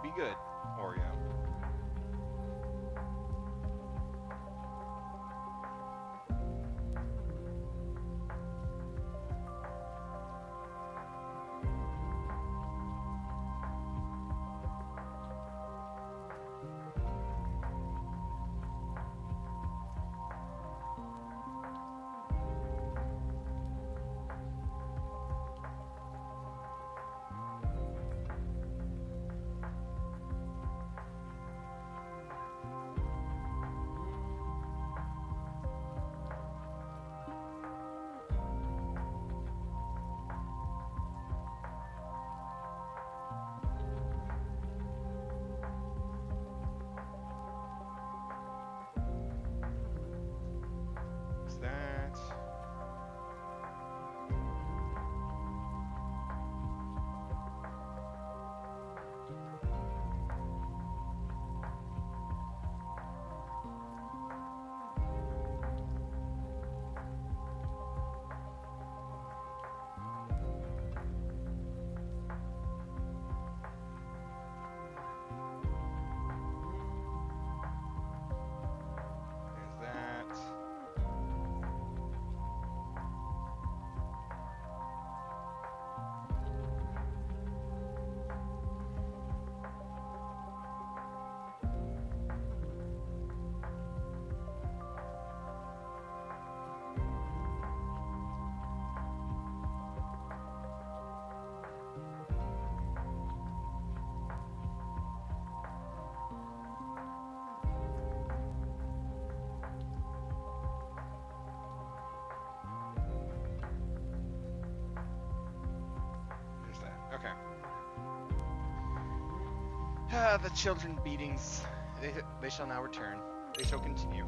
be good, Oreo. That. There's that. There's that. Okay. The children beatings. They shall now return. They shall continue.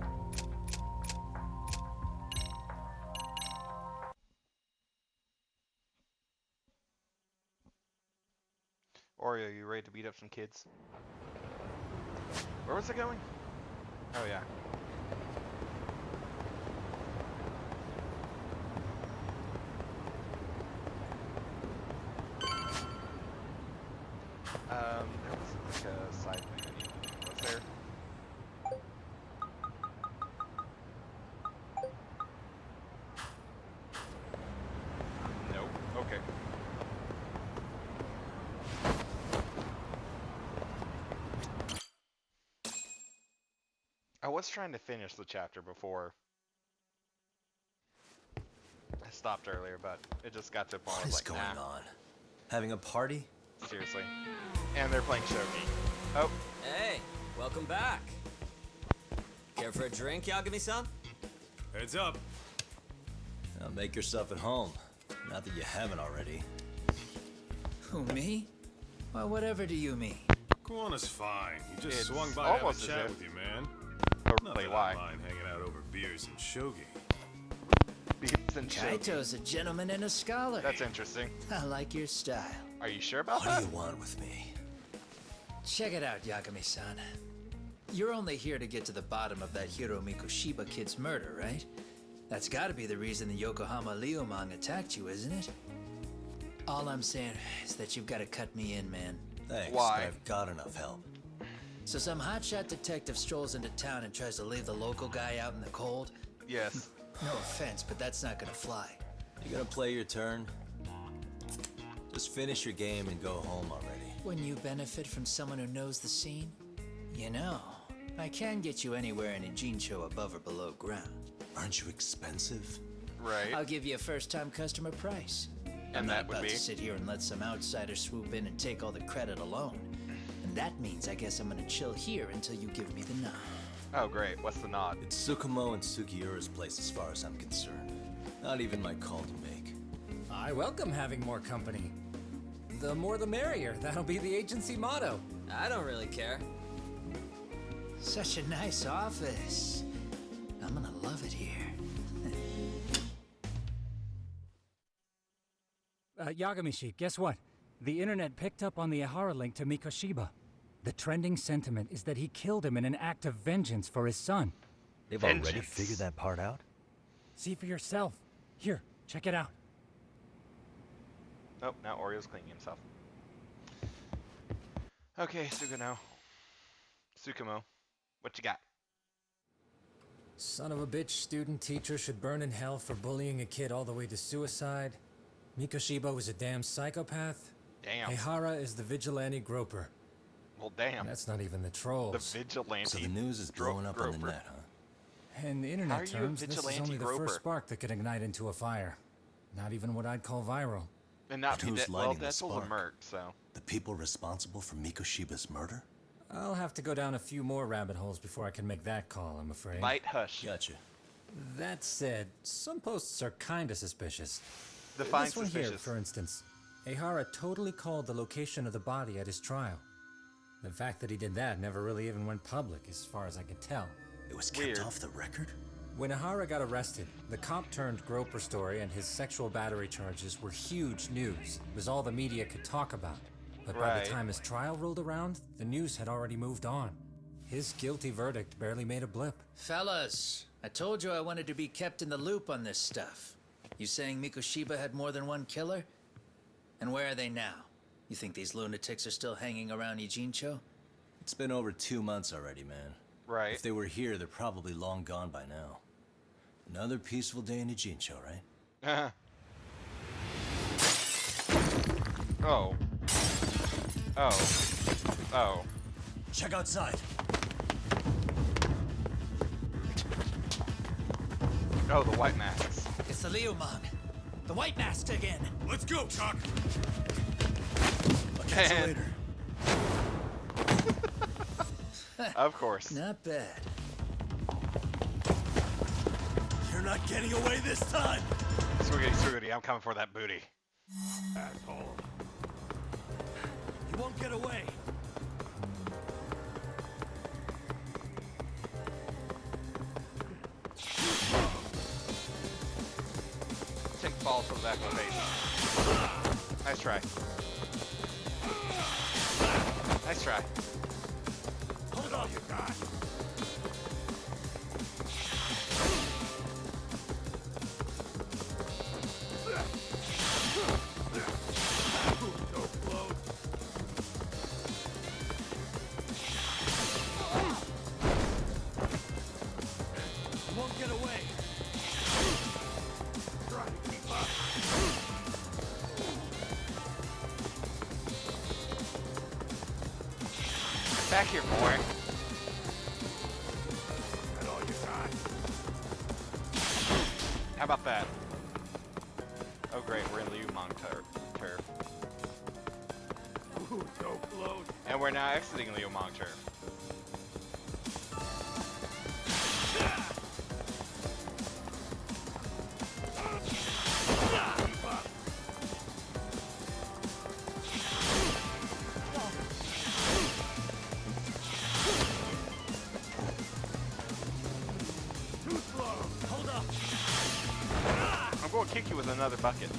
Oreo, you ready to beat up some kids? Where was it going? Oh yeah. There was like a side menu. Was there? Nope. Okay. I was trying to finish the chapter before I stopped earlier, but it just got to a point What I was is like, going nah, on? Having a party? seriously. And they're playing shogi. Oh, Hey, welcome back. Care for a drink, Yagami-san? Heads up. Now make yourself at home. Not that you haven't already. Who, me? Well, whatever do you mean? Kuana's fine. You just It's swung by to have a almost as chat if- with you, man. Not totally that why. I mind hanging out over beers and shogi. Beats and shogi. Kaito's a gentleman and a scholar. That's interesting. I like your style. Are you sure about What that? do you want with me? Check it out, Yagami-san. You're only here to get to the bottom of that Hiro Mikoshiba kid's murder, right? That's gotta be the reason the Yokohama Liumang attacked you, isn't it? All I'm saying is that you've gotta cut me in, man. Thanks, Why? but I've got enough help. So some hotshot detective strolls into town and tries to leave the local guy out in the cold? Yes. No offense, but that's not gonna fly. You gonna play your turn? Just finish your game and go home already. Wouldn't you benefit from someone who knows the scene? You know, I can get you anywhere in a Jincho above or below ground. Aren't you expensive? Right. I'll give you a first-time customer price. I'm And not that would about be? to sit here and let some outsider swoop in and take all the credit alone. And that means I guess I'm gonna chill here until you give me the nod. Oh, great. What's the nod? It's Tsukumo and Sukiura's place as far as I'm concerned. Not even my call to make. I welcome having more company. The more the merrier. That'll be the agency motto. I don't really care. Such a nice office. I'm gonna love it here. Yagamishi, guess what? The internet picked up on the Ihara link to Mikoshiba. The trending sentiment is that he killed him in an act of vengeance for his son. They've Vengeance. already figured that part out? See for yourself. Here, check it out. Oh, now Oreo's cleaning himself. Okay, Tsukumo, what you got? Son of a bitch student teacher should burn in hell for bullying a kid all the way to suicide. Mikoshiba was a damn psychopath. Damn. Ehara is the vigilante groper. Well, damn. And that's not even the The trolls. vigilante. So the news is blowing up on the groper. net, huh? In the How internet are you a terms, this is vigilante only the groper? first spark that could ignite into a fire. Not even what I'd call viral. And not And be who's dead. Well, lighting the Deadpool's a spark? merc, so. The people responsible for Mikoshiba's murder? I'll have to go down a few more rabbit holes before I can make that call, I'm afraid. Light hush. Gotcha. That said, some posts are kinda suspicious. Define This one here, suspicious. for instance. Ehara totally called the location of the body at his trial. The fact that he did that never really even went public, as far as I can tell. It was kept Weird. off the record? When Ehara got arrested, the cop-turned-groper story and his sexual battery charges were huge news. It was all the media could talk about. But by Right. the time his trial rolled around, the news had already moved on. His guilty verdict barely made a blip. Fellas, I told you I wanted to be kept in the loop on this stuff. You saying Mikoshiba had more than one killer? And where are they now? You think these lunatics are still hanging around Ijincho? It's been over 2 months already, man. Right. If they were here, they're probably long gone by now. Another peaceful day in Ijincho, right? Oh. Oh. Oh. Check outside. Oh, the white masks. It's the Liumang. The White Mask again. Let's go, Chuck. I'll catch you And- later. Of course. Not bad. You're not getting away this time! Swiggity, I'm coming for that booty. Asshole. You won't get away! Take balls to the back of the face. Nice try. Nice try. Hold on, you guys! You won't get away! Try to keep up. Back here, boy. That all you got? How about that? Oh great, we're in Liumang turf. Ooh, so close. And we're now exiting Liumang turf. Keep up. Too slow. Hold up! I'm going to kick you with another bucket.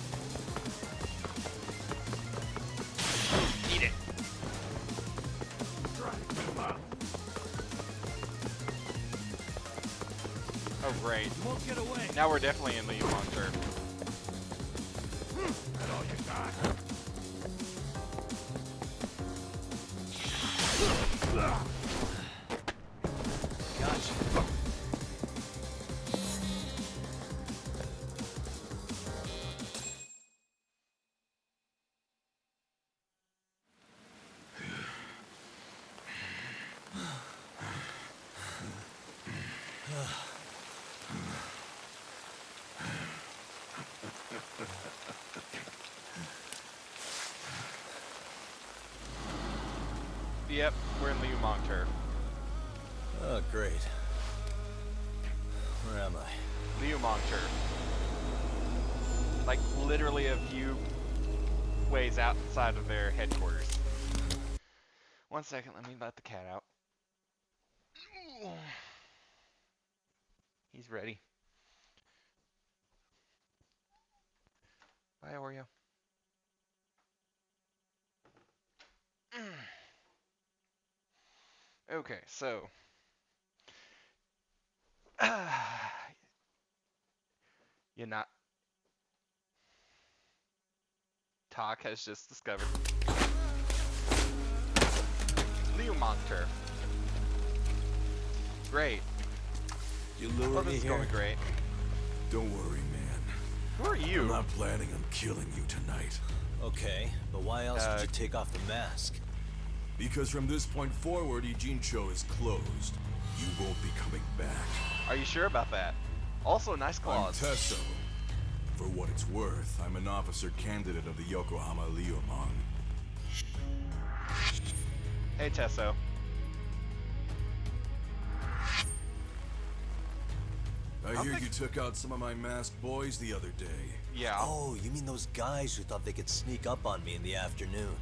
Eat it. Try to keep up. Oh great. You won't get away! Now we're definitely in Liumang turf. That all you got? Gotcha. Yep, we're in Liumang turf. Oh, great. Where am I? Liumang turf. Like literally a few ways outside of their headquarters. 1 second, let me let the cat out. He's ready. Bye, Oreo. Okay, so you're not. Talk has just discovered. Liumang turf. Great. You lure Well, me this is here? going great. Don't worry, man. Who are you? I'm not planning on killing you tonight. Okay, but why else would you take off the mask? Because from this point forward, Ijincho is closed. You won't be coming back. Are you sure about that? Also, nice I'm claws. Tesso. For what it's worth, I'm an officer candidate of the Yokohama Liumang. Hey, Tesso. I hear you took out some of my masked boys the other day. Yeah. Oh, you mean those guys who thought they could sneak up on me in the afternoon?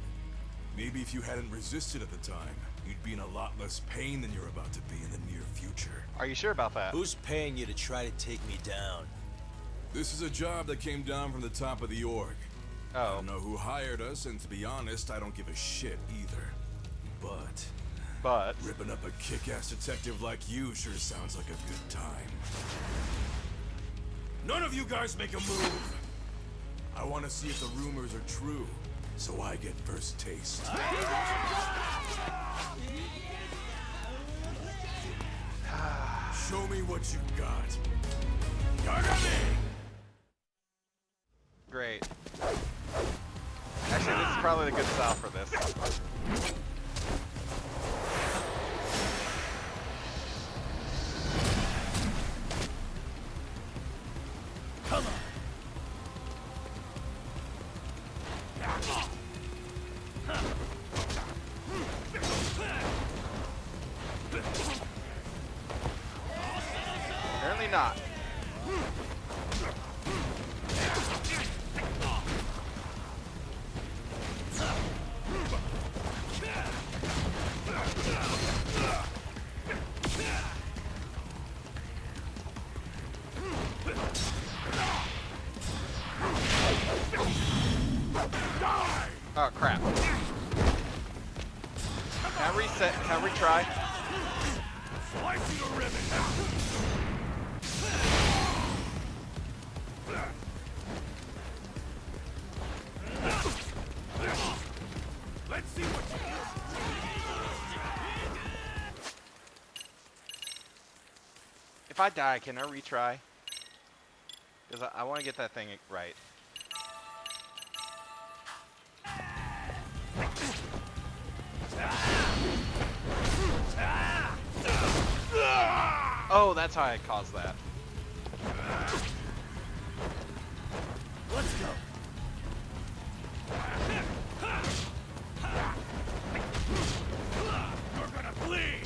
Maybe if you hadn't resisted at the time, you'd be in a lot less pain than you're about to be in the near future. Are you sure about that? Who's paying you to try to take me down? This is a job that came down from the top of the org. I Oh. don't know who hired us, and to be honest, I don't give a shit either. But ripping up a kick-ass detective like you sure sounds like a good time. None of you guys make a move! I want to see if the rumors are true, so I get first taste. Show me what you got. Yagami! Great. Actually, this is probably the good style for this. Apparently not. Oh crap. Can I reset? Can I retry? Slice you to ribbon! Let's see what you If I die, can I retry? Because I want to get that thing right. Oh, that's how I caused that. Let's go! You're gonna bleed!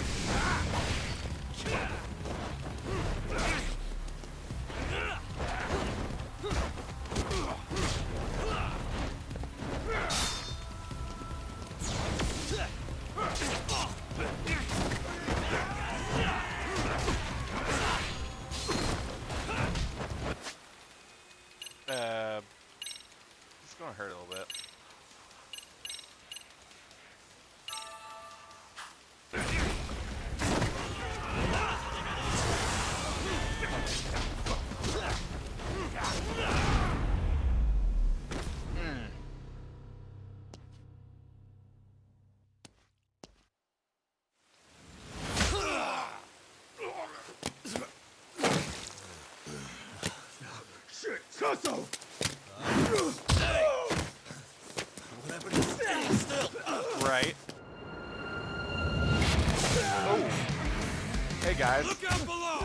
It's gonna hurt a little bit. Shit, Sasso! Right. Oh. Hey guys. Look out below!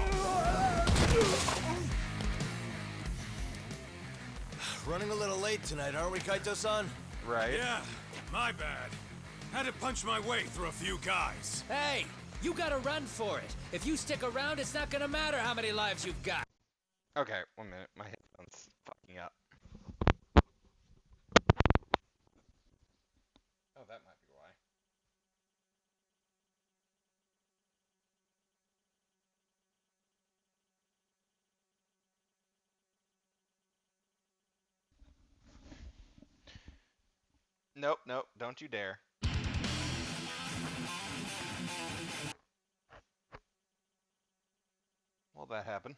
Running a little late tonight, aren't we, Kaito-san? Right. Yeah, my bad. Had to punch my way through a few guys. Hey, you gotta run for it. If you stick around, it's not gonna matter how many lives you've got. Okay, 1 minute. My headphone's fucking up. Oh, that might be why. Nope, nope, don't you dare. Well, that happened.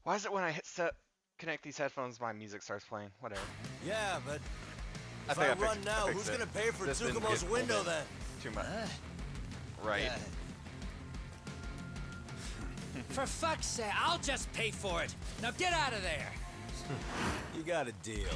Why is it when I connect these headphones, my music starts playing? Whatever. Yeah, but If think I I fixed- run now, I fixed who's it. gonna pay for This didn't Tsukumo's get window pulled in then? Too much. Right. Yeah. For fuck's sake, I'll just pay for it. Now get out of there. You got a deal.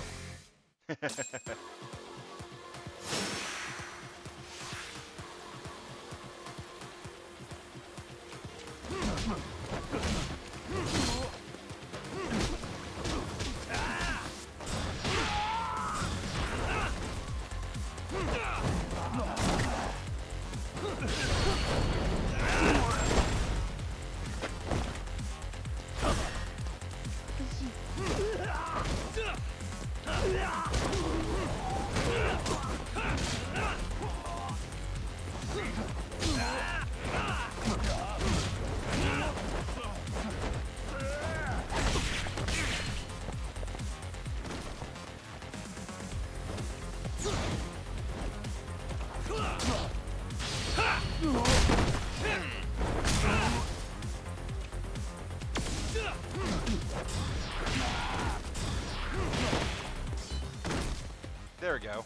There we go.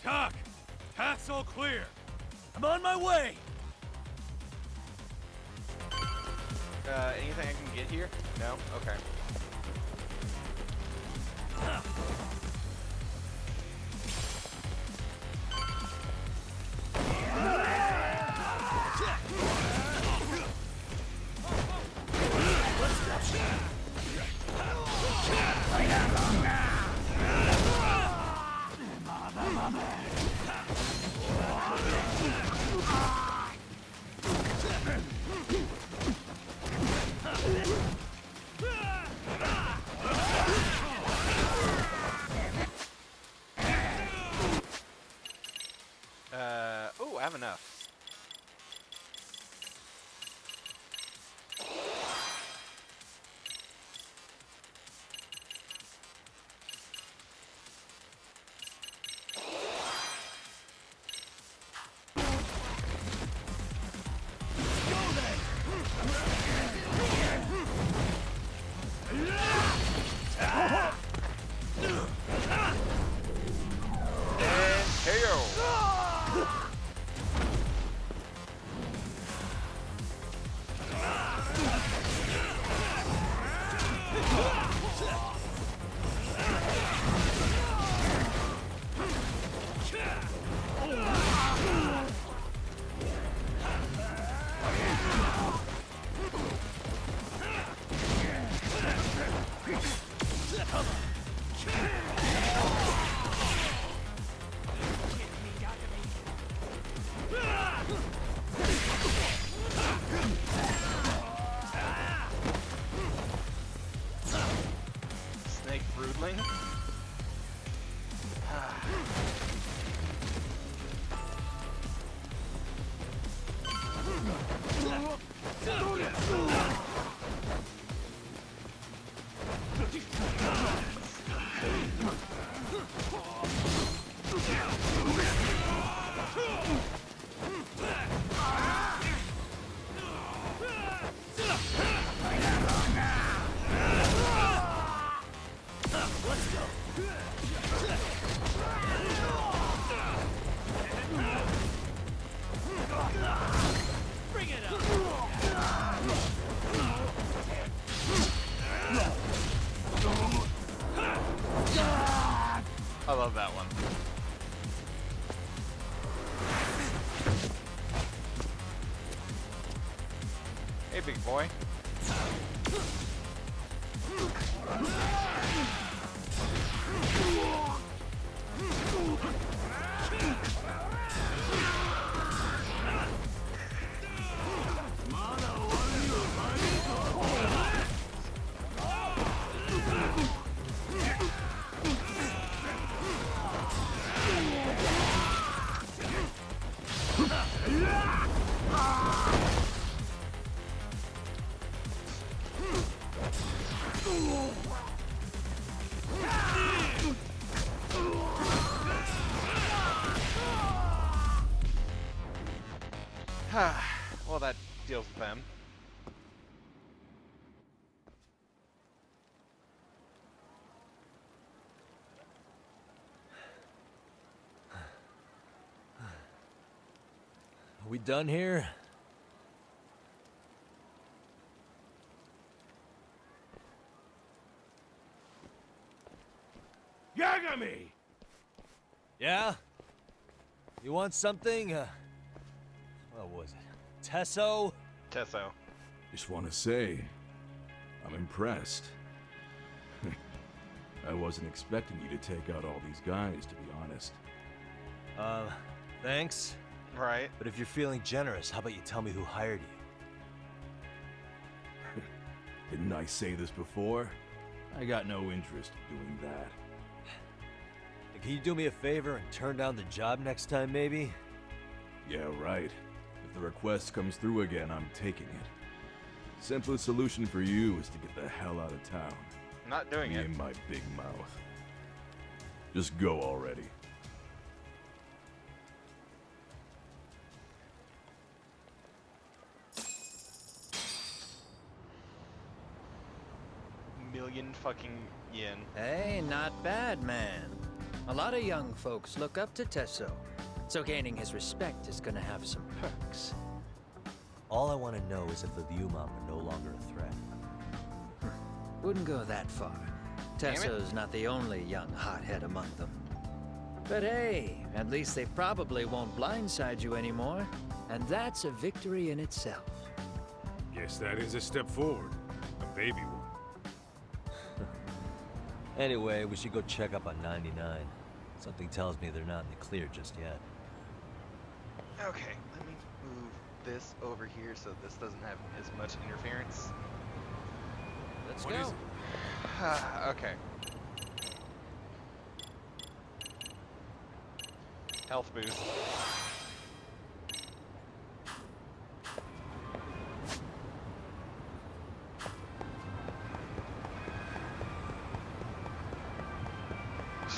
Talk! Path's all clear. I'm on my way! Anything I can get here? No? Okay. Oh, I have enough. And KO. Snake broodling. I love that one. Hey, big boy. Well, that deals with them. We done here? Yagami! Yeah? You want something? What was it? Tesso? Tesso. Just want to say, I'm impressed. I wasn't expecting you to take out all these guys, to be honest. Thanks. Right. But if you're feeling generous, how about you tell me who hired you? Didn't I say this before? I got no interest in doing that. Can you do me a favor and turn down the job next time, maybe? Yeah, right. If the request comes through again, I'm taking it. Simplest solution for you is to get the hell out of town. I'm not doing Me it. and my big mouth. Just go already. Million fucking yen. Hey, not bad, man. A lot of young folks look up to Tesso, so gaining his respect is gonna have some perks. All I want to know is if the Liumang are no longer a threat. Wouldn't go that far. Damn it. Tesso's not the only young hothead among them. But hey, at least they probably won't blindside you anymore, and that's a victory in itself. Guess that is a step forward. A baby one. Anyway, we should go check up on 99. Something tells me they're not in the clear just yet. Okay, let me move this over here so this doesn't have as much interference. Let's What go. is it? Okay. Health boost.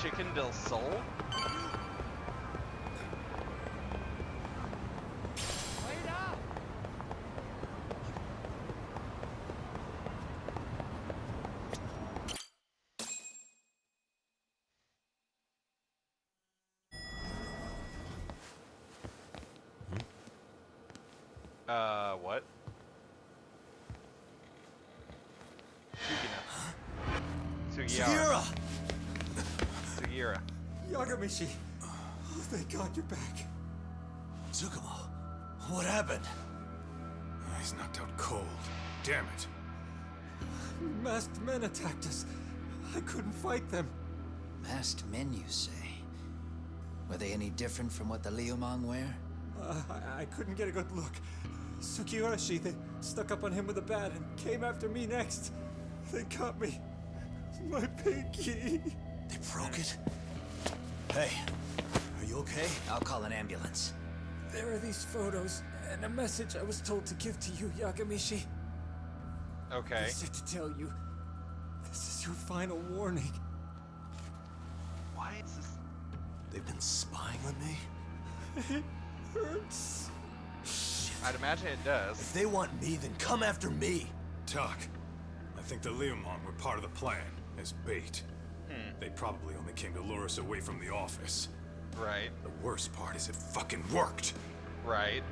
Chicken del Sol? What? Sugiura. Sugiura. Yagamishi! Oh, thank God you're back. Tsukumo, what happened? He's knocked out cold. Damn it. Masked men attacked us. I couldn't fight them. Masked men, you say? Were they any different from what the Liumang wear? I couldn't get a good look. Sugiurashi, they stuck up on him with a bat and came after me next. They caught me. My pinky. They broke it? Hey, are you okay? I'll call an ambulance. There are these photos and a message I was told to give to you, Yagamishi. Okay. They said to tell you, this is your final warning. Why is this? They've been spying on me? It hurts. I'd imagine it does. If they want me, then come after me! Talk. I think the Liumang were part of the plan, as bait. They probably only came to lure us away from the office. Right. The worst part is it fucking worked. Right.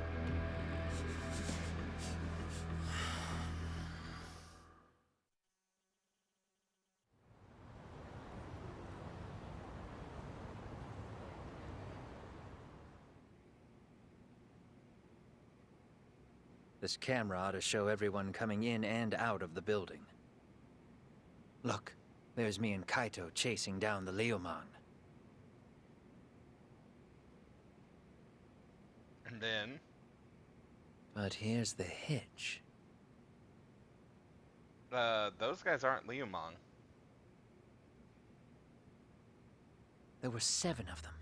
This camera ought to show everyone coming in and out of the building. Look, there's me and Kaito chasing down the Liumang. And then. But here's the hitch. Those guys aren't Liumang. There were 7 of them,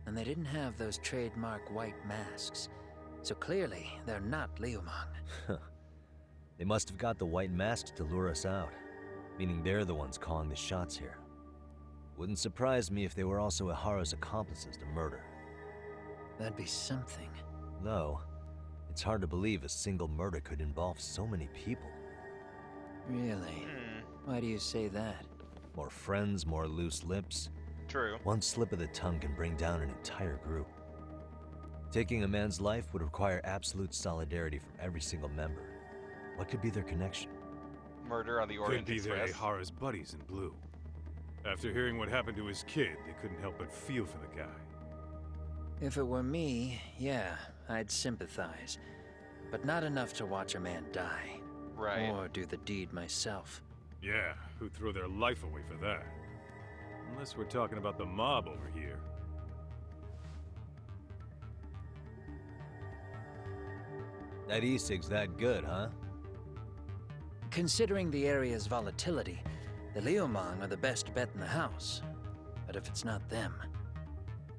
and they didn't have those trademark white masks. So clearly, they're not Liumang. They must have got the white masks to lure us out, meaning they're the ones calling the shots here. Wouldn't surprise me if they were also Ihara's accomplices to murder. That'd be something. Though, it's hard to believe a single murder could involve so many people. Really? Why do you say that? More friends, more loose lips. True. One slip of the tongue can bring down an entire group. Taking a man's life would require absolute solidarity from every single member. What could be their connection? Murder on the Could Orient be their Express. Ahara's buddies in blue. After hearing what happened to his kid, they couldn't help but feel for the guy. If it were me, yeah, I'd sympathize. But not enough to watch a man die. Right. Or do the deed myself. Yeah, who'd throw their life away for that? Unless we're talking about the mob over here. That e-cig's that good, huh? Considering the area's volatility, the Liumang are the best bet in the house. But if it's not them...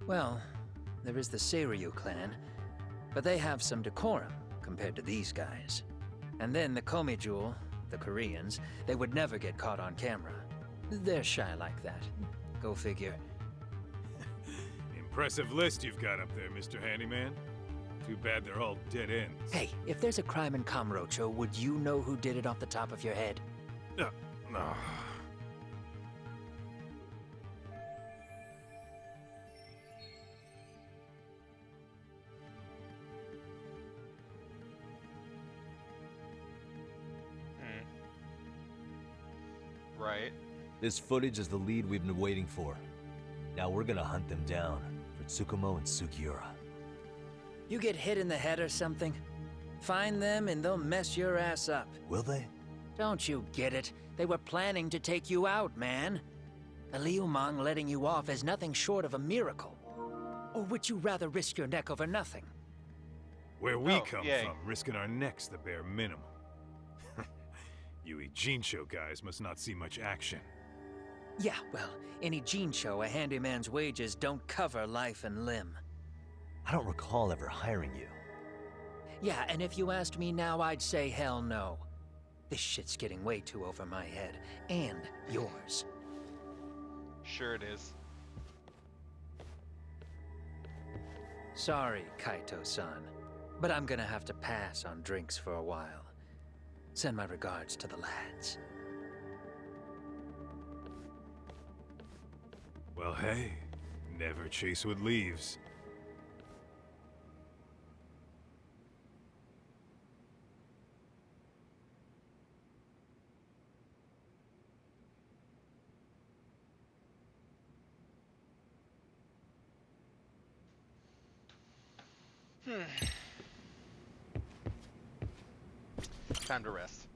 Well, there is the Seiryu clan, but they have some decorum compared to these guys. And then the Komijul, the Koreans, they would never get caught on camera. They're shy like that. Go figure. Impressive list you've got up there, Mr. Handyman. Too bad they're all dead ends. Hey, if there's a crime in Kamurocho, would you know who did it off the top of your head? No. Right. This footage is the lead we've been waiting for. Now we're gonna hunt them down for Tsukumo and Sugiura. You get hit in the head or something? Find them and they'll mess your ass up. Will they? Don't you get it? They were planning to take you out, man. A Liumang letting you off is nothing short of a miracle. Or would you rather risk your neck over nothing? Where we Oh, come yay. from, risking our necks the bare minimum. You Ijincho guys must not see much action. Yeah, well, in Ijincho, a handyman's wages don't cover life and limb. I don't recall ever hiring you. Yeah, and if you asked me now, I'd say hell no. This shit's getting way too over my head. And yours. Sure it is. Sorry, Kaito-san. But I'm gonna have to pass on drinks for a while. Send my regards to the lads. Well, hey, never chase what leaves. Time to rest.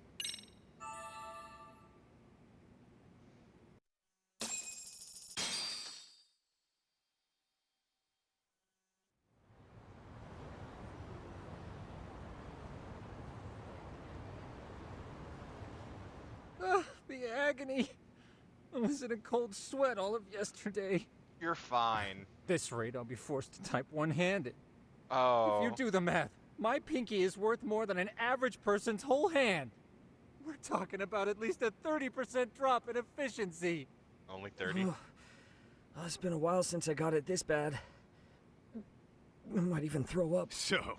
The agony. I was in a cold sweat all of yesterday. You're fine. This rate, I'll be forced to type one-handed. Oh. If you do the math, my pinky is worth more than an average person's whole hand. We're talking about at least a 30% drop in efficiency. Only 30. Oh, it's been a while since I got it this bad. I might even throw up. So,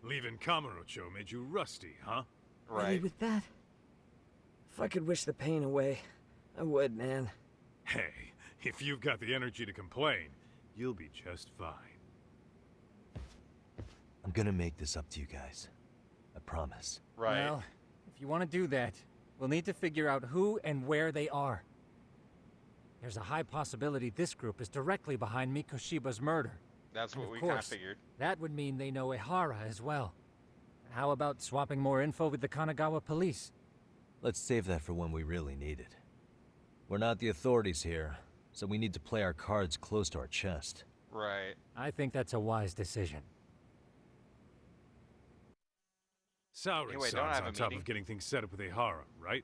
leaving Kamurocho made you rusty, huh? Really Right. with that? If I could wish the pain away, I would, man. Hey, if you've got the energy to complain, you'll be just fine. I'm gonna make this up to you guys. I promise. Right. Well, if you want to do that, we'll need to figure out who and where they are. There's a high possibility this group is directly behind Mikoshiba's murder. That's And what of we kind of course, figured. That would mean they know Ehara as well. How about swapping more info with the Kanagawa police? Let's save that for when we really need it. We're not the authorities here, so we need to play our cards close to our chest. Right. I think that's a wise decision. Saori-san's don't I have on a top meeting? of getting things set up with Ehara, right?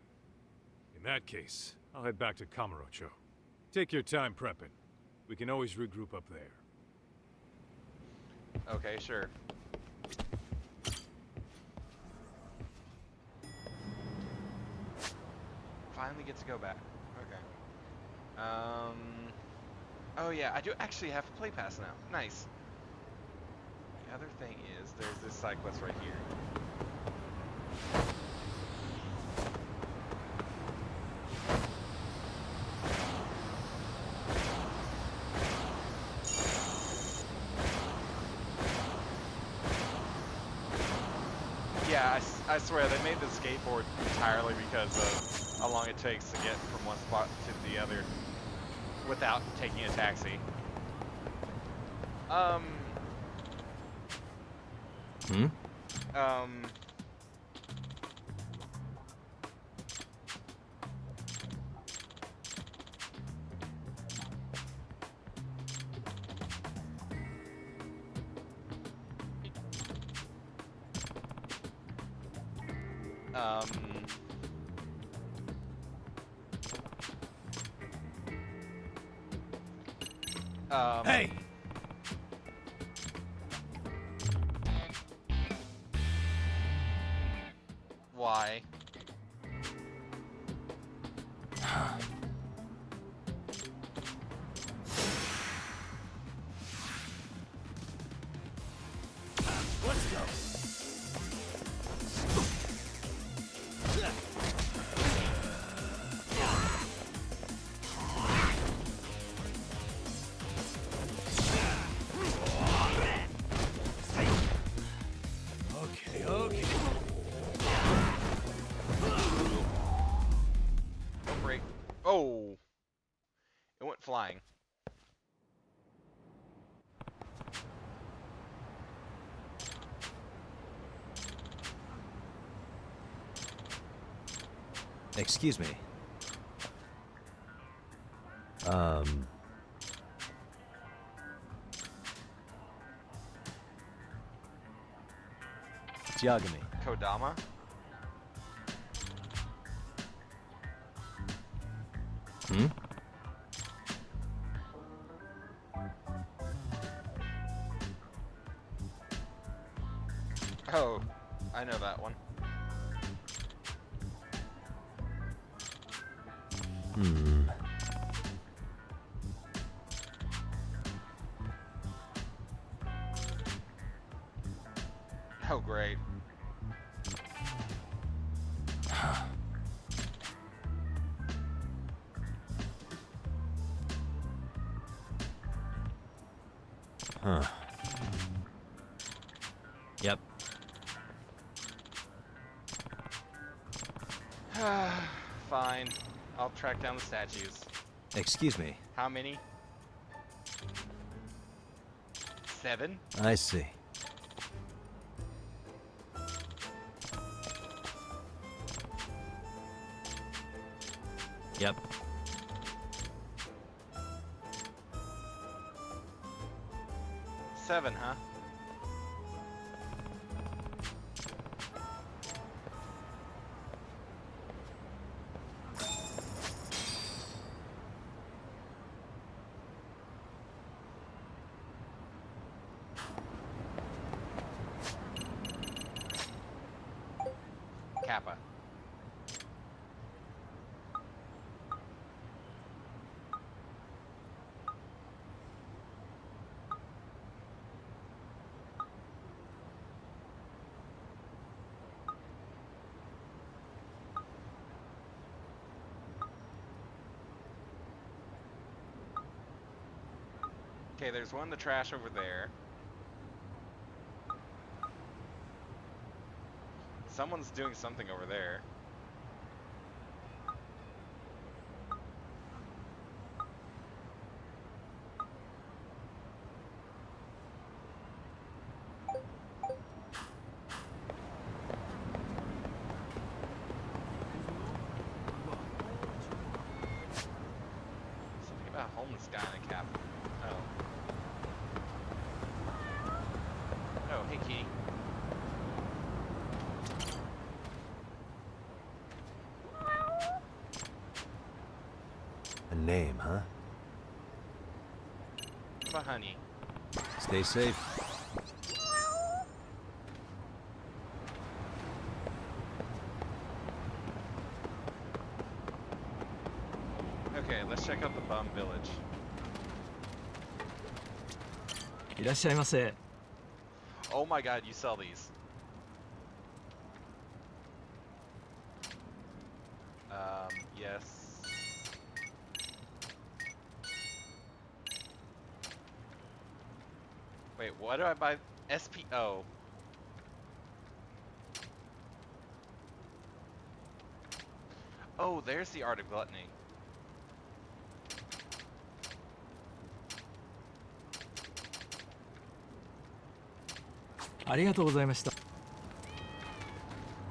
In that case, I'll head back to Kamurocho. Take your time prepping. We can always regroup up there. Okay, sure. Finally get to go back. Okay. Oh yeah, I do actually have a play pass now. Nice. The other thing is, there's this side quest right here. Yeah, I swear they made the skateboard entirely because of how long it takes to get from one spot to the other without taking a taxi. Hmm? Um, um, Hey! why? Let's go. Okay, okay. Don't break. Oh, it went flying. Excuse me. Yagami. Kodama? Hmm? Oh, I know that one. Hmm. Oh, great. Huh. Yep. Fine. I'll track down the statues. Excuse me. How many? 7? I see. Yep. Seven, huh? Kappa. Okay, there's one in the trash over there. Someone's doing something over there. Something about a homeless guy in a cap. Oh. Oh, hey, kitty. A name, huh? What about honey? Stay safe. Okay, let's check out the bum village. いらっしゃいませ。 Oh my god, you sell these. Yes. Wait, what do I buy? SPO. Oh, there's the art of gluttony.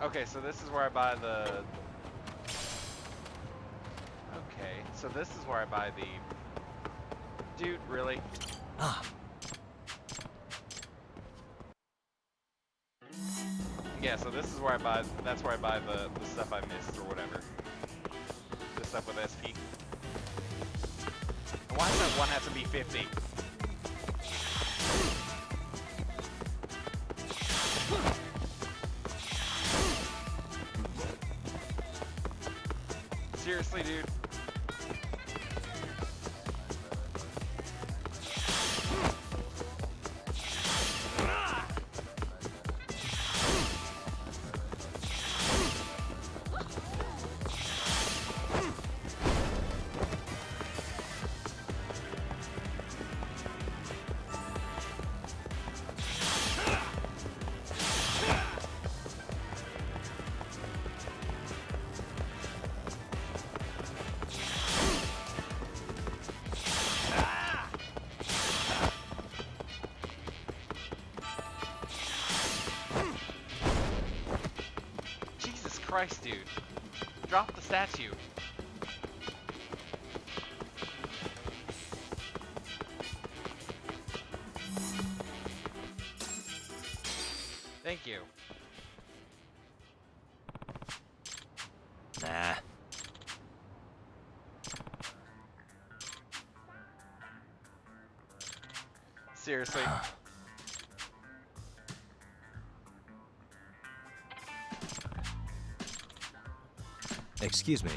Okay, so this is where I buy the... Okay, so this is where I buy the... Dude, really? Ah, Yeah, so this is where I buy... That's where I buy the stuff I missed or whatever. The stuff with SP. And why does that one have to be 50? Seriously, dude? Jesus Christ, dude. Drop the statue. Thank you. nah. Seriously. Excuse me.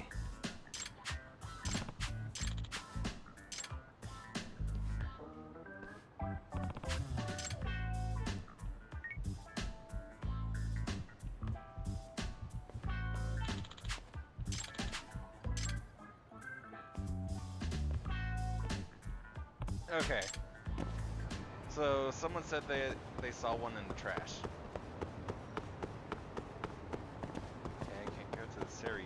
Okay. So someone said they saw one in the trash. Okay, I can't go to the Seiryu.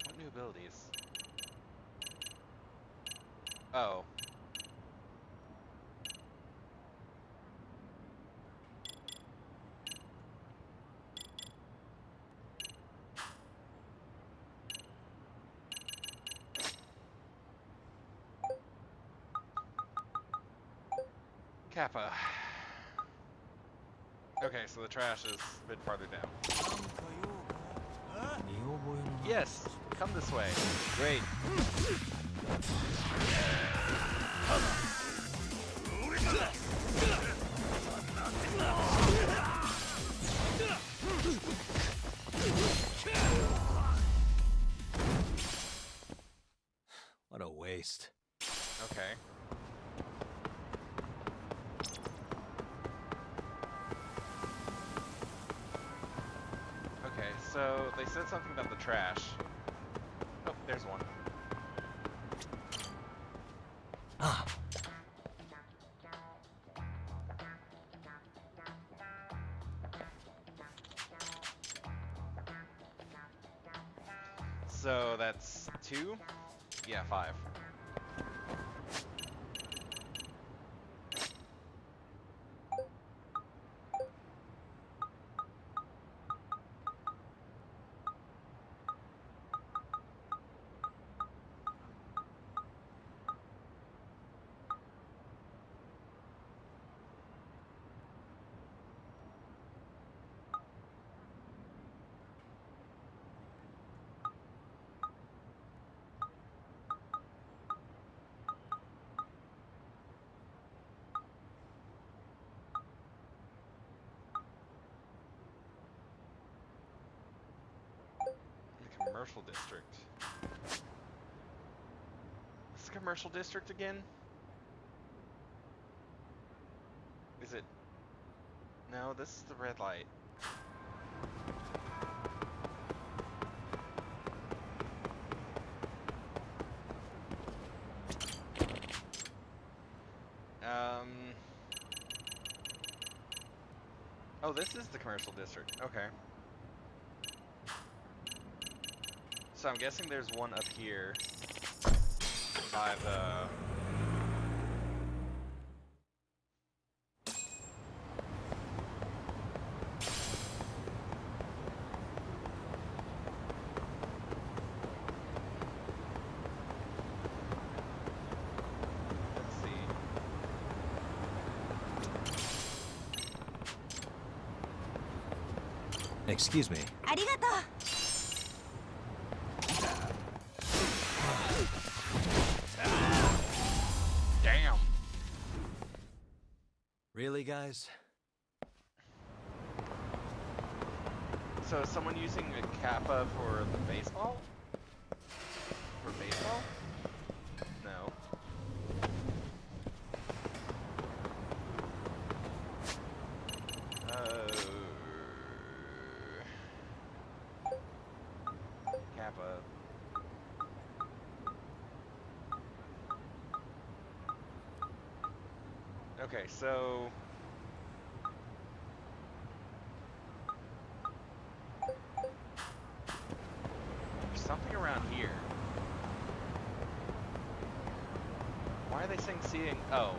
What new abilities? Oh. Kappa. Okay, so the trash is a bit farther down. Yes, come this way. Great. What a waste. Okay. Okay, so they said something about the trash. Oh, there's one. Ah, So that's 2? Yeah, 5. The commercial district. Is this commercial district again? Is it? No, this is the red light. Oh, this is the commercial district. Okay. So I'm guessing there's one up here by the... Let's see. Excuse me. ありがとう。 Damn. Really, guys? So is someone using a kappa for the baseball? For baseball? No. Kappa. Okay, so... There's something around here. Why are they saying seeing? Oh.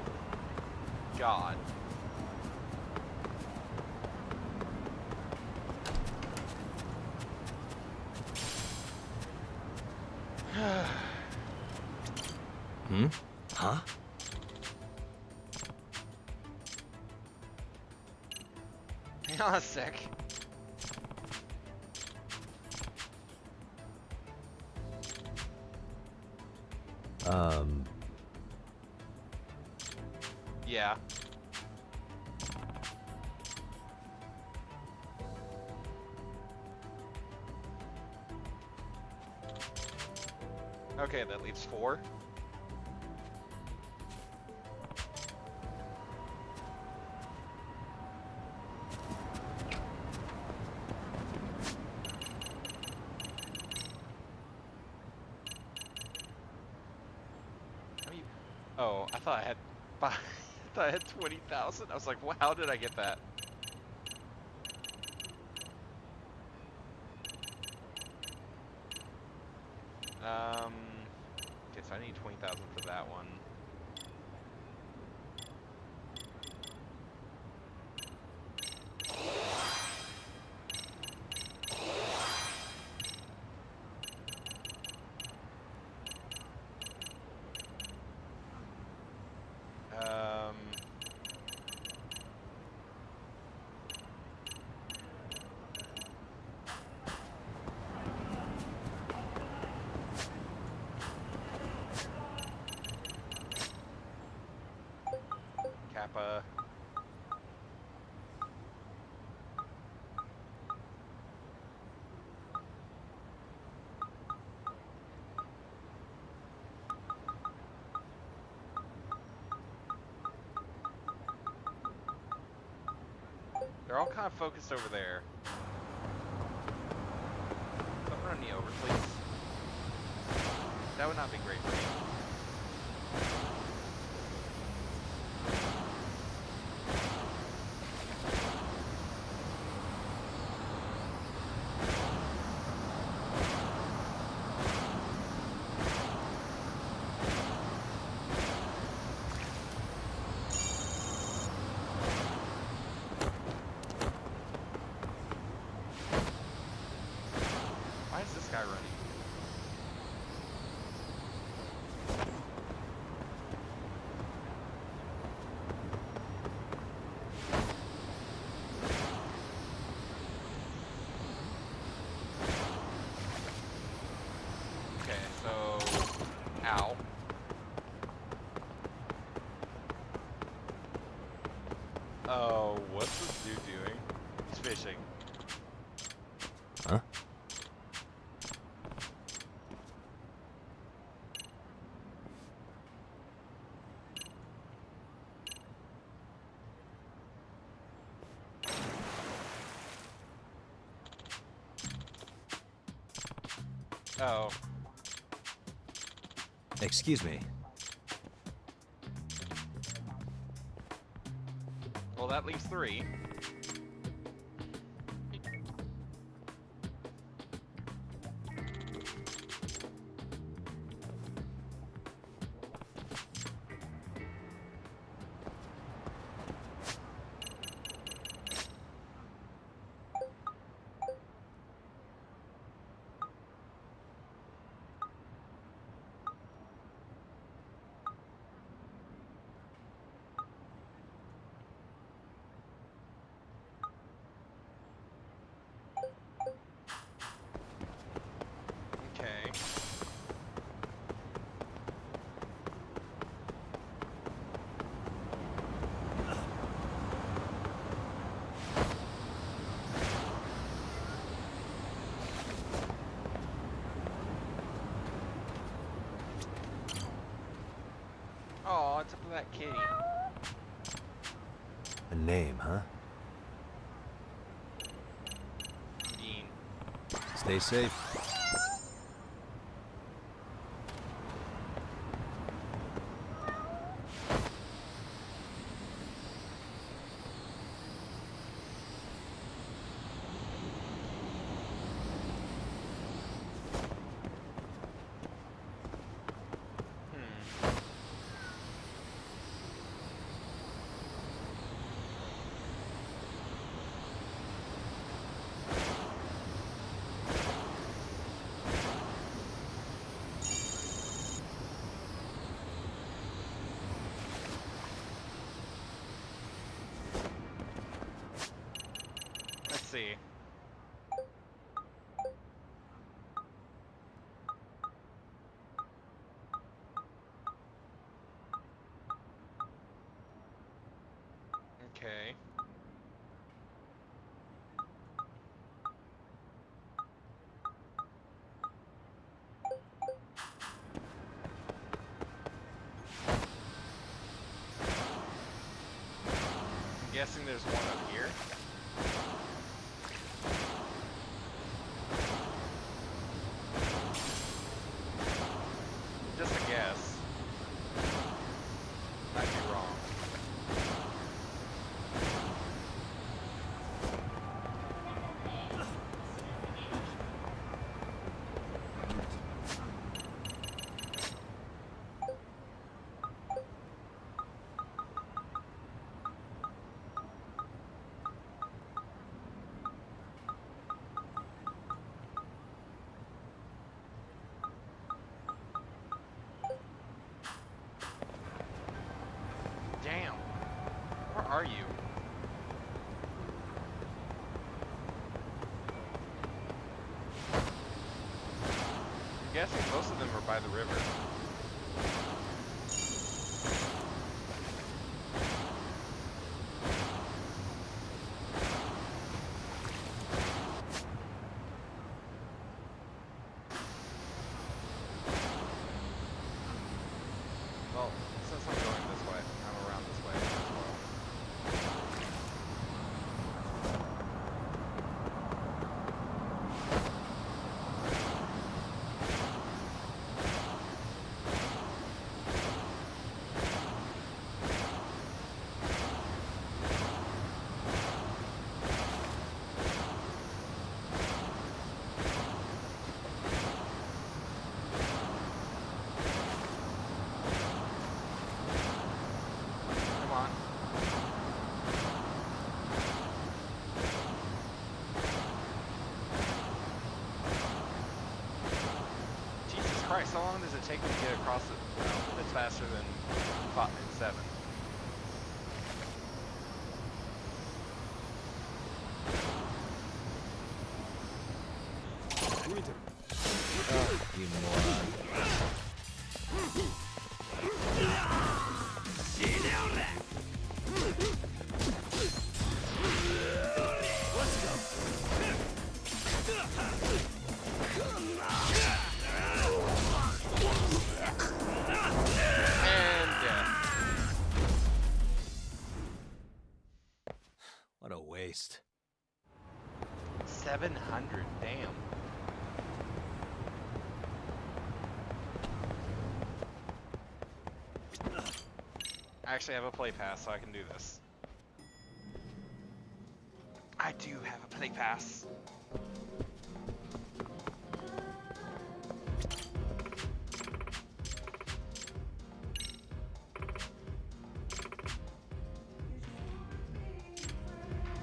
God. Hmm? Huh? Hang on a sec. Yeah. Okay, that leaves 4. How many? Oh, I thought I had 5. I thought I had 20,000. I was like, how did I get that? Okay, so I need 20,000 for that one. Kappa. They're all kind of focused over there. Someone run me over, please. That would not be great for me. Why is this guy running? Okay, so... Ow. Oh, what's this dude doing? He's fishing. Huh? Oh. Excuse me. Well, that leaves 3. for that kitty. A name, huh? Bean. Stay safe. Let's see. Okay. I'm guessing there's one up here. Just a guess. Might be wrong. Damn. Where are you? I'm guessing most of them are by the river. Well, since I'm going this way, I'm around this way as well. Come on. Jesus Christ, how long does it take me to get across it? Well, it's faster than 7. Oh, you moron. And death. What a waste. 700, damn. I actually have a play pass, so I can do this. I do have a play pass.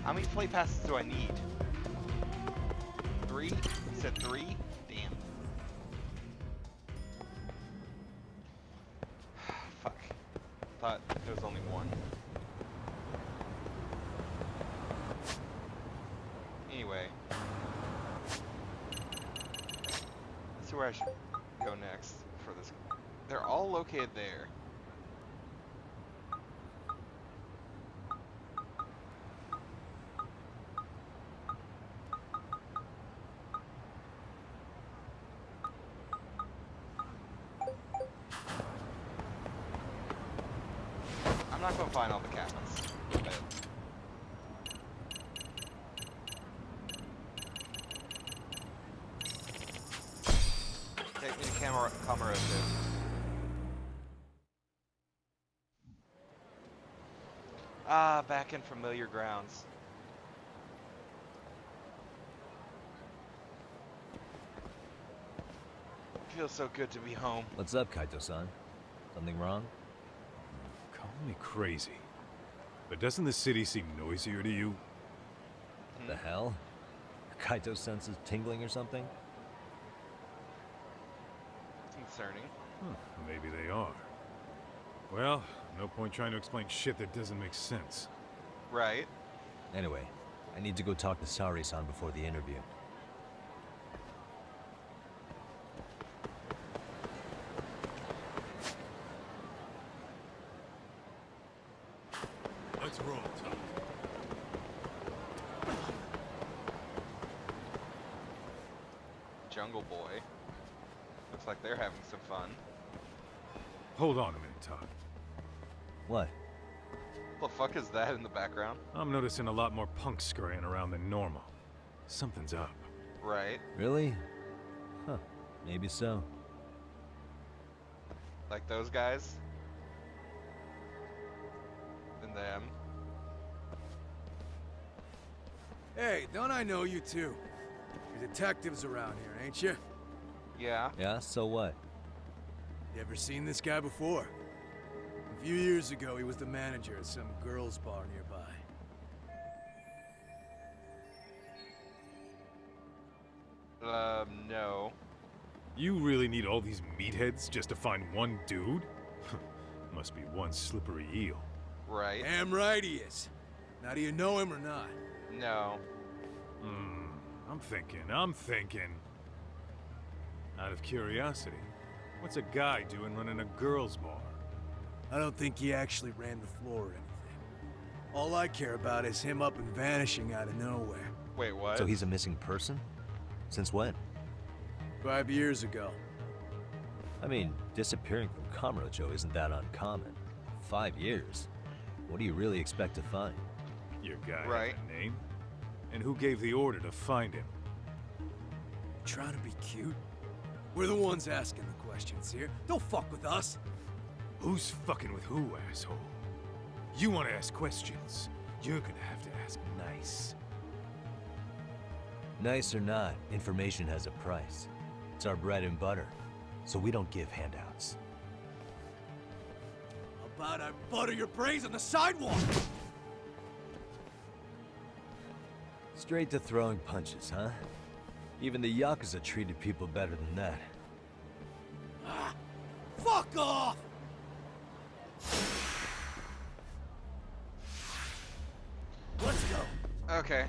How many play passes do I need? 3? You said 3? Damn. Fuck. Thought there was only one. Anyway. Let's see where I should go next for this. They're all located there. not gonna find all the cabins. But... Take me to Kamurocho. Ah, back in familiar grounds. Feels so good to be home. What's up, Kaito-san? Something wrong? Call me crazy, but doesn't the city seem noisier to you? The hell? Kaito senses tingling or something? Concerning. Maybe they are. Well, no point trying to explain shit that doesn't make sense. Right. Anyway, I need to go talk to Sari-san before the interview. Let's roll, Tuck. Jungle Boy. Looks like they're having some fun. Hold on a minute, Tuck. What? What the fuck is that in the background? I'm noticing a lot more punks scurrying around than normal. Something's up. Right. Really? Huh. Maybe so. Like those guys? And them. Hey, don't I know you two? You're detectives around here, ain't you? Yeah. Yeah, so what? You ever seen this guy before? A few years ago, he was the manager at some girls' bar nearby. No. You really need all these meatheads just to find one dude? Must be one slippery eel. Right. Damn right he is. Now, do you know him or not? No. I'm thinking. Out of curiosity, what's a guy doing running a girls' bar? I don't think he actually ran the floor or anything. All I care about is him up and vanishing out of nowhere. Wait, what? So he's a missing person? Since when? 5 years ago. I mean, disappearing from Kamurocho isn't that uncommon. 5 years? What do you really expect to find? Your guy Right. have a name? And who gave the order to find him? Trying to be cute? We're the ones asking the questions here. Don't fuck with us. Who's fucking with who, asshole? You want to ask questions? You're gonna have to ask nice. Nice or not, information has a price. It's our bread and butter, so we don't give handouts. How about I butter your brains on the sidewalk? Straight to throwing punches, huh? Even the Yakuza treated people better than that. Fuck off! Let's go. Okay.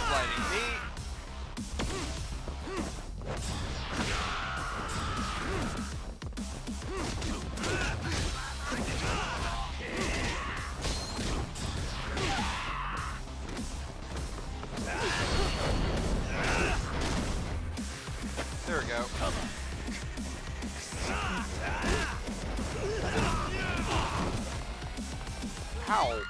Sliding knee. There we go. How?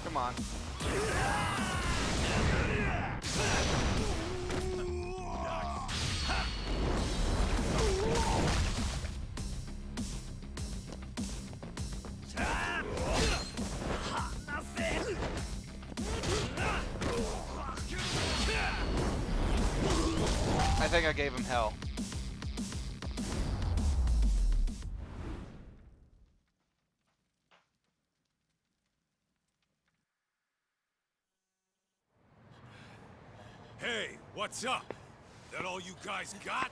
Come on. I think I gave him hell. Hey, what's up? That all you guys got?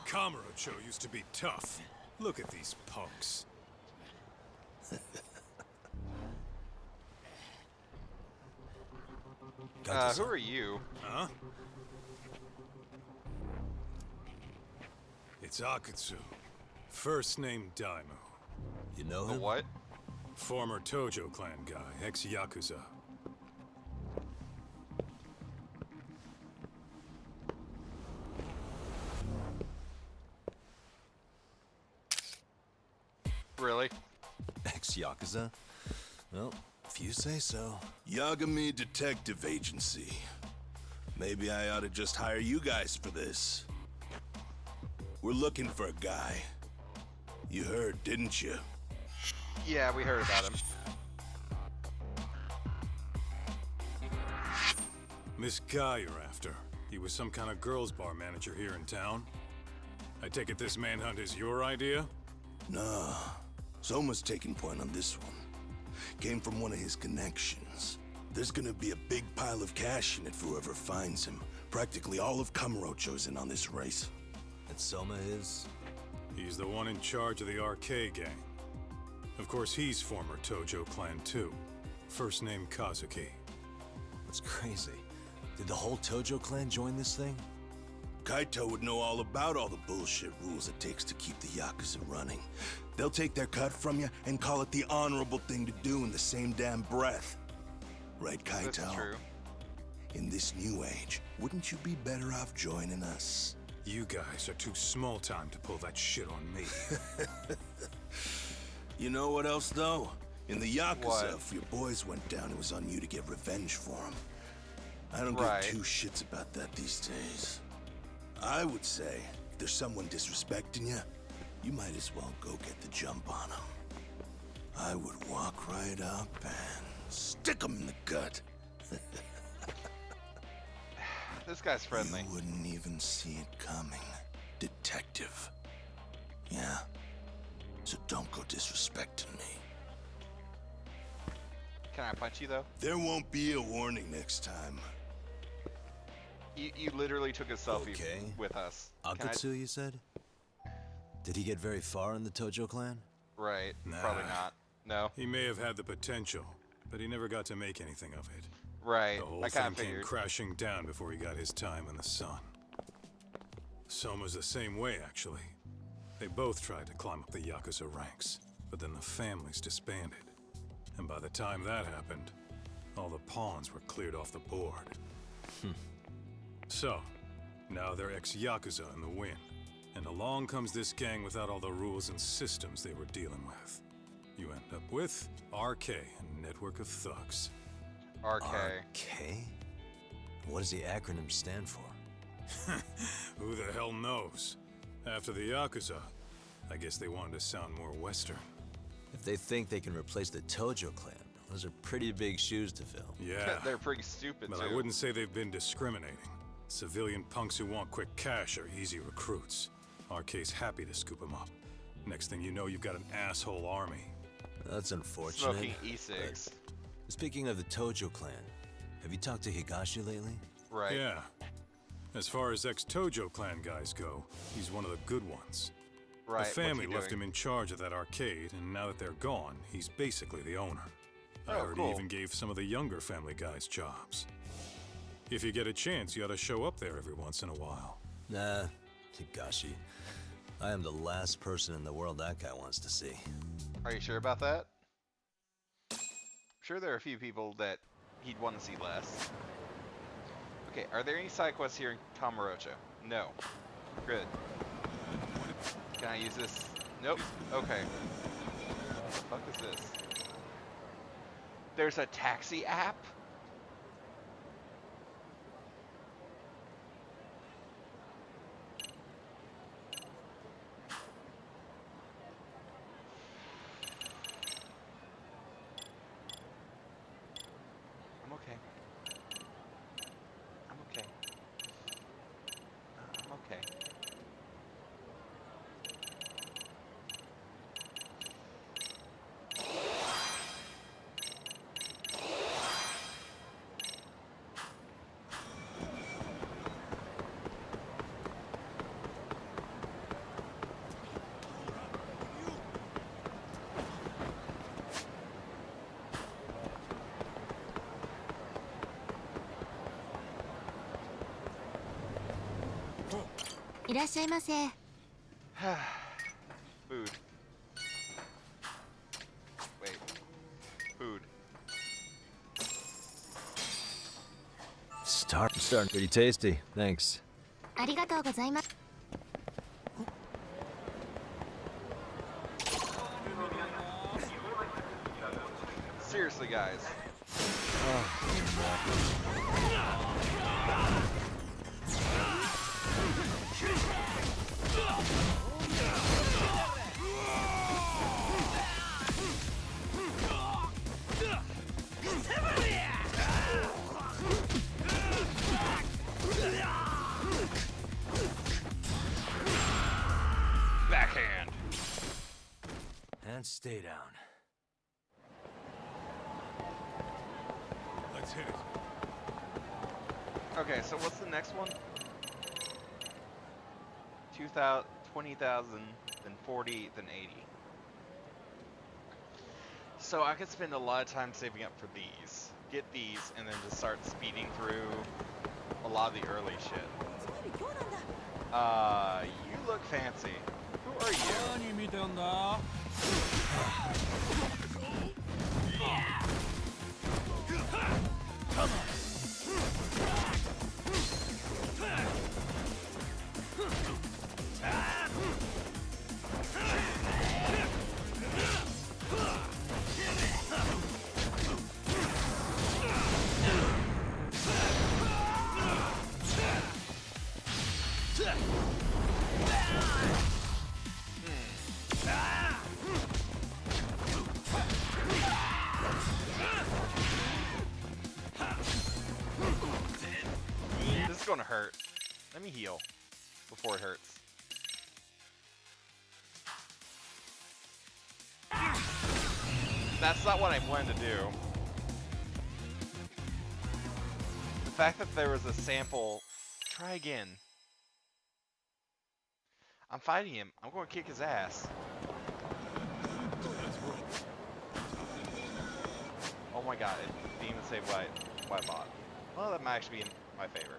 Kamurocho used to be tough. Look at these punks. Who are you? Huh? It's Akutsu. First name Daimyo. You know The him? what? Former Tojo clan guy, ex-Yakuza. Really? Ex-Yakuza? Well, if you say so. Yagami Detective Agency. Maybe I ought to just hire you guys for this. We're looking for a guy. You heard, didn't you? Yeah, we heard about him. This guy you're after, he was some kind of girls' bar manager here in town? I take it this manhunt is your idea? Nah. Soma's taking point on this one. Came from one of his connections. There's gonna be a big pile of cash in it for whoever finds him. Practically all of Kamurocho's in on this race. And Soma is? He's the one in charge of the RK gang. Of course, he's former Tojo clan too. First name Kazuki. That's crazy. Did the whole Tojo clan join this thing? Kaito would know all about all the bullshit rules it takes to keep the Yakuza running. They'll take their cut from you and call it the honorable thing to do in the same damn breath. Right, Kaito? This is true. In this new age, wouldn't you be better off joining us? You guys are too small time to pull that shit on me. You know what else, though? In the Yakuza, What? if your boys went down, it was on you to get revenge for them. I don't Right. give two shits about that these days. I would say, if there's someone disrespecting you, you might as well go get the jump on them. I would walk right up and stick them in the gut. This guy's friendly. You wouldn't even see it coming, detective. Yeah? So don't go disrespecting me. Can I punch you though? There won't be a warning next time. You literally took a selfie Okay. with us. Can I- Akutsu, you said? Did he get very far in the Tojo clan? Right. Nah. Probably not. No. He may have had the potential, but he never got to make anything of it. Right. The whole I kind thing of came figured. crashing down before he got his time in the sun. Soma's the same way, actually. They both tried to climb up the Yakuza ranks, but then the families disbanded. And by the time that happened, all the pawns were cleared off the board. So, now they're ex-Yakuza in the wind. And along comes this gang without all the rules and systems they were dealing with. You end up with RK, a network of thugs. RK. RK? What does the acronym stand for? Who the hell knows? After the Yakuza, I guess they wanted to sound more Western. If they think they can replace the Tojo clan, those are pretty big shoes to fill. Yeah, They're pretty stupid but too. I wouldn't say they've been discriminating. Civilian punks who want quick cash are easy recruits. RK's happy to scoop them up. Next thing you know, you've got an asshole army. That's unfortunate. Smoking E6. but speaking of the Tojo clan, have you talked to Higashi lately? Right. Yeah. As far as ex-Tojo clan guys go, he's one of the good ones. Right. The What's family he left doing? him in charge of that arcade, and now that they're gone, he's basically the owner. I Oh, heard cool. he even gave some of the younger family guys jobs. If you get a chance, you ought to show up there every once in a while. Nah, Higashi. I am the last person in the world that guy wants to see. Are you sure about that? I'm sure there are a few people that he'd want to see less. Okay, are there any side quests here in Kamurocho? No. Good. Can I use this? Nope. Okay. What the fuck is this? There's a taxi app? I'm okay. I'm okay. I'm okay. いらっしゃいませ。 Food. Wait. Food. Starting pretty tasty. Thanks. ありがとうございます。 Seriously, guys. Backhand. And stay down. Let's hit it. Okay, so what's the next one? 2,000, 20,000, then 40, then 80. So I could spend a lot of time saving up for these. Get these, and then just start speeding through a lot of the early shit. You look fancy. Who are you? This is gonna hurt. Let me heal before it hurts. That's not what I wanted to do. The fact that there was a sample. Try again. I'm fighting him. I'm going to kick his ass. Oh my god, it didn't even say what I bought. Well, that might actually be in my favor.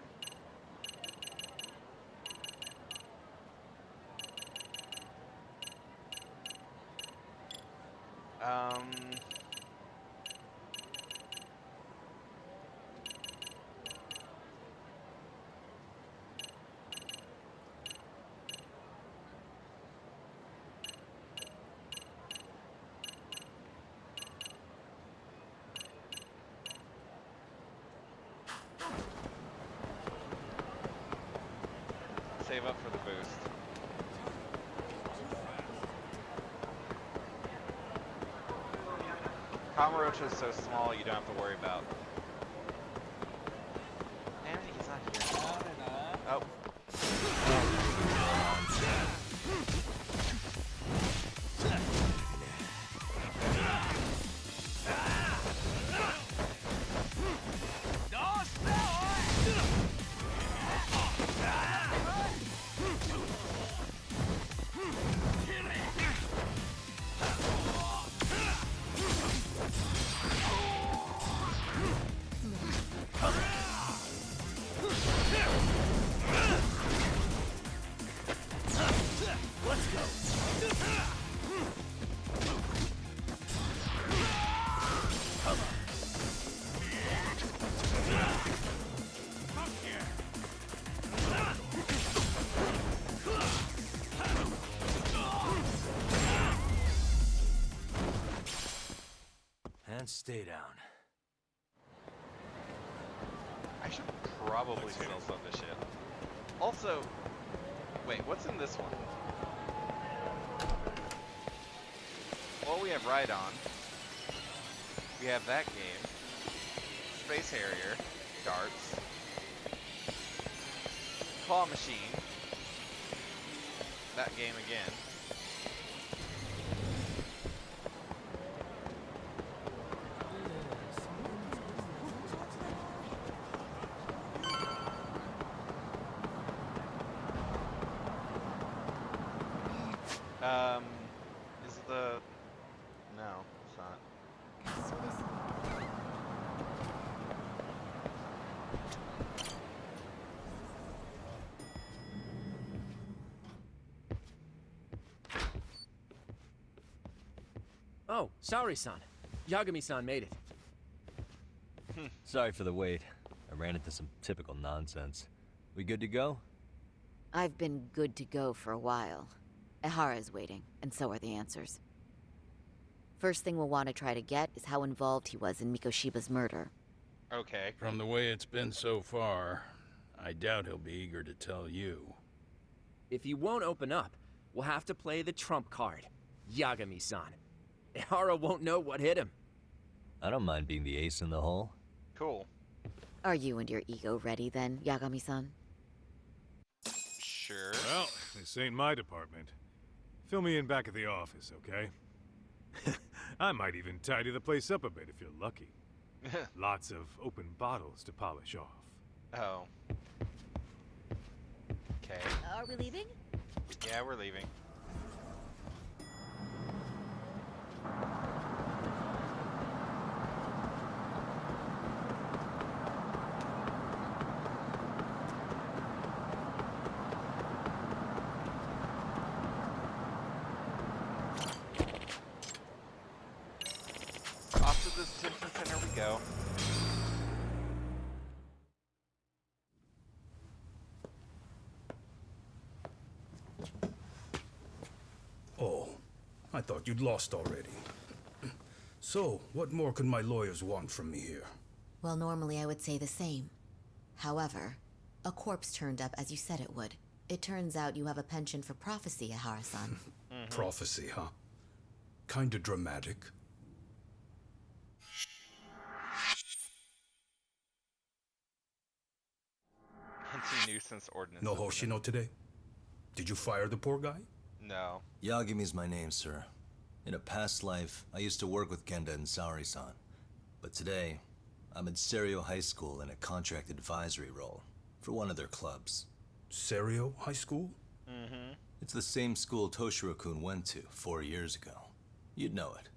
Save up for the boost. Kamarocho is so small you don't have to worry about. Damn it, he's not here. Oh. And stay down. I should probably sell some of this shit. Also, wait, what's in this one? Well, we have Ride On. We have that game. Space Harrier. Darts. Claw Machine. That game again. Is the... No, it's not. Oh, sorry-san. Yagami-san made it. Sorry for the wait. I ran into some typical nonsense. We good to go? I've been good to go for a while. Ehara's waiting, and so are the answers. First thing we'll want to try to get is how involved he was in Mikoshiba's murder. Okay. From the way it's been so far, I doubt he'll be eager to tell you. If he won't open up, we'll have to play the trump card. Yagami-san. Ehara won't know what hit him. I don't mind being the ace in the hole. Cool. Are you and your ego ready then, Yagami-san? Sure. Well, this ain't my department. Fill me in back at the office, okay? I might even tidy the place up a bit if you're lucky. Lots of open bottles to polish off. Oh. Okay. Are we leaving? Yeah, we're leaving. Off to the detention center we go. Oh, I thought you'd lost already. So, what more could my lawyers want from me here? Well, normally I would say the same. However, a corpse turned up as you said it would. It turns out you have a penchant for prophecy, Ehara-san. Prophecy, huh? Kinda dramatic. Anti-nuisance ordinance. No Hoshino today? Did you fire the poor guy? No. Yagami's my name, sir. In a past life, I used to work with Genda and Saori-san. But today, I'm at Serio High School in a contract advisory role for one of their clubs. Serio High School? Mm-hmm. It's the same school Toshiro-kun went to 4 years ago. You'd know it.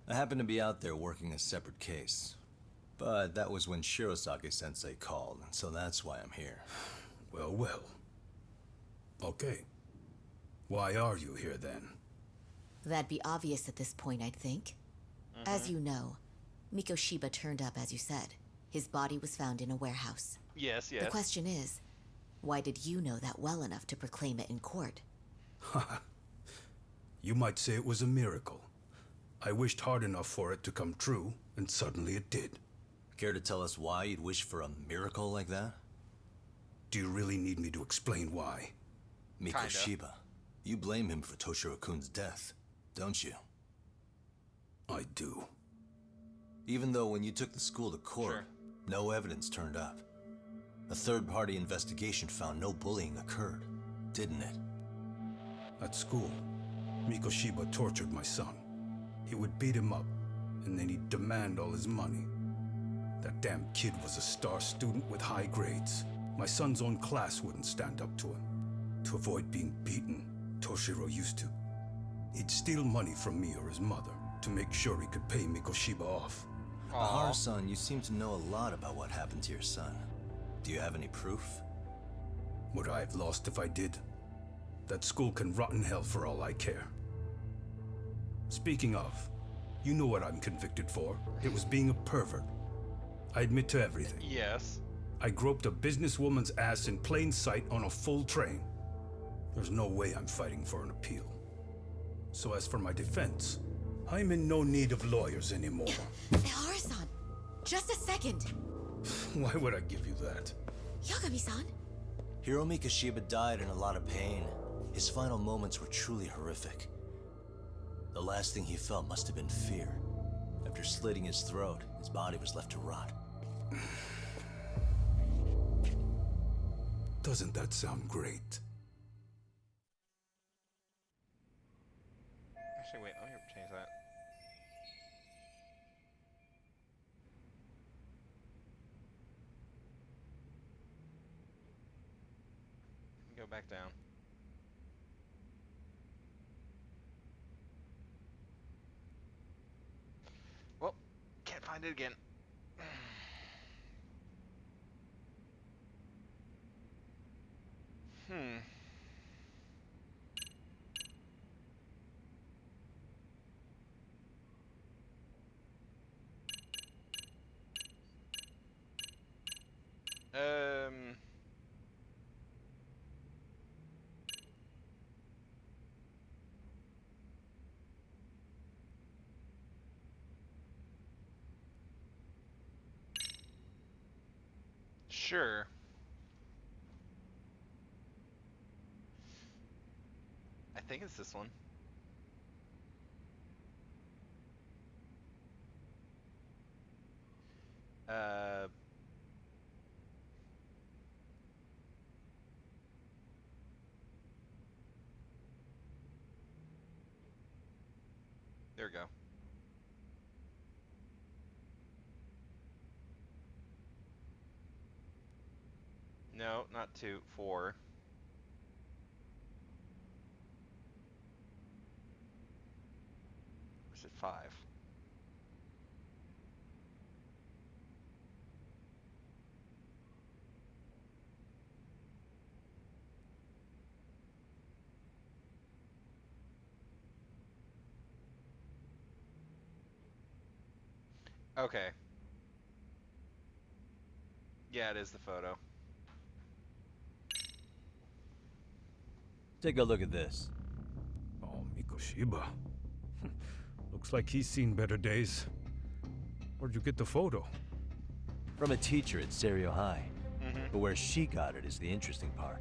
I happened to be out there working a separate case. But that was when Shirosake-sensei called, so that's why I'm here. Well, well. Okay. Why are you here then? That'd be obvious at this point, I'd think. As you know, Mikoshiba turned up as you said. His body was found in a warehouse. Yes, yes. The question is, why did you know that well enough to proclaim it in court? You might say it was a miracle. I wished hard enough for it to come true, and suddenly it did. Care to tell us why you'd wish for a miracle like that? Do you really need me to explain why? Mikoshiba. You blame him for Toshiro-kun's death, don't you? I do. Even though when you took the school to court, no evidence turned up. A third-party investigation found no bullying occurred, didn't it? At school, Mikoshiba tortured my son. He would beat him up, and then he'd demand all his money. That damn kid was a star student with high grades. My son's own class wouldn't stand up to him. To avoid being beaten, Toshiro used to. He'd steal money from me or his mother to make sure he could pay Mikoshiba off. Ehara-san, you seem to know a lot about what happened to your son. Do you have any proof? Would I have lost if I did? That school can rot in hell for all I care. Speaking of, you know what I'm convicted for. It was being a pervert. I admit to everything. Yes. I groped a businesswoman's ass in plain sight on a full train. There's no way I'm fighting for an appeal. So as for my defense, I'm in no need of lawyers anymore. Ehara-san, just a second. Why would I give you that? Yagami-san? Hiro Mikoshiba died in a lot of pain. His final moments were truly horrific. The last thing he felt must have been fear. After slitting his throat, his body was left to rot. Doesn't that sound great? Actually, wait, let me change that. Go back down. Well, can't find it again. Sure. I think it's this one. Uh, there we go. No, not 2, 4. Or is it 5? Okay. Yeah, it is the photo. Take a look at this. Oh, Mikoshiba. Looks like he's seen better days. Where'd you get the photo? From a teacher at Serio High. But where she got it is the interesting part.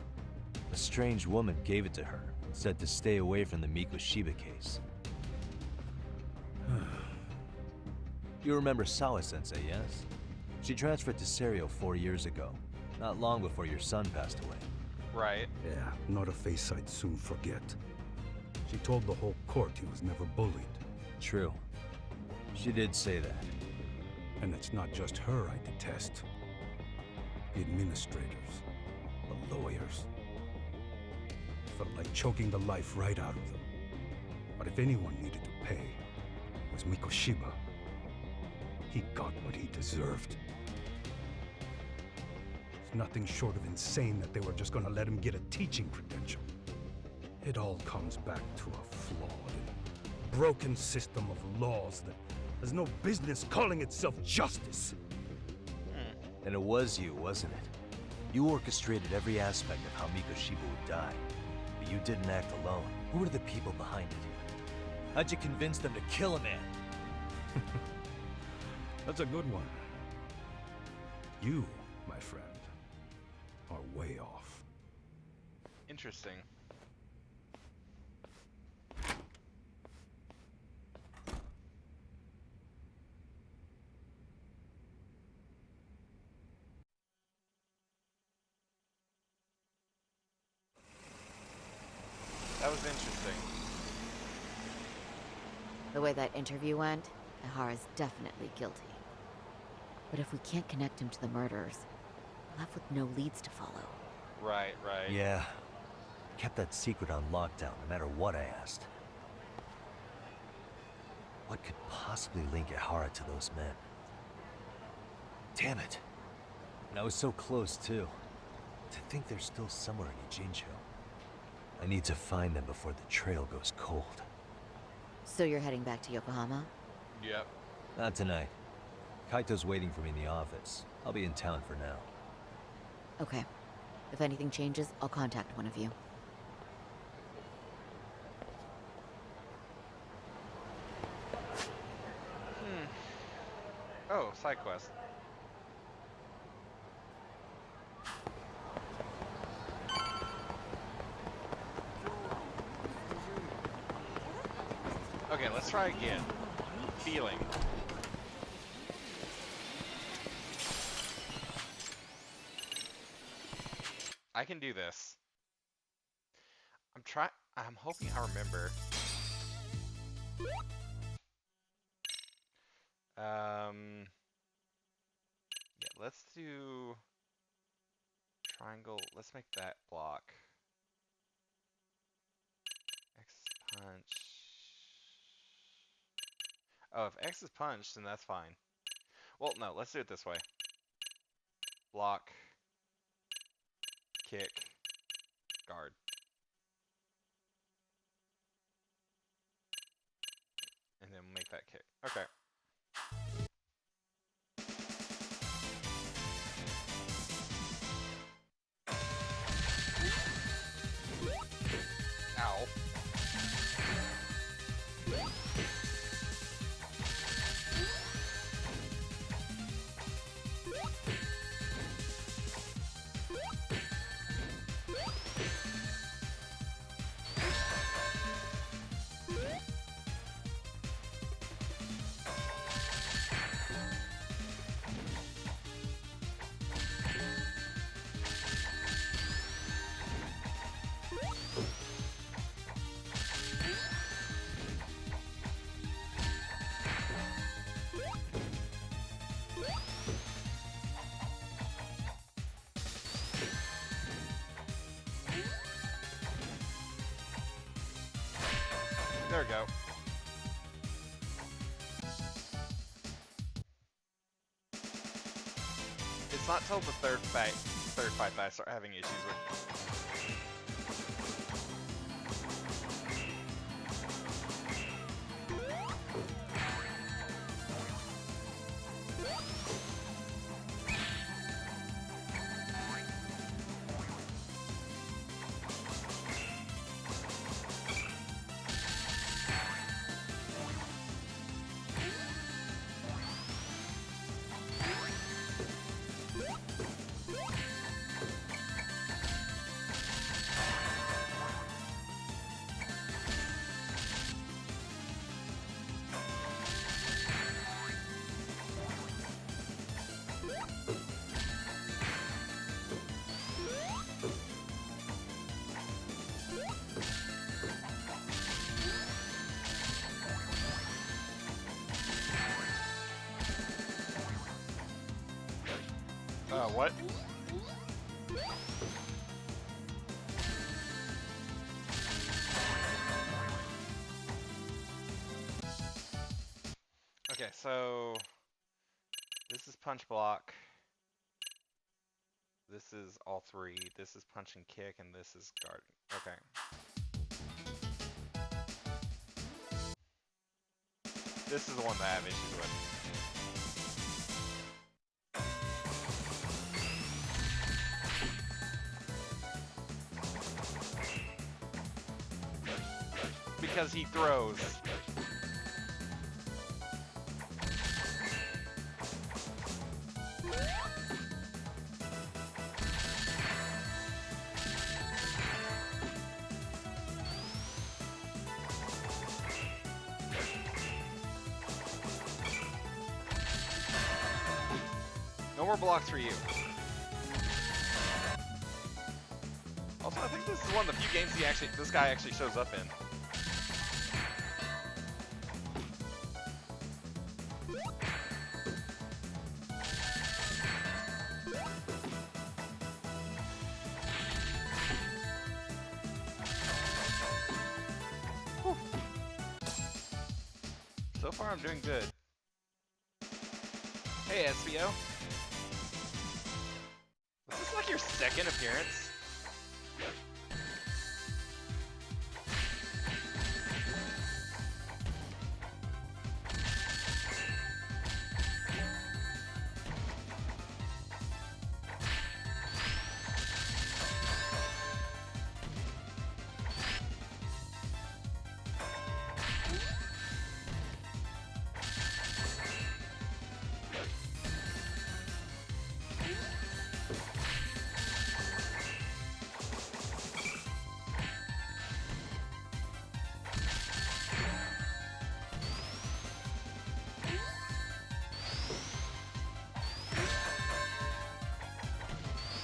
A strange woman gave it to her and said to stay away from the Mikoshiba case. You remember Sawa-sensei, yes? She transferred to Serio 4 years ago, not long before your son passed away. Right. Yeah, not a face I'd soon forget. She told the whole court he was never bullied. True. She did say that. And it's not just her I detest. The administrators, the lawyers. Felt like choking the life right out of them. But if anyone needed to pay, it was Mikoshiba. He got what he deserved. It's nothing short of insane that they were just gonna let him get a teaching credential. It all comes back to a flawed and broken system of laws that has no business calling itself justice. And it was you, wasn't it? You orchestrated every aspect of how Mikoshiba would die. But you didn't act alone. Who were the people behind it? How'd you convince them to kill a man? That's a good one. You, my friend, are way off. Interesting. That was interesting. The way that interview went, Ihara's definitely guilty. But if we can't connect him to the murderers, we're left with no leads to follow. Right, right. Yeah. Kept that secret on lockdown, no matter what I asked. What could possibly link Ihara to those men? Damn it. And I was so close, too. To think they're still somewhere in Ijincho. I need to find them before the trail goes cold. So you're heading back to Yokohama? Yep. Not tonight. Kaito's waiting for me in the office. I'll be in town for now. Okay. If anything changes, I'll contact one of you. Oh, side quest. Okay, let's try again. Feeling. I can do this. I'm hoping I remember. Yeah, let's do triangle. Let's make that block. X punch. Oh, if X is punched, then that's fine. Well, no, let's do it this way. Block. Kick. Guard. And then make that kick. Okay. Ow. There we go. It's not till the third fight that I start having issues with. What? Okay, so this is punch block. This is all three. This is punch and kick, and this is guard. Okay. This is the one that I have issues with. Because he throws. No more blocks for you. Also, I think this is one of the few games this guy actually shows up in. So far, I'm doing good. Hey, SBO. Was this like your second appearance?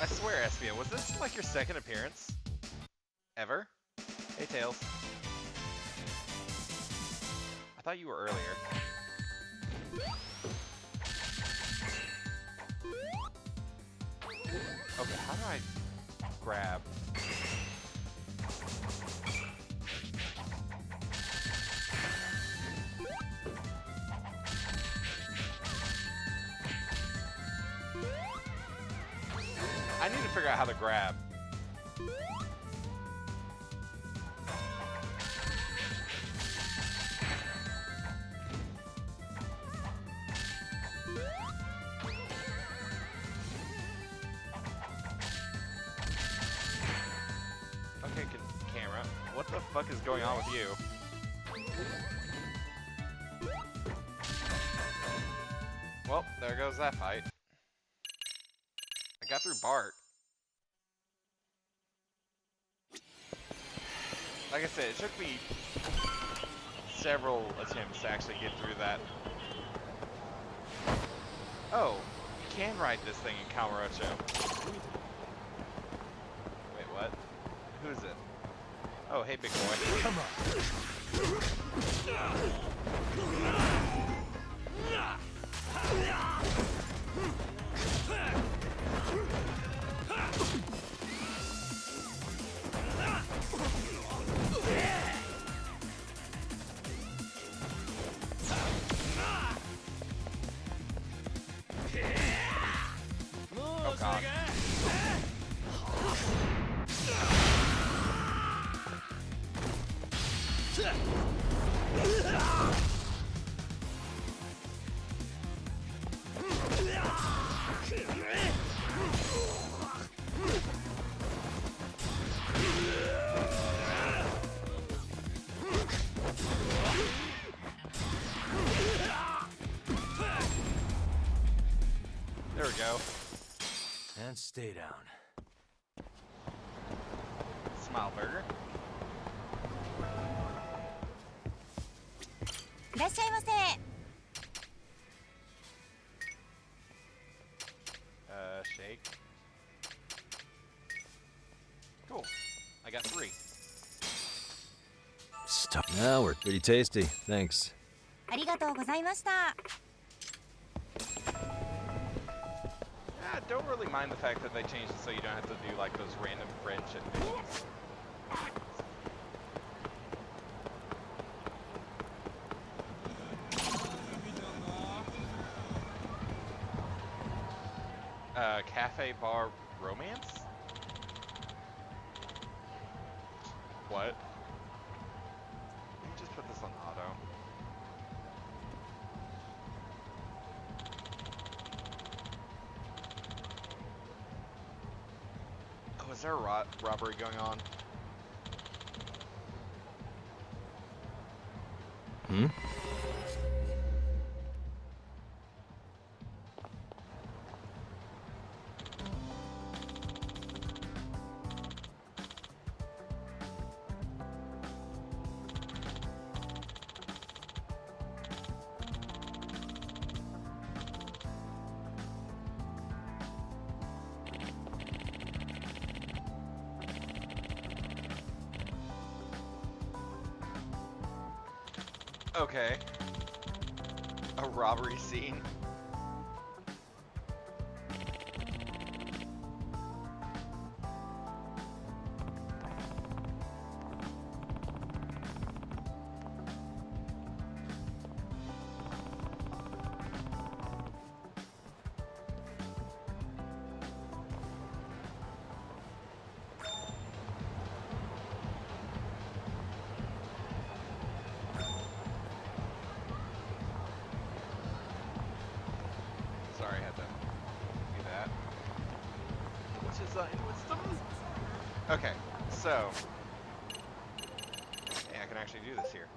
I swear, Espia, was this like your second appearance? Ever? Hey, Tails. I thought you were earlier. Okay, how do I grab? I need to figure out how to grab. Okay, camera. What the fuck is going on with you? Well, there goes that fight. I got through Bart. Like I said, it took me several attempts to actually get through that. Oh, you can ride this thing in Kamurocho. Wait, what? Who is it? Oh, hey, big boy. Come on. There we go. And stay down. Smile burger. いらっしゃいませ。Shake. Cool. I got 3. Stop. Now we're pretty tasty. Thanks. ありがとうございました。Don't really mind the fact that they changed it so you don't have to do like those random friendship missions. Cafe bar romance? What? Let me just put this on auto. Oh, is there a robbery going on? Hmm? Okay. A robbery scene. Sorry, I had to do that. Design wisdom. Okay, so yeah, I can actually do this here.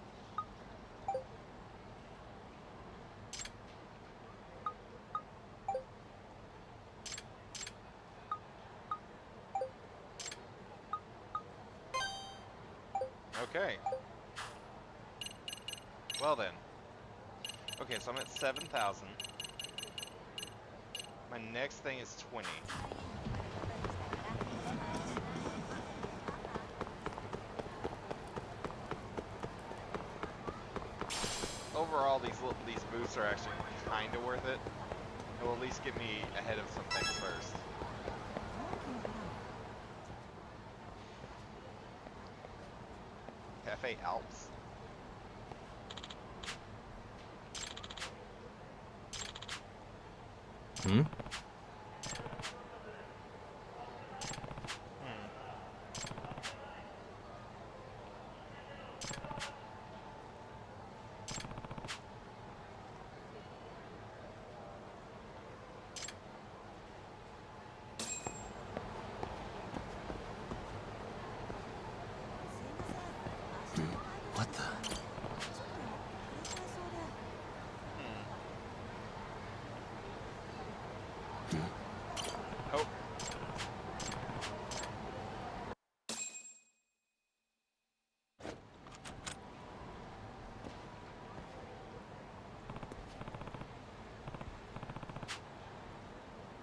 Okay. Well then. Okay, so I'm at 7,000. My next thing is 20. Overall, these boosts are actually kind of worth it. It will at least get me ahead of some things first. Cafe Alps. Hmm? What the? Oh.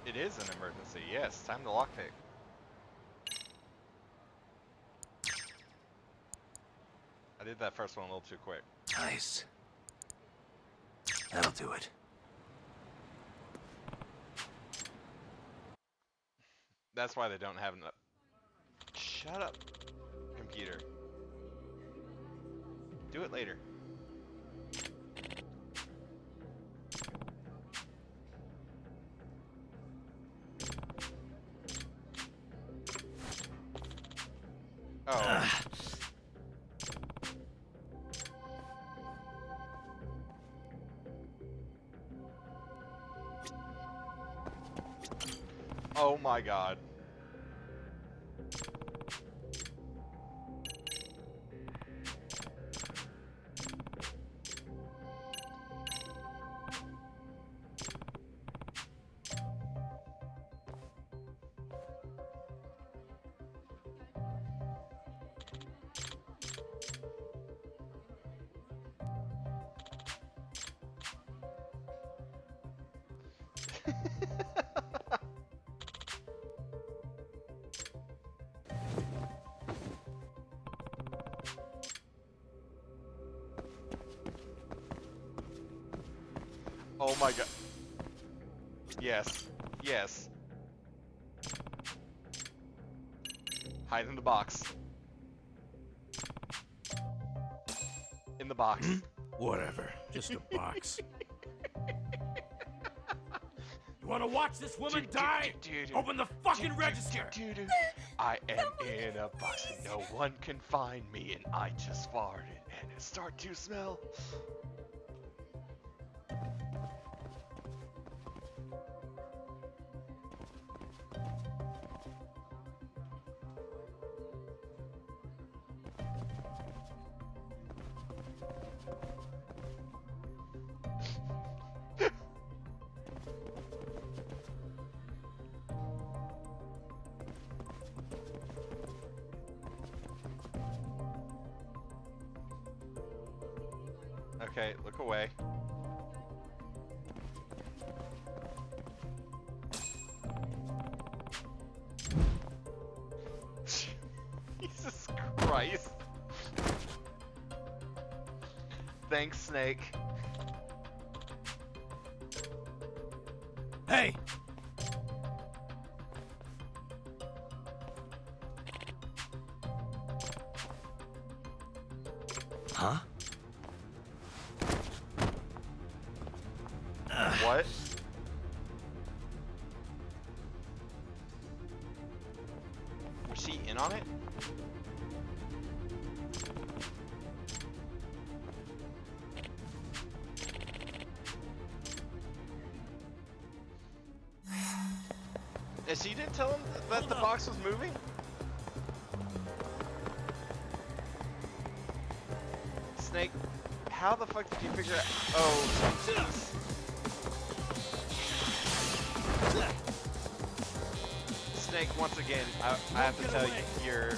It is an emergency, yes. Time to lockpick. I did that first one a little too quick. Nice. That'll do it. That's why they don't have enough. Shut up, computer. Do it later. Oh. Oh my god. Oh my god. Yes. Yes. Hide in the box. In the box. Whatever. Just a box. You wanna watch this woman die? Open the fucking register! I am in a box and no one can find me, and I just farted and it start to smell. Okay, look away. Jesus Christ. Thanks, Snake. Hey! Huh? What? Was she in on it? And she didn't tell him that the box was moving? Snake, how the fuck did you figure out? Oh, jeez. Snake, once again, I have to tell you, you're a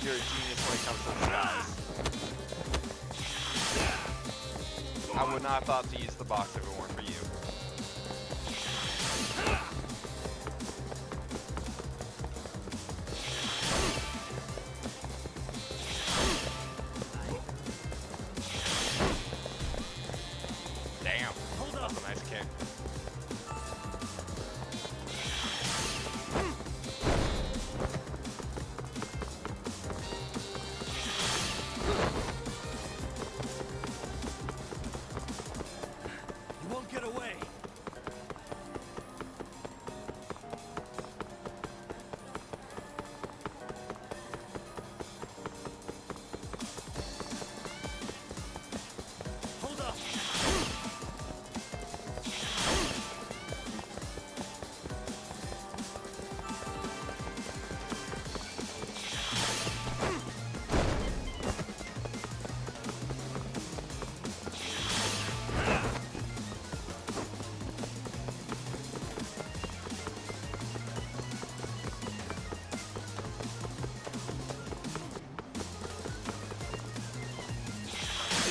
genius when it comes to disguise. I would not have thought to use the box if it weren't for you. Damn, that's a nice kick. You won't get away. Hold up.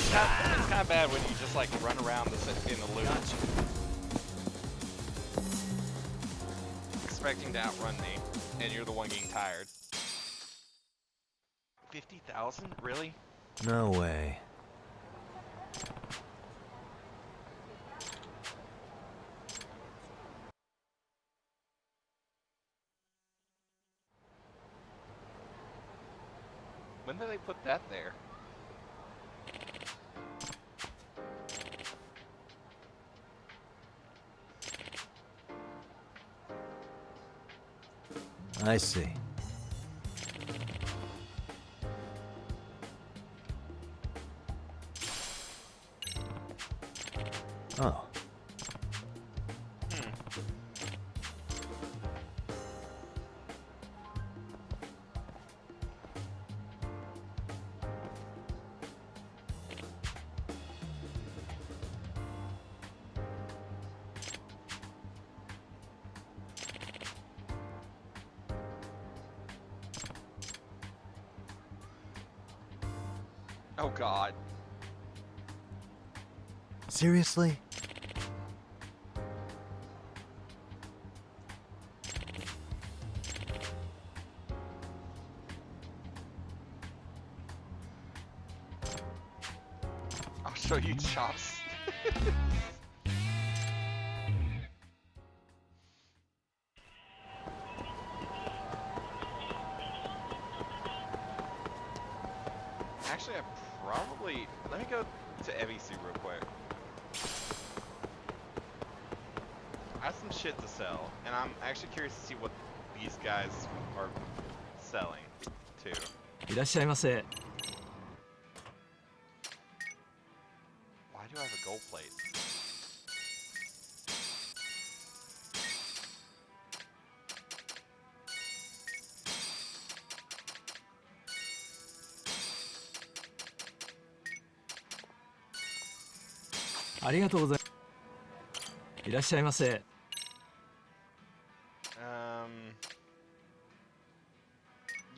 It's kind of bad when you just like run around in the loop. Expecting to outrun me, and you're the one getting tired. 50,000? Really? No way. When did they put that there? I see. Oh. Oh God. Seriously? I'll show you chops. Actually, let me go to EVC real quick. I have some shit to sell, and I'm actually curious to see what these guys are selling too. いらっしゃいませ。 Why do I have a gold plate?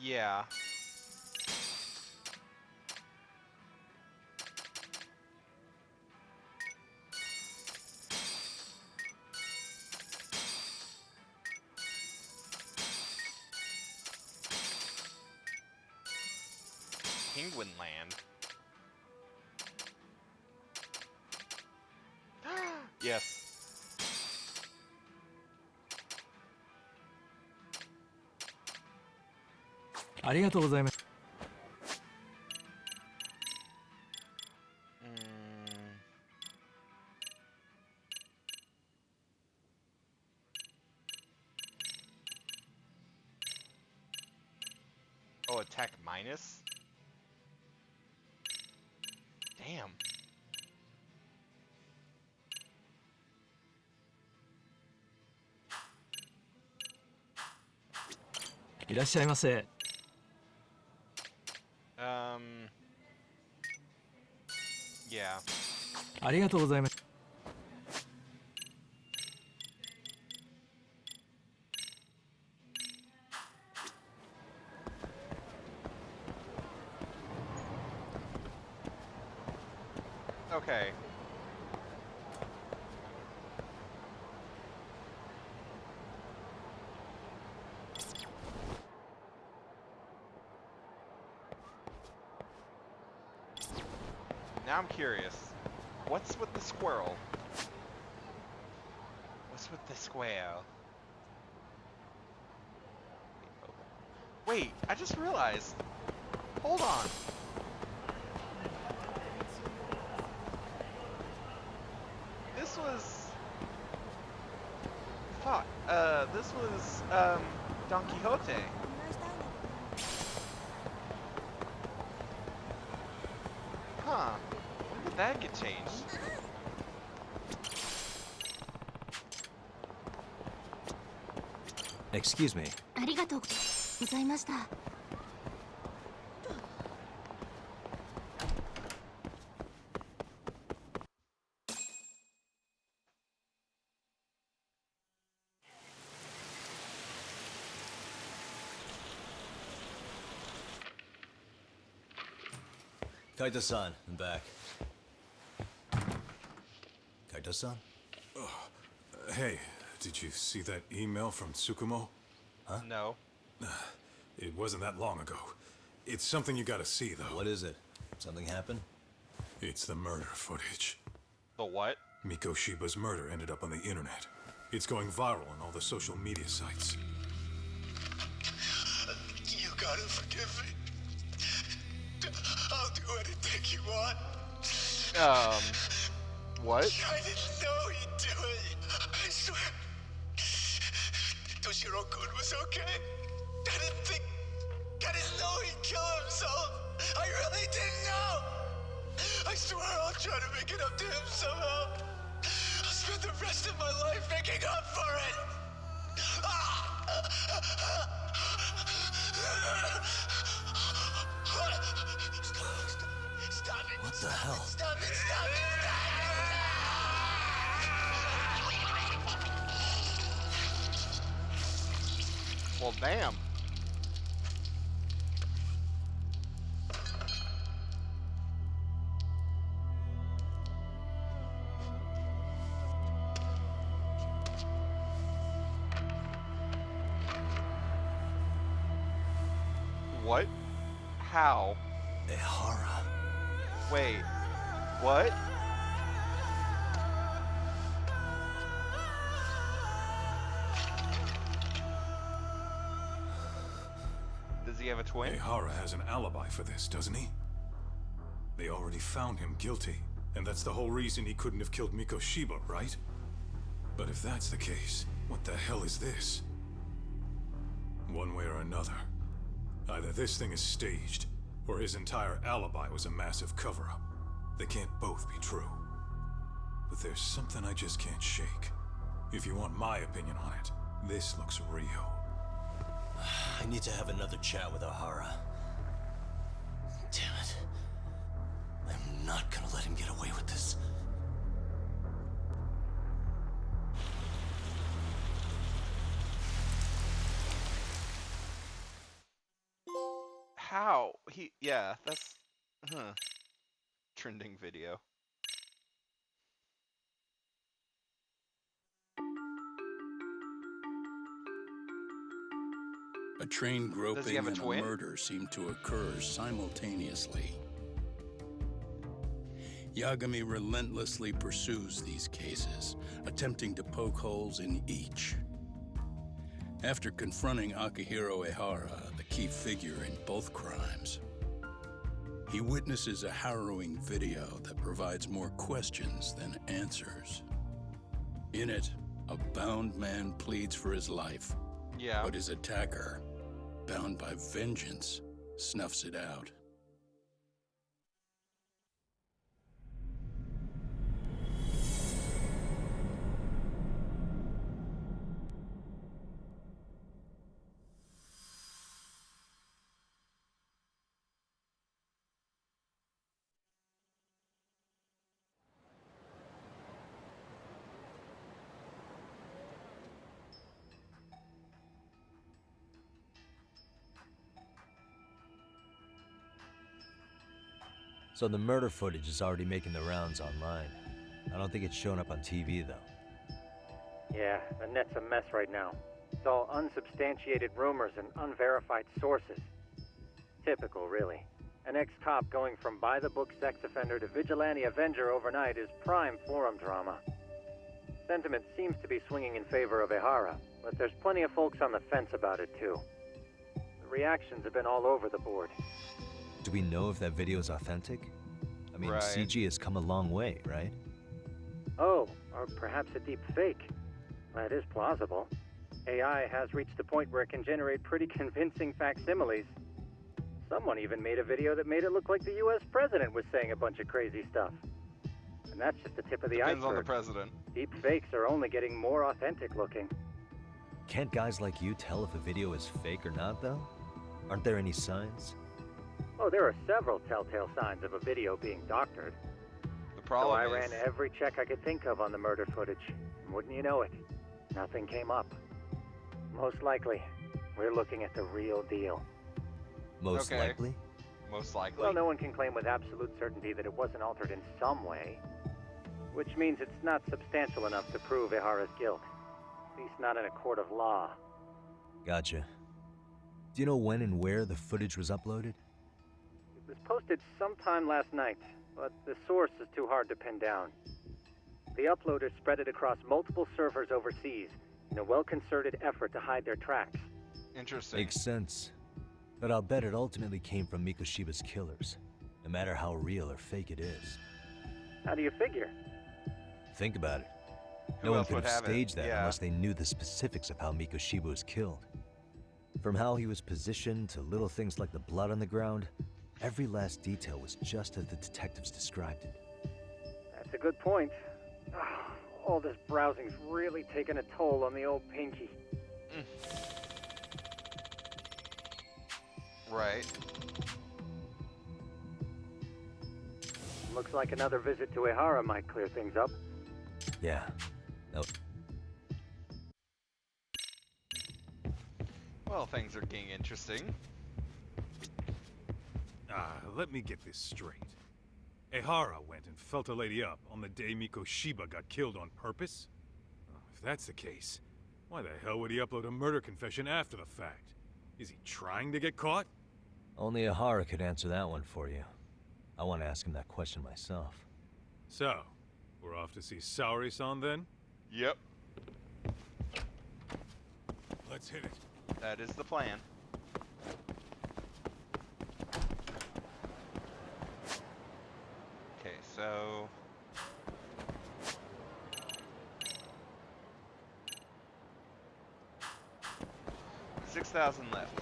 Yeah. Penguin Land. Yes. Oh, attack minus? Damn. Yeah. Okay. Now I'm curious. What's with the squirrel? What's with the squirrel? Wait, I just realized. Hold on. This was... Fuck. This was, Don Quixote. Huh. When did that get changed? Excuse me. ありがとうございました。Kaito-san, I'm back. Kaito-san? Hey, did you see that email from Tsukumo? Huh? No. It wasn't that long ago. It's something you gotta see, though. What is it? Something happened? It's the murder footage. The what? Miko Shiba's murder ended up on the internet. It's going viral on all the social media sites. You gotta forgive me. I'll do anything you want. What? I didn't know he'd do it. I swear. Toshiro-kun was okay. I didn't know he'd kill himself. I really didn't know. I swear I'll try to make it up to him somehow. I'll spend the rest of my life making up for it. Stop it. What the hell? Stop it. Stop it. Well, damn. What? How? Ehara. Wait. What? Does he have a twin? Ehara has an alibi for this, doesn't he? They already found him guilty, and that's the whole reason he couldn't have killed Mikoshiba, right? But if that's the case, what the hell is this? One way or another, either this thing is staged, or his entire alibi was a massive cover-up. They can't both be true. But there's something I just can't shake. If you want my opinion on it, this looks real. I need to have another chat with Ehara. Damn it. I'm not gonna let him get away with this. How? Yeah, that's... Trending video. A train Does he groping have a and a twin? murder seem to occur simultaneously. Yagami relentlessly pursues these cases, attempting to poke holes in each. After confronting Akihiro Ehara, the key figure in both crimes, he witnesses a harrowing video that provides more questions than answers. In it, a bound man pleads for his life, but his attacker, bound by vengeance, snuffs it out. So the murder footage is already making the rounds online. I don't think it's showing up on TV, though. Yeah, the net's a mess right now. It's all unsubstantiated rumors and unverified sources. Typical, really. An ex-cop going from by-the-book sex offender to vigilante avenger overnight is prime forum drama. Sentiment seems to be swinging in favor of Ehara, but there's plenty of folks on the fence about it, too. The reactions have been all over the board. Do we know if that video is authentic? I mean, Right. CG has come a long way, right? Oh, or perhaps a deep fake. That is plausible. AI has reached the point where it can generate pretty convincing facsimiles. Someone even made a video that made it look like the US president was saying a bunch of crazy stuff. And that's just the tip of the Depends on the iceberg. president. Deep fakes are only getting more authentic looking. Can't guys like you tell if a video is fake or not, though? Aren't there any signs? Oh, there are several telltale signs of a video being doctored. The problem I is... ran every check I could think of on the murder footage. And wouldn't you know it, nothing came up. Most likely, we're looking at the real deal. Most likely? Most likely? Well, no one can claim with absolute certainty that it wasn't altered in some way. Which means it's not substantial enough to prove Ehara's guilt. At least not in a court of law. Gotcha. Do you know when and where the footage was uploaded? It was posted sometime last night, but the source is too hard to pin down. The uploaders spread it across multiple servers overseas in a well-concerted effort to hide their tracks. Interesting. Makes sense. But I'll bet it ultimately came from Mikoshiba's killers, no matter how real or fake it is. How do you figure? Think about it. Who No one else could would have have it? staged that Yeah. unless they knew the specifics of how Mikoshiba was killed. From how he was positioned to little things like the blood on the ground, every last detail was just as the detectives described it. That's a good point. All this browsing's really taken a toll on the old pinky. Right. Looks like another visit to Ehara might clear things up. Yeah. No. Well, things are getting interesting. Let me get this straight. Ehara went and felt a lady up on the day Mikoshiba got killed on purpose? If that's the case, why the hell would he upload a murder confession after the fact? Is he trying to get caught? Only Ahara could answer that one for you. I want to ask him that question myself. So, we're off to see Saori-san then? Yep. Let's hit it. That is the plan. Okay, so... $6,000 left.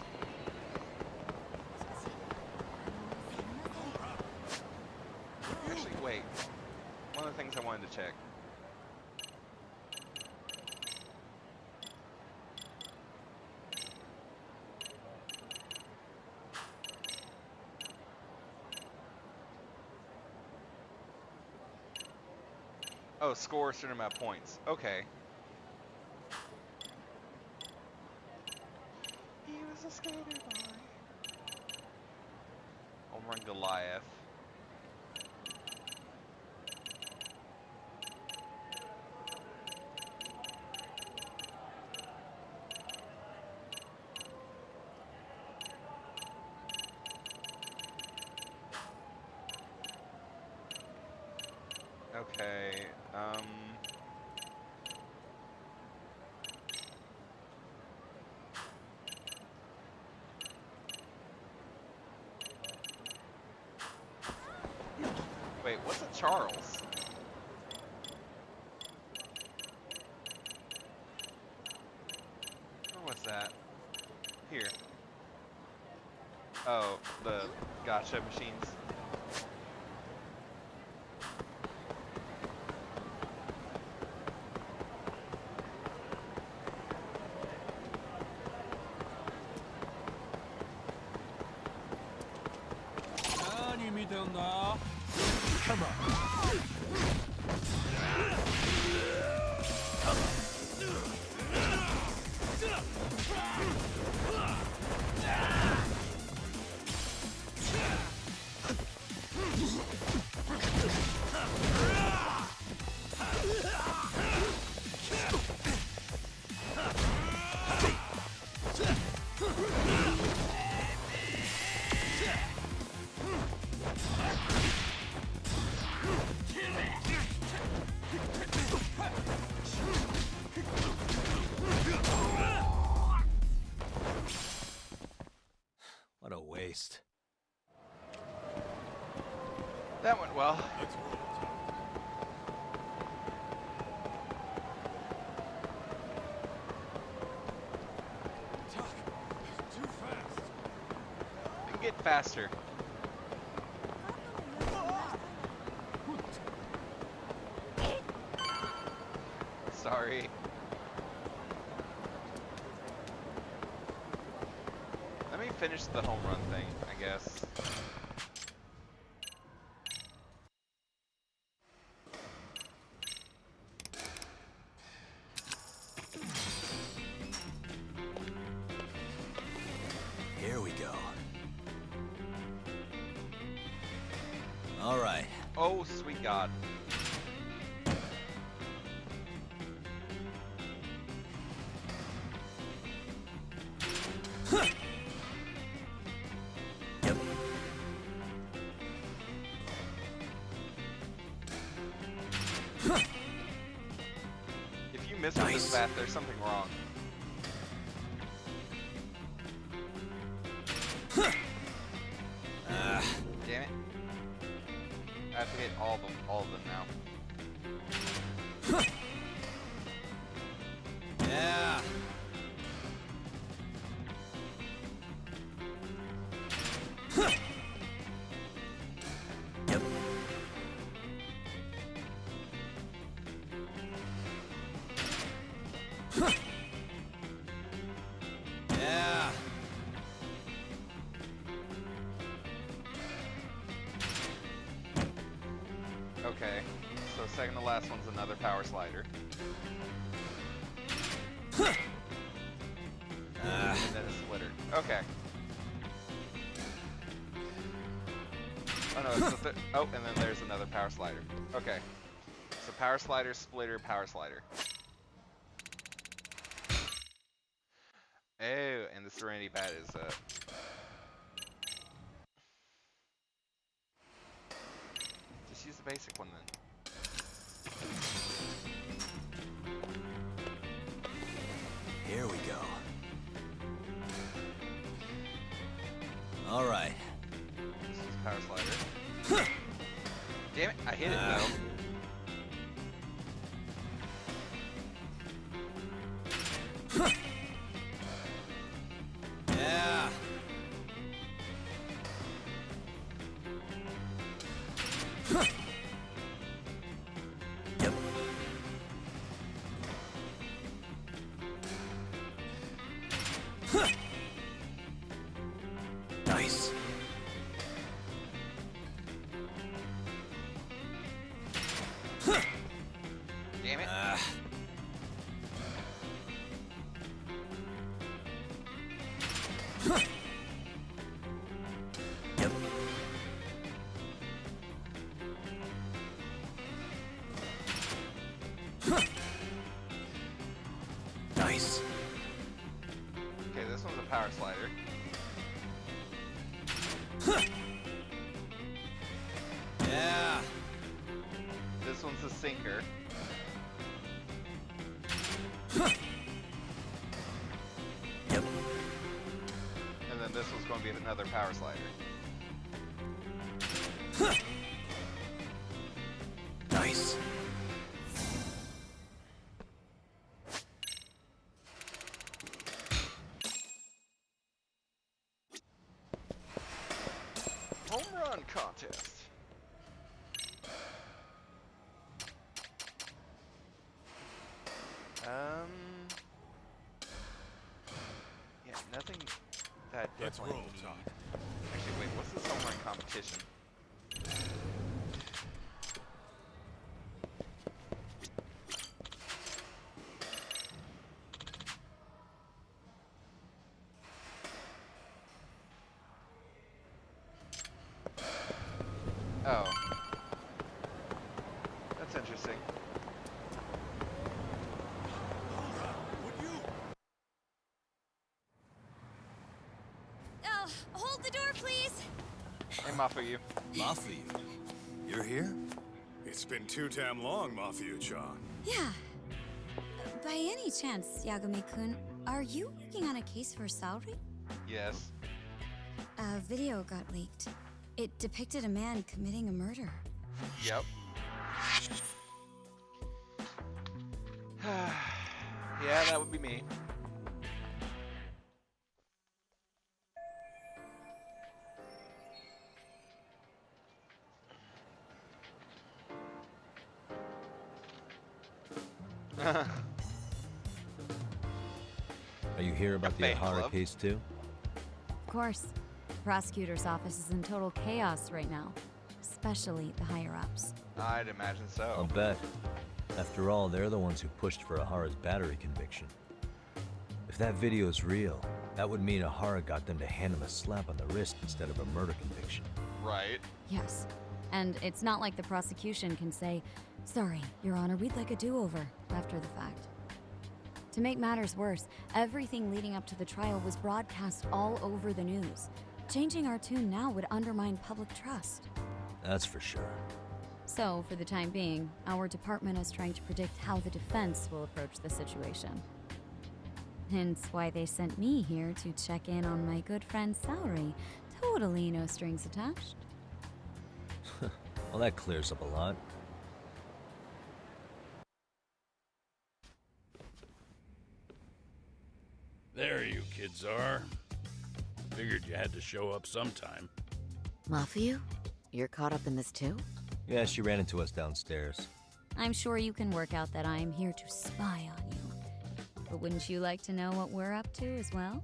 Actually, wait. One of the things I wanted to check. Oh, score a certain amount of points. Okay. He was a skater boy. I'll run Goliath. Okay, wait, what's a Charles? Where was that? Here. Oh, the gotcha machines. Come on. What a waste. That went well. Too fast. We can get faster. Sorry. Let me finish the home run thing, I guess. Here we go. All right. Oh, sweet God. Yep. If you miss on this bat, there's something wrong. Damn it. I have to hit all of them now. Yeah. Yep. Yeah. Okay, so second to last one's another power slider. And then a splitter. Okay. Oh no, it's the oh, and then there's another power slider. Okay. So power slider, splitter, power slider. Oh, and the Serenity Bat is the basic one then. Here we go. All right. This is power slider. Damn it! I hit it though. Yeah. Yep. Nice. Damn it. Yep. Nice. Okay, this one's a power slider. Yeah. This one's a sinker. Yep. And then this one's going to be another power slider. Nice. Home run contest. Yeah, nothing that I Let's definitely roll, need. Todd. Actually, wait, what's this home run competition? Oh. That's interesting. Oh, hold the door, please. Hey, Mafu, you. Mafu, you're here? It's been too damn long, Mafia-chan. Yeah. By any chance, Yagami-kun, are you working on a case for Saori? Yes. A video got leaked. It depicted a man committing a murder. Yep. Yeah, that would be me. Are you here about the fan Ahara club. case too? Of course. The prosecutor's office is in total chaos right now, especially the higher-ups. I'd imagine I'll so. bet. After all, they're the ones who pushed for Ahara's battery conviction. If that video is real, that would mean Ahara got them to hand him a slap on the wrist instead of a murder conviction. Right. Yes. And it's not like the prosecution can say, "Sorry, Your Honor, we'd like a do-over," after the fact. To make matters worse, everything leading up to the trial was broadcast all over the news. Changing our tune now would undermine public trust. That's for sure. So, for the time being, our department is trying to predict how the defense will approach the situation. Hence why they sent me here to check in on my good friend Saori. Totally no strings attached. Well, that clears up a lot. There you kids are. Figured you had to show up sometime. Mafu, you're caught up in this too? Yeah, she ran into us downstairs. I'm sure you can work out that I'm here to spy on you. But wouldn't you like to know what we're up to as well?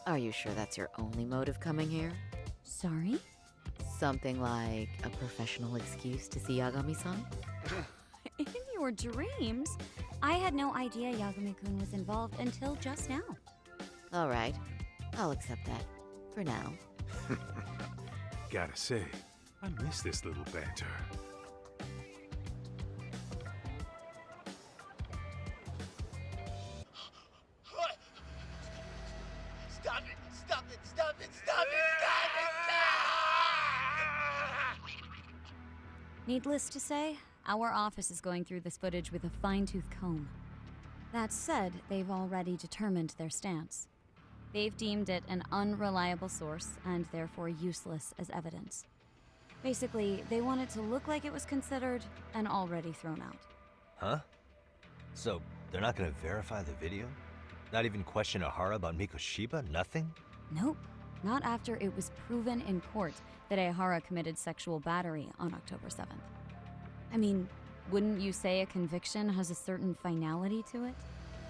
Are you sure that's your only motive coming here? Sorry? Something like a professional excuse to see Yagami-san? In your dreams? I had no idea Yagami-kun was involved until just now. All right, I'll accept that. For now. Gotta say, I miss this little banter. Stop it! Stop it! Stop it! Stop it! Stop it! Needless to say, our office is going through this footage with a fine-tooth comb. That said, they've already determined their stance. They've deemed it an unreliable source and therefore useless as evidence. Basically, they want it to look like it was considered and already thrown out. Huh? So, they're not gonna verify the video? Not even question Ahara about Mikoshiba? Nothing? Nope. Not after it was proven in court that Ehara committed sexual battery on October 7th. I mean, wouldn't you say a conviction has a certain finality to it?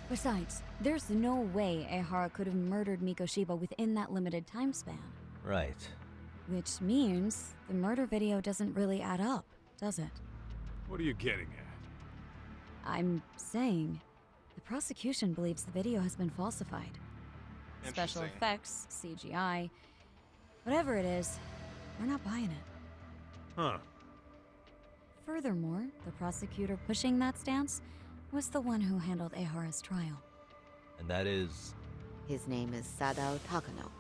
Besides, there's no way Ehara could have murdered Mikoshiba within that limited time span. Right. Which means the murder video doesn't really add up, does it? What are you getting at? I'm saying the prosecution believes the video has been falsified. Special effects, CGI, whatever it is, we're not buying it. Huh. Furthermore, the prosecutor pushing that stance was the one who handled Ehara's trial. And that is? His name is Sadao Takano.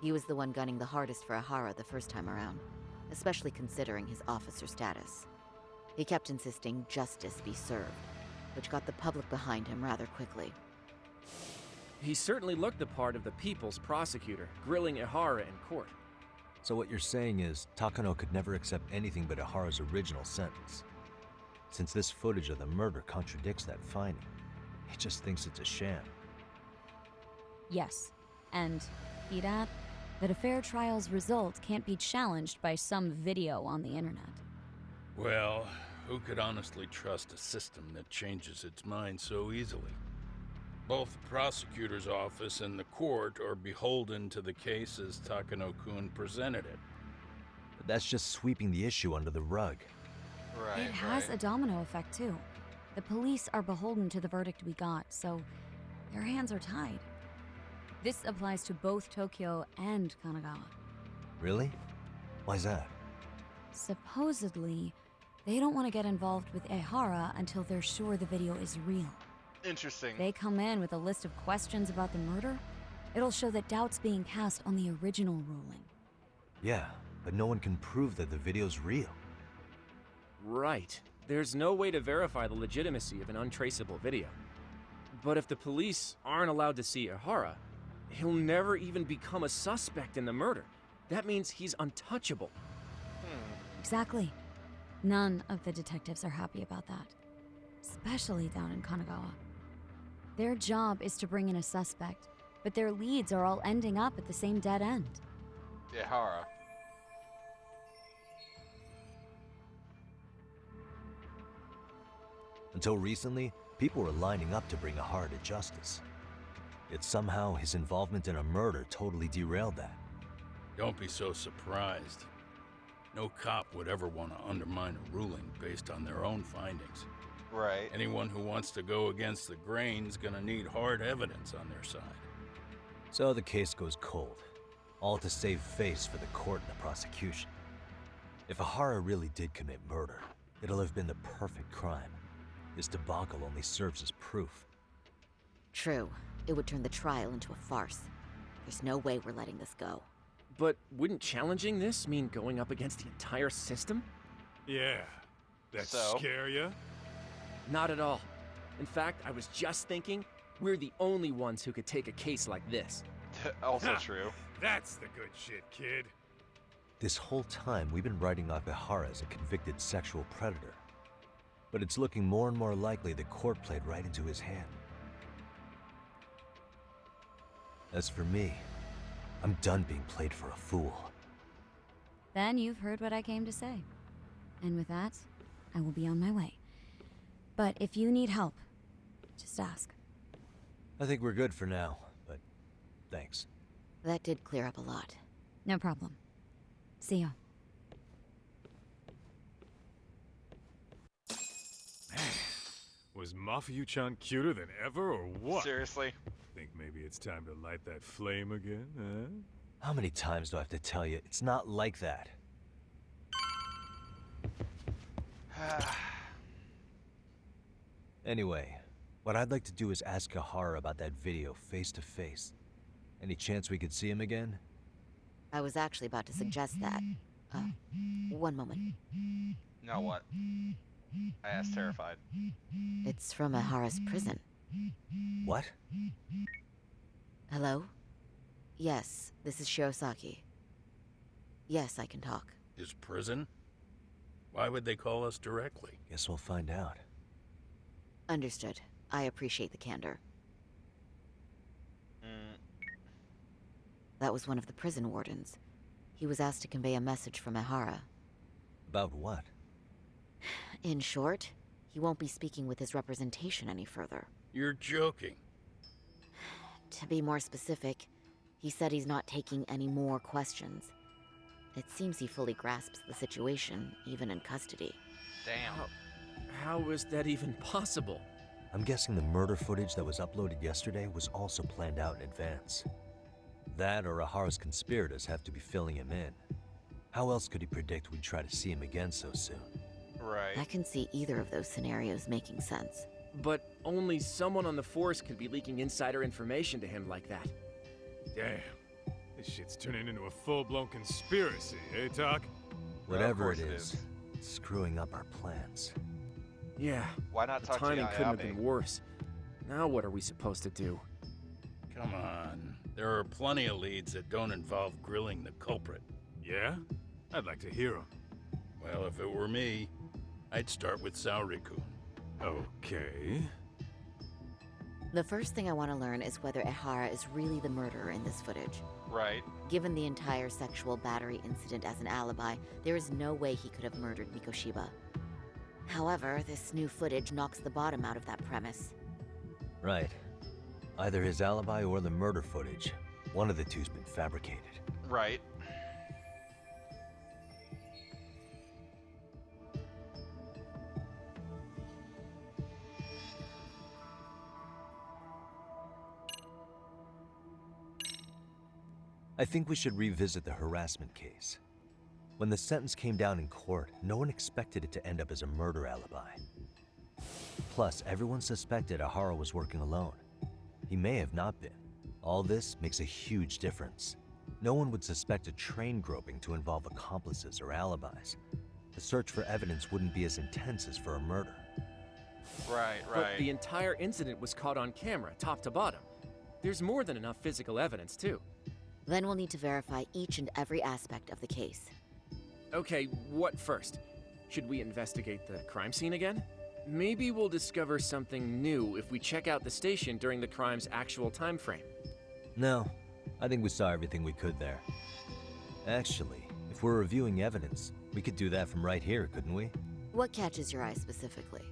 He was the one gunning the hardest for Ehara the first time around, especially considering his officer status. He kept insisting justice be served, which got the public behind him rather quickly. He certainly looked the part of the people's prosecutor, grilling Ehara in court. So what you're saying is, Takano could never accept anything but Ahara's original sentence. Since this footage of the murder contradicts that finding, he just thinks it's a sham. Yes, and Hidat, that a fair trial's result can't be challenged by some video on the internet. Well, who could honestly trust a system that changes its mind so easily? Both the prosecutor's office and the court are beholden to the case as Takano-kun presented it. But that's just sweeping the issue under the rug. Right. It has a domino effect, too. The police are beholden to the verdict we got, so their hands are tied. This applies to both Tokyo and Kanagawa. Really? Why's that? Supposedly, they don't want to get involved with Ehara until they're sure the video is real. Interesting. They come in with a list of questions about the murder. It'll show that doubt's being cast on the original ruling. Yeah, but no one can prove that the video's real. Right. There's no way to verify the legitimacy of an untraceable video. But if the police aren't allowed to see Ehara, he'll never even become a suspect in the murder. That means he's untouchable. Exactly. None of the detectives are happy about that. Especially down in Kanagawa. Their job is to bring in a suspect, but their leads are all ending up at the same dead end. Ehara. Until recently, people were lining up to bring Ehara to justice. Yet somehow his involvement in a murder totally derailed that. Don't be so surprised. No cop would ever want to undermine a ruling based on their own findings. Right. Anyone who wants to go against the grain's gonna need hard evidence on their side. So the case goes cold, all to save face for the court and the prosecution. If Ehara really did commit murder, it'll have been the perfect crime. His debacle only serves as proof. True. It would turn the trial into a farce. There's no way we're letting this go. But wouldn't challenging this mean going up against the entire system? Yeah. That scare ya? Not at all. In fact, I was just thinking, we're the only ones who could take a case like this. Also true. That's the good shit, kid. This whole time, we've been writing off Ehara as a convicted sexual predator. But it's looking more and more likely the court played right into his hand. As for me, I'm done being played for a fool. Then you've heard what I came to say. And with that, I will be on my way. But if you need help, just ask. I think we're good for now, but thanks. That did clear up a lot. No problem. See ya. Was Mafuyu-chan cuter than ever, or what? Seriously? Think maybe it's time to light that flame again, huh? How many times do I have to tell you? It's not like that. Anyway, what I'd like to do is ask Ehara about that video face to face. Any chance we could see him again? I was actually about to suggest that. One moment. Now what? I asked, terrified. It's from Ehara's prison. What? Hello? Yes, this is Shirosaki. Yes, I can talk. His prison? Why would they call us directly? Guess we'll find out. Understood. I appreciate the candor. That was one of the prison wardens. He was asked to convey a message from Ehara. About what? In short, he won't be speaking with his representation any further. You're joking. To be more specific, he said he's not taking any more questions. It seems he fully grasps the situation, even in custody. Damn. How is that even possible? I'm guessing the murder footage that was uploaded yesterday was also planned out in advance. That or Ehara's conspirators have to be filling him in. How else could he predict we'd try to see him again so soon? Right. I can see either of those scenarios making sense. But only someone on the force could be leaking insider information to him like that. Damn. This shit's turning into a full-blown conspiracy, eh, Doc? Whatever it is, it's screwing up our plans. Yeah. Why not the talk to timing couldn't have Ayabe? been worse. Now what are we supposed to do? Come on. There are plenty of leads that don't involve grilling the culprit. Yeah? I'd like to hear 'em. Well, if it were me, I'd start with Saori-kun. Okay. The first thing I want to learn is whether Ehara is really the murderer in this footage. Right. Given the entire sexual battery incident as an alibi, there is no way he could have murdered Mikoshiba. However, this new footage knocks the bottom out of that premise. Right. Either his alibi or the murder footage. One of the two's been fabricated. Right. I think we should revisit the harassment case. When the sentence came down in court, no one expected it to end up as a murder alibi. Plus, everyone suspected Ehara was working alone. He may have not been. All this makes a huge difference. No one would suspect a train groping to involve accomplices or alibis. The search for evidence wouldn't be as intense as for a murder. Right, But the entire incident was caught on camera, top to bottom. There's more than enough physical evidence, too. Then we'll need to verify each and every aspect of the case. Okay, what first? Should we investigate the crime scene again? Maybe we'll discover something new if we check out the station during the crime's actual time frame. No, I think we saw everything we could there. Actually, if we're reviewing evidence, we could do that from right here, couldn't we? What catches your eye specifically?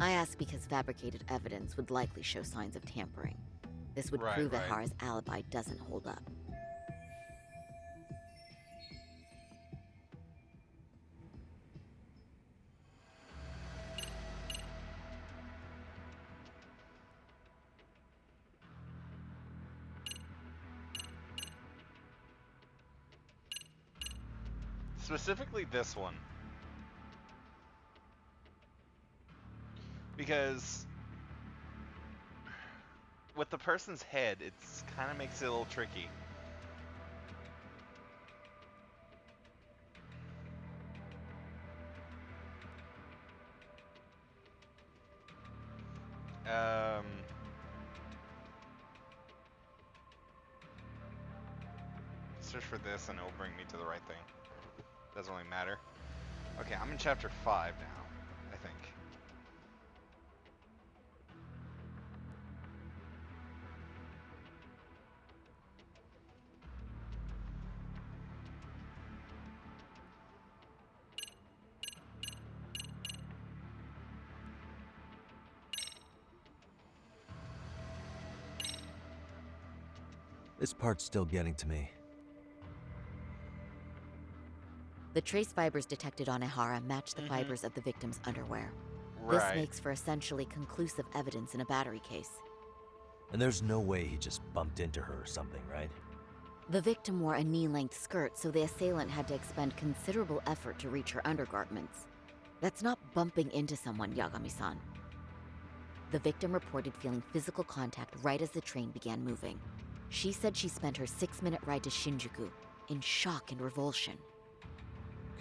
I ask because fabricated evidence would likely show signs of tampering. This would prove Ehara's alibi doesn't hold up. Specifically this one. Because with the person's head, it's kind of makes it a little tricky. Search for this and it'll bring me to the right thing. Doesn't really matter. Okay, I'm in chapter 5 now, I think. This part's still getting to me. The trace fibers detected on Ehara match the fibers of the victim's underwear. This makes for essentially conclusive evidence in a battery case. And there's no way he just bumped into her or something, right? The victim wore a knee-length skirt, so the assailant had to expend considerable effort to reach her undergarments. That's not bumping into someone, Yagami-san. The victim reported feeling physical contact right as the train began moving. She said she spent her 6-minute ride to Shinjuku in shock and revulsion.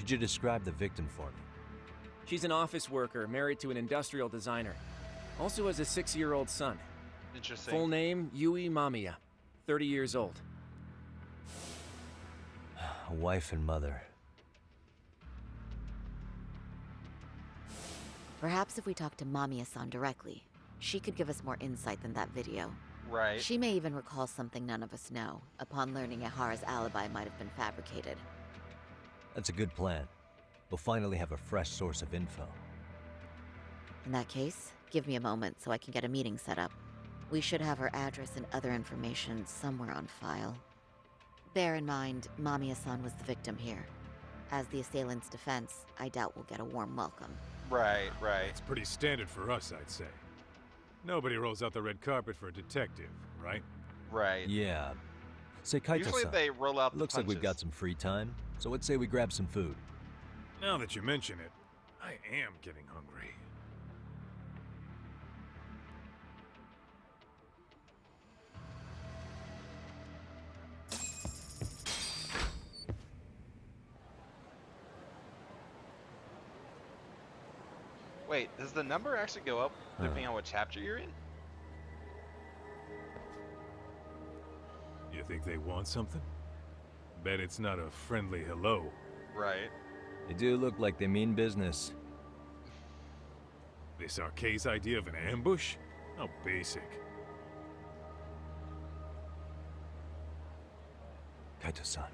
Could you describe the victim for me? She's an office worker married to an industrial designer. Also has a 6-year-old son. Interesting. Full name, Yui Mamiya. 30 years old. A wife and mother. Perhaps if we talk to Mamiya-san directly, she could give us more insight than that video. Right. She may even recall something none of us know, upon learning Ihara's alibi might have been fabricated. That's a good plan. We'll finally have a fresh source of info. In that case, give me a moment so I can get a meeting set up. We should have her address and other information somewhere on file. Bear in mind, Mamiya-san was the victim here. As the assailant's defense, I doubt we'll get a warm welcome. Right, right. It's pretty standard for us, I'd say. Nobody rolls out the red carpet for a detective, right? Right. Yeah. Say, Kaito-san, Usually they roll out the looks like we've punches. got some free time, so let's say we grab some food. Now that you mention it, I am getting hungry. Wait, does the number actually go up depending on what chapter you're in? You think they want something? Bet it's not a friendly hello. Right. They do look like they mean business. This Arcade's idea of an ambush? How basic. Kaito-san,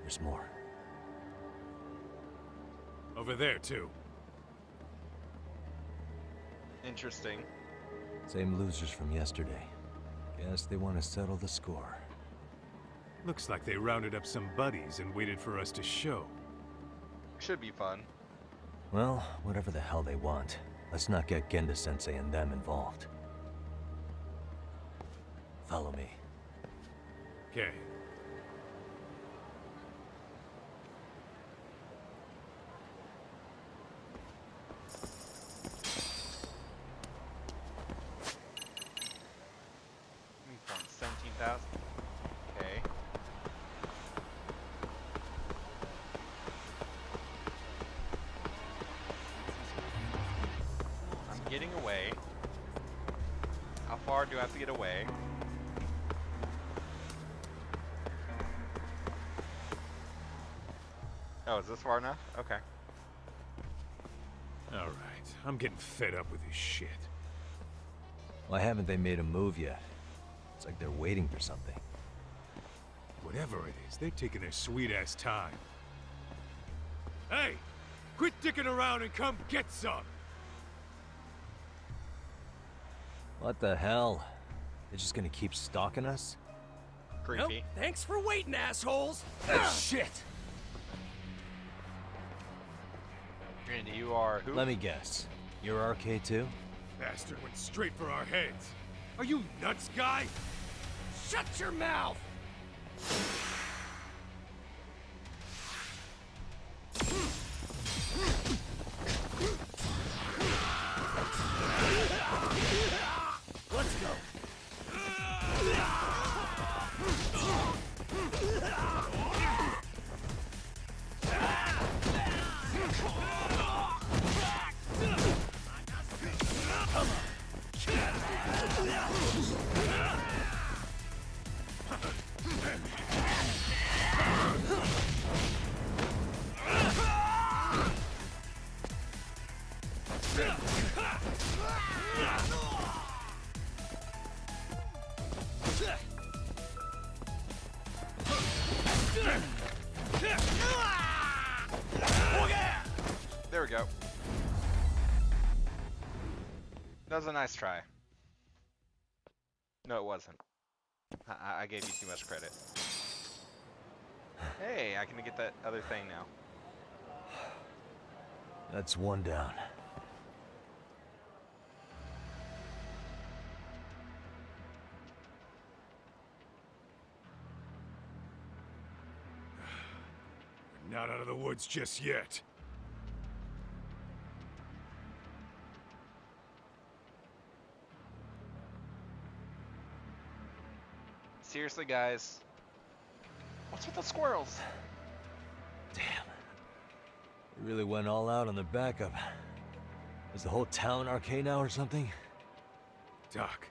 there's more. Over there, too. Interesting. Same losers from yesterday. Guess they want to settle the score. Looks like they rounded up some buddies and waited for us to show. Should be fun. Well, whatever the hell they want, let's not get Genda-sensei and them involved. Follow me. Okay. New phone, 17,000. Okay. I'm getting away. How far do I have to get away? Oh, is this far enough? Okay. Alright, I'm getting fed up with this shit. Why haven't they made a move yet? It's like they're waiting for something. Whatever it is, they're taking their sweet-ass time. Hey! Quit dicking around and come get some! What the hell? They're just gonna keep stalking us? Creepy. Nope. Thanks for waiting, assholes! Shit! And you are who? Let me guess. You're RK too? Bastard went straight for our heads. Are you nuts, guy? Shut your mouth! Let's go. There we go. That was a nice try. No, it wasn't. I gave you too much credit. Hey, I can get that other thing now. That's one down. Not out of the woods just yet. Seriously, guys. What's with the squirrels? Damn. They really went all out on the backup. Is the whole town arcade now or something? Doc,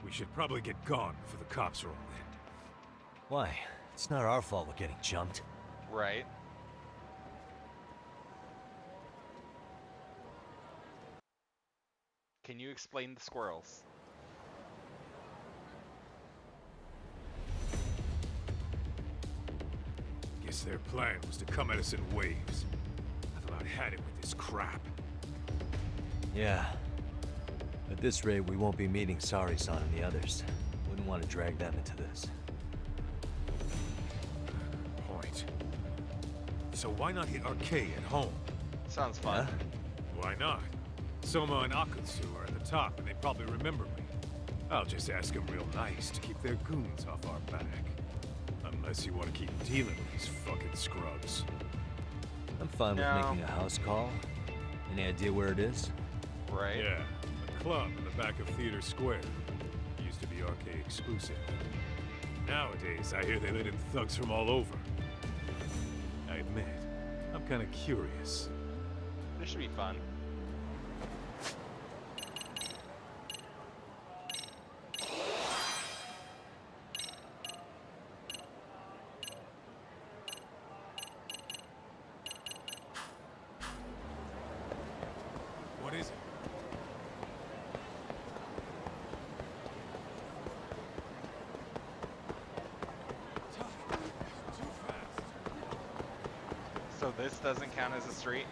we should probably get gone before the cops roll in. Why? It's not our fault we're getting jumped. Right. Can you explain the squirrels? Guess their plan was to come at us in waves. I've about had it with this crap. Yeah. At this rate, we won't be meeting Sari-san and the others. Wouldn't want to drag them into this. Point. So why not hit Arcade at home? Sounds fun. Huh? Why not? Soma and Akutsu are at the top, and they probably remember me. I'll just ask them real nice to keep their goons off our back. Unless you want to keep dealing with these fucking scrubs. I'm fine with making a house call. Any idea where it is? Right. Yeah, a club in the back of Theater Square. Used to be arcade exclusive. Nowadays, I hear they let in thugs from all over. I admit, I'm kind of curious. This should be fun. What is it? So this doesn't count as a street?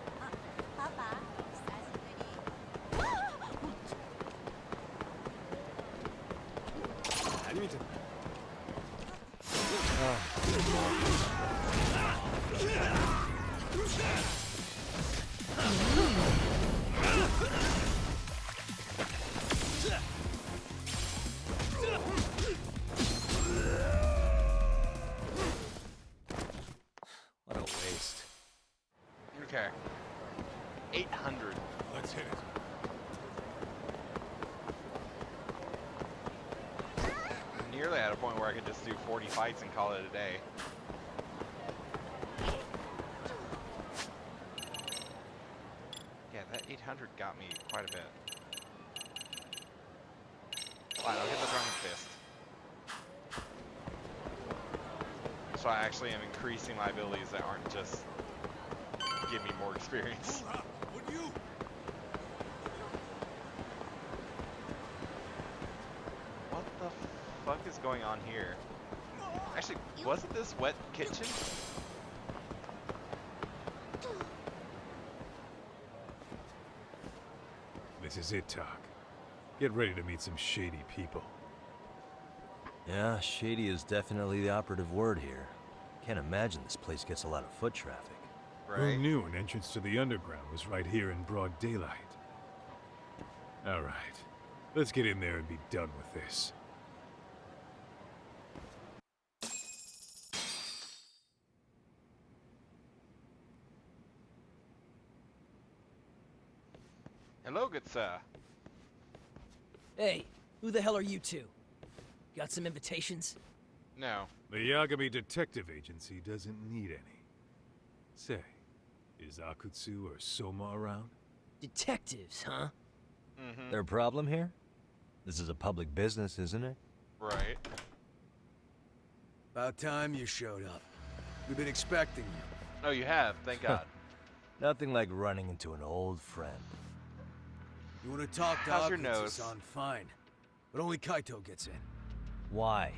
What a waste. Okay. 800. Let's hit it. Nearly at a point where I could just do 40 fights and call it a day. Yeah, that 800 got me quite a bit. Fine, I'll get the drunken fist. So I actually am increasing my abilities that aren't just give me more experience. What the fuck is going on here? Actually, wasn't this wet kitchen? This is it, Doc. Get ready to meet some shady people. Yeah, shady is definitely the operative word here. Can't imagine this place gets a lot of foot traffic. Who knew an entrance to the underground was right here in broad daylight? All right, let's get in there and be done with this. Hello, good sir. Hey, who the hell are you two? Got some invitations? No. The Yagami Detective Agency doesn't need any. Say, is Akutsu or Soma around? Detectives, huh? Mm-hmm. Their problem here? This is a public business, isn't it? Right. About time you showed up. We've been expecting you. Oh, you have, thank God. Nothing like running into an old friend. You want to talk to How's your nose? Akutsu-san, fine. But only Kaito gets in. Why?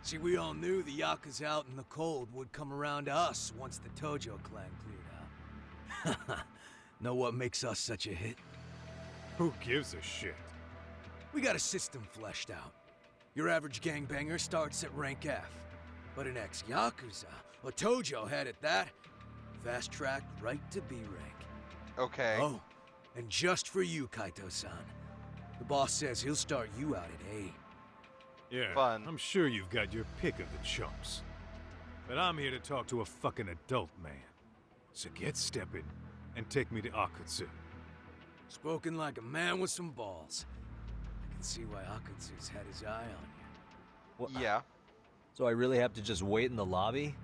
See, we all knew the Yakuza out in the cold would come around to us once the Tojo clan cleared out. Know what makes us such a hit? Who gives a shit? We got a system fleshed out. Your average gangbanger starts at rank F. But an ex-Yakuza, a Tojo head at that, fast-tracked right to B rank. Okay. Oh, and just for you, Kaito-san. The boss says he'll start you out at A. Yeah, Fun. I'm sure you've got your pick of the chumps. But I'm here to talk to a fucking adult man. So get stepping and take me to Akutsu. Spoken like a man with some balls. I can see why Akutsu's had his eye on you. What? Yeah. So I really have to just wait in the lobby?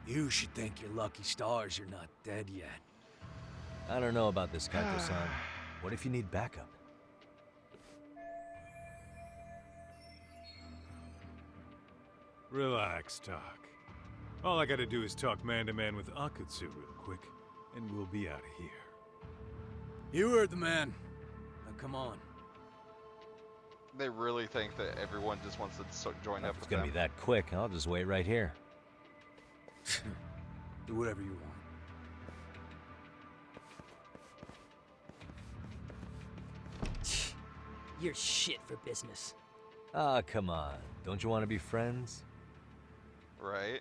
You should thank your lucky stars you're not dead yet. I don't know about this, Kaito-san. What if you need backup? Relax, Tak. All I gotta do is talk man-to-man with Akutsu real quick, and we'll be out of here. You heard the man. Now come on. They really think that everyone just wants to join up If it's with gonna them. be that quick, I'll just wait right here. Do whatever you want. You're shit for business. Ah, come on. Don't you want to be friends? Right?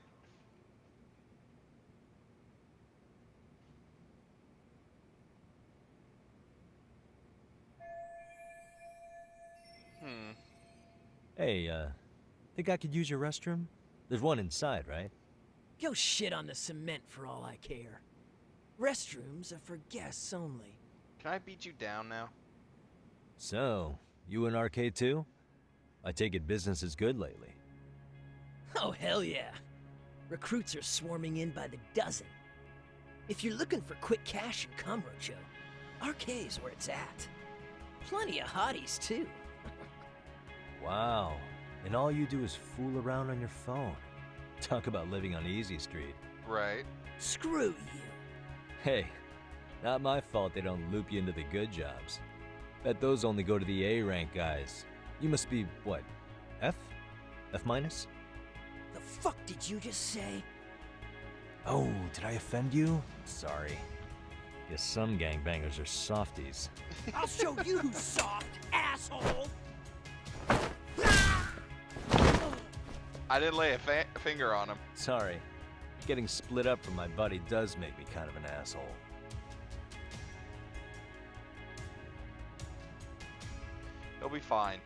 Hey, think I could use your restroom? There's one inside, right? Go shit on the cement for all I care. Restrooms are for guests only. Can I beat you down now? So, you in arcade too? I take it business is good lately. Oh, hell yeah. Recruits are swarming in by the dozen. If you're looking for quick cash in Kamurocho, arcade's where it's at. Plenty of hotties, too. Wow. And all you do is fool around on your phone. Talk about living on Easy Street. Right. Screw you. Hey, not my fault they don't loop you into the good jobs. Bet those only go to the A rank guys. You must be, what, F? F minus? The fuck did you just say? Oh, did I offend you? Sorry. Guess some gangbangers are softies. I'll show you who's soft, asshole! I didn't lay a finger on him. Sorry. Getting split up from my buddy does make me kind of an asshole. He'll be fine.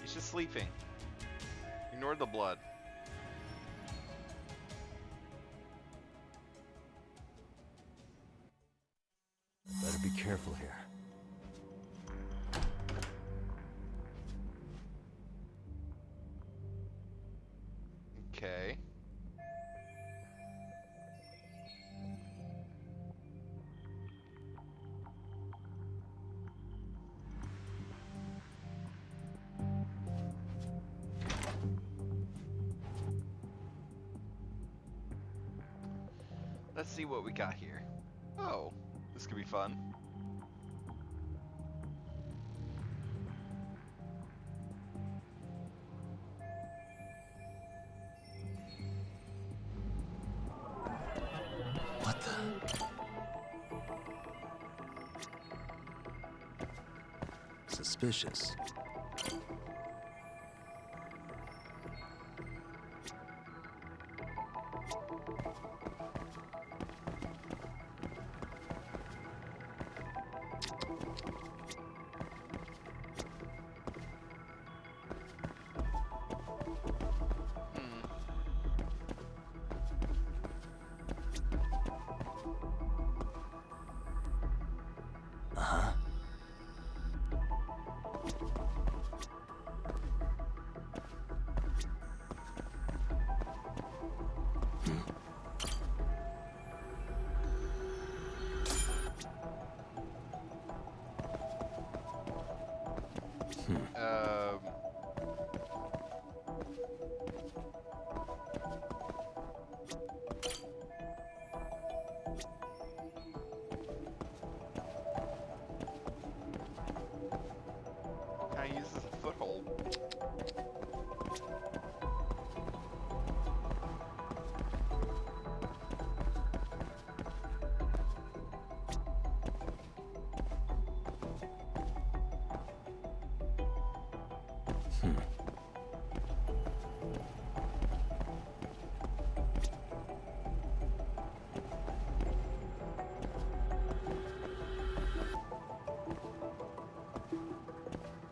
He's just sleeping. Ignore the blood. Better be careful here. Okay. Let's see what we got here. Oh, this could be fun. What the? Suspicious. Uh-huh. Can I use this as a foothold?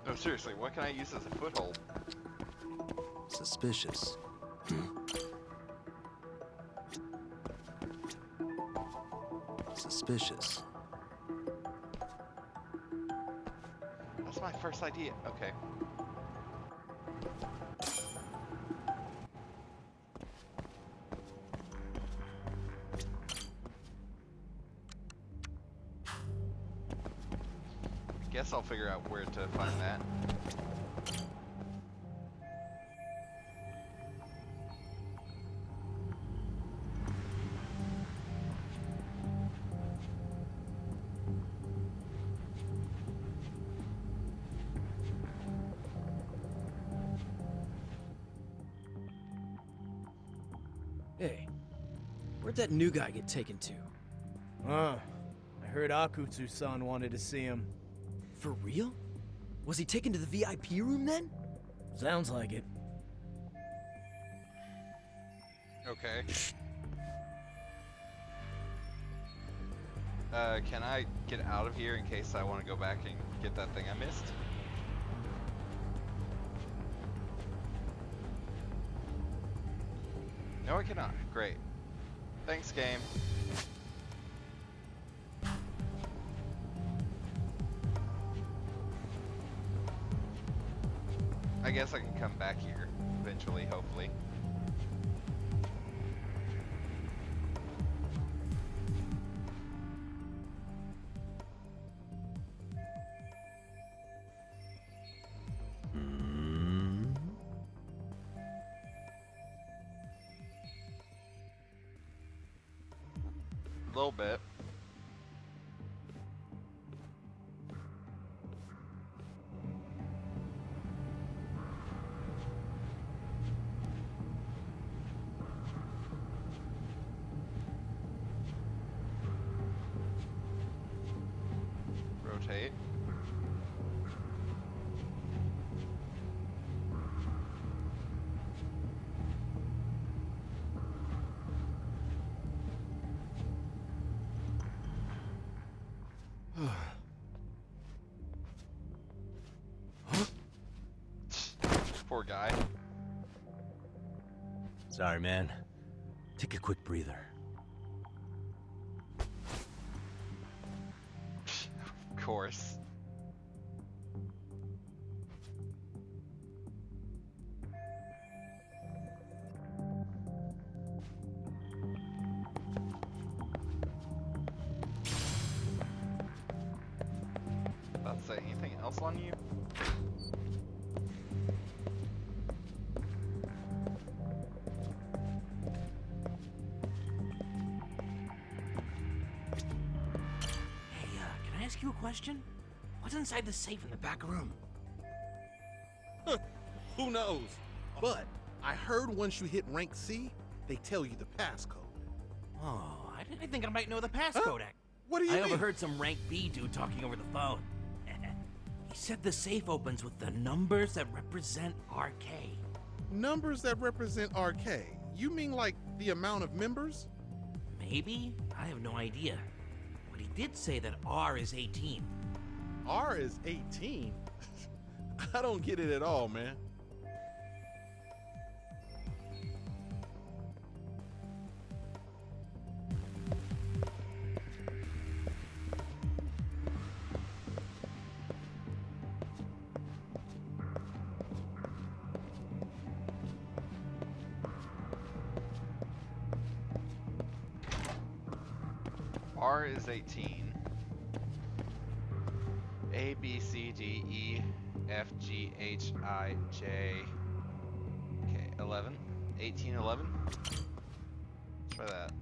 No, seriously, what can I use as a foothold? Suspicious. Suspicious. That's my first idea. Okay. guess I'll figure out where to find that. Hey, where'd that new guy get taken to? I heard Akutsu-san wanted to see him. For real? Was he taken to the VIP room then? Sounds like it. Okay. Can I get out of here in case I want to go back and get that thing I missed? No, I cannot. Great. Thanks, game. I guess I can come back here eventually, hopefully. A little bit. Rotate. Poor guy. Sorry, man. Take a quick breather. Of course. About to say anything else on you? Can I ask you a question? What's inside the safe in the back room? Who knows? But I heard once you hit rank C, they tell you the passcode. Oh, I didn't think I might know the passcode. What do you I mean? overheard some rank B dude talking over the phone. He said the safe opens with the numbers that represent RK. Numbers that represent RK? You mean like the amount of members? Maybe? I have no idea. But he did say that R is 18. R is 18? I don't get it at all, man. R is 18. A, B, C, D, E, F, G, H, I, J. Okay, 11. 18, 11. Let's try that.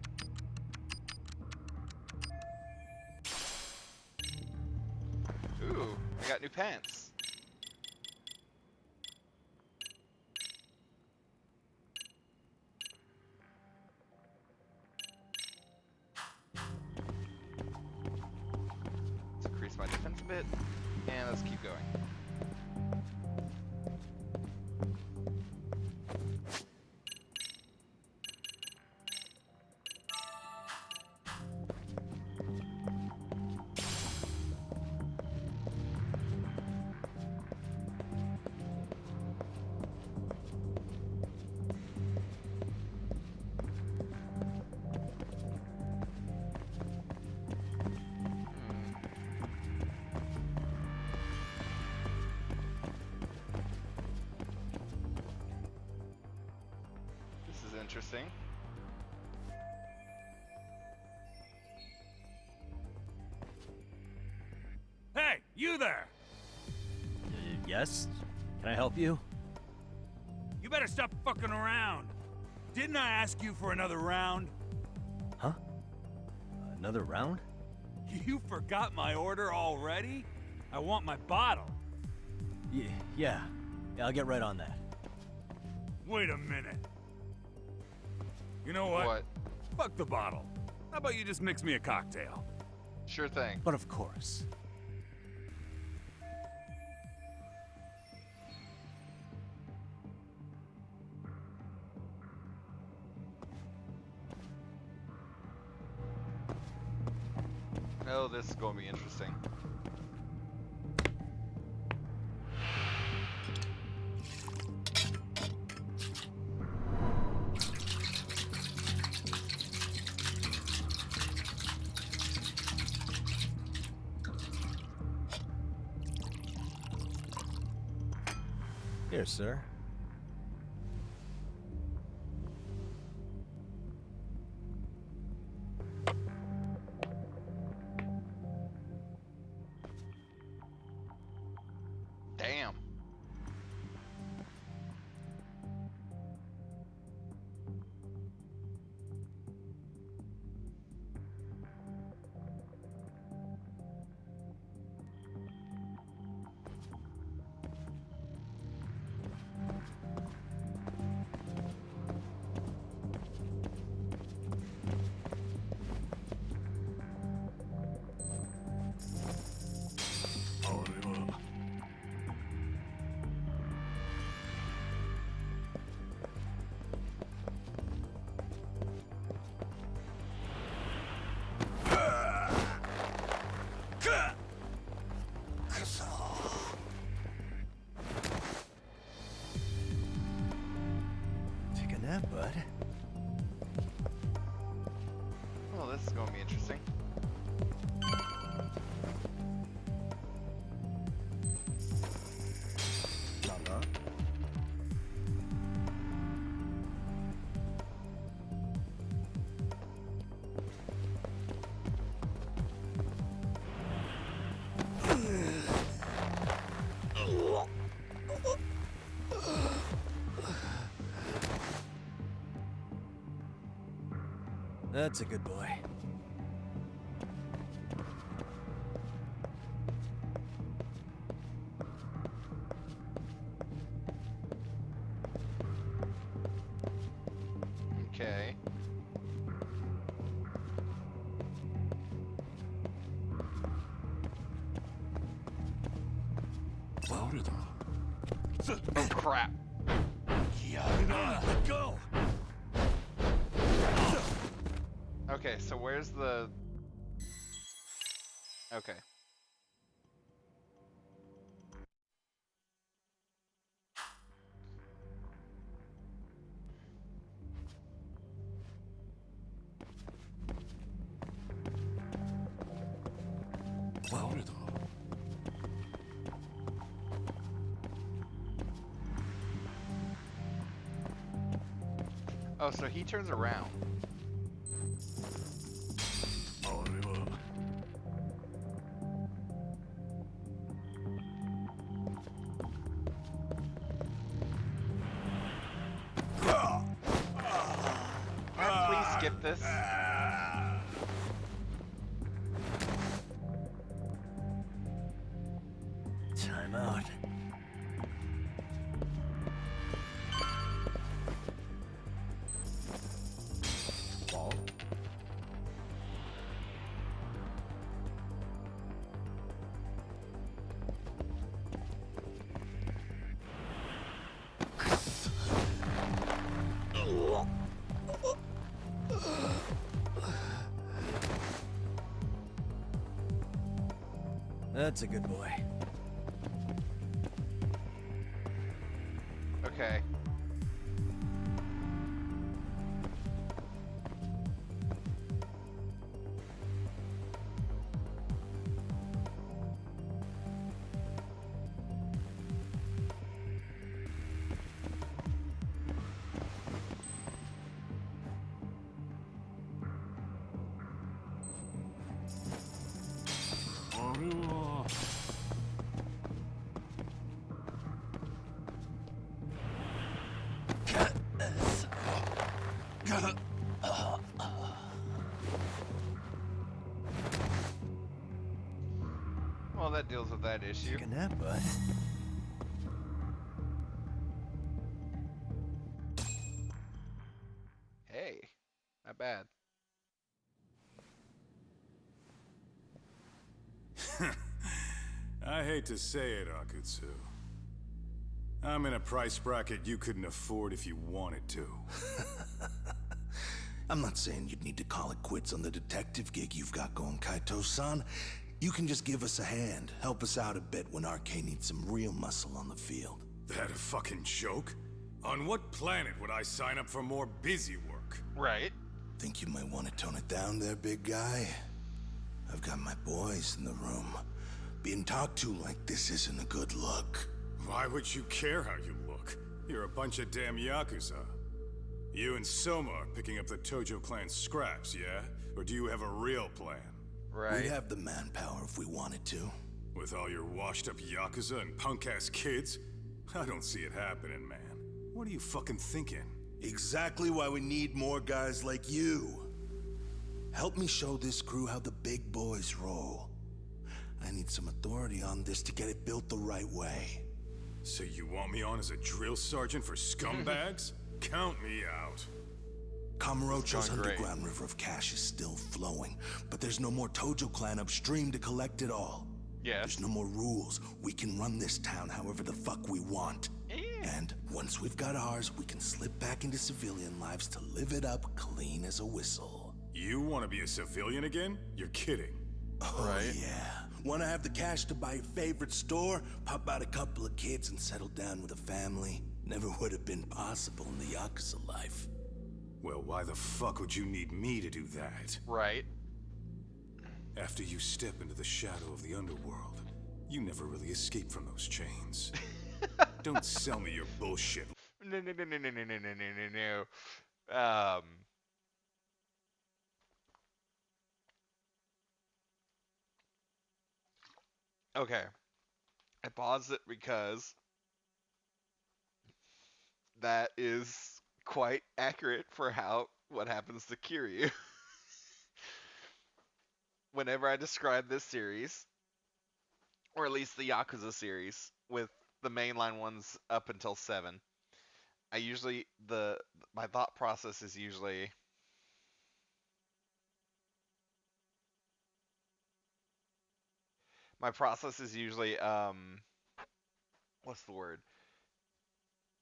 Ooh, I got new pants. Let's increase my defense a bit, and let's keep going. Interesting. Hey! You there! Yes? Can I help you? You better stop fucking around. Didn't I ask you for another round? Huh? Another round? You forgot my order already? I want my bottle. Yeah, I'll get right on that. Wait a minute. You know what? What? Fuck the bottle. How about you just mix me a cocktail? Sure thing. But of course. Oh, this is going to be interesting. Here, sir. Damn. Take a nap, bud. Well, this is going to be interesting. That's a good boy. Okay. Oh, crap. Let go! Okay, so where's the... Okay. Oh, so he turns around. Please skip this. Time out. Ball. That's a good boy. Okay. Well, that deals with that issue. Take a nap, bud. Hey, not bad. I hate to say it, Akutsu. I'm in a price bracket you couldn't afford if you wanted to. I'm not saying you'd need to call it quits on the detective gig you've got going, Kaito-san. You can just give us a hand, help us out a bit when RK needs some real muscle on the field. That a fucking joke? On what planet would I sign up for more busy work? Right. Think you might want to tone it down there, big guy? I've got my boys in the room. Being talked to like this isn't a good look. Why would you care how you look? You're a bunch of damn Yakuza. You and Soma are picking up the Tojo clan scraps, yeah? Or do you have a real plan? Right. We'd have the manpower if we wanted to. With all your washed-up Yakuza and punk-ass kids? I don't see it happening, man. What are you fucking thinking? Exactly why we need more guys like you. Help me show this crew how the big boys roll. I need some authority on this to get it built the right way. So you want me on as a drill sergeant for scumbags? Count me out. Kamurocho's underground river of cash is still flowing, but there's no more Tojo clan upstream to collect it all. Yeah. There's no more rules. We can run this town however the fuck we want. And once we've got ours, we can slip back into civilian lives to live it up clean as a whistle. You want to be a civilian again? You're kidding. Oh, right? Yeah. Want to have the cash to buy your favorite store, pop out a couple of kids, and settle down with a family? Never would have been possible in the Yakuza life. Well, why the fuck would you need me to do that? Right. After you step into the shadow of the underworld, you never really escape from those chains. Don't sell me your bullshit. No. Okay. I paused it because that is quite accurate for what happens to Kiryu. Whenever I describe this series, or at least the Yakuza series, with the mainline ones up until 7, I usually my thought process is usually what's the word?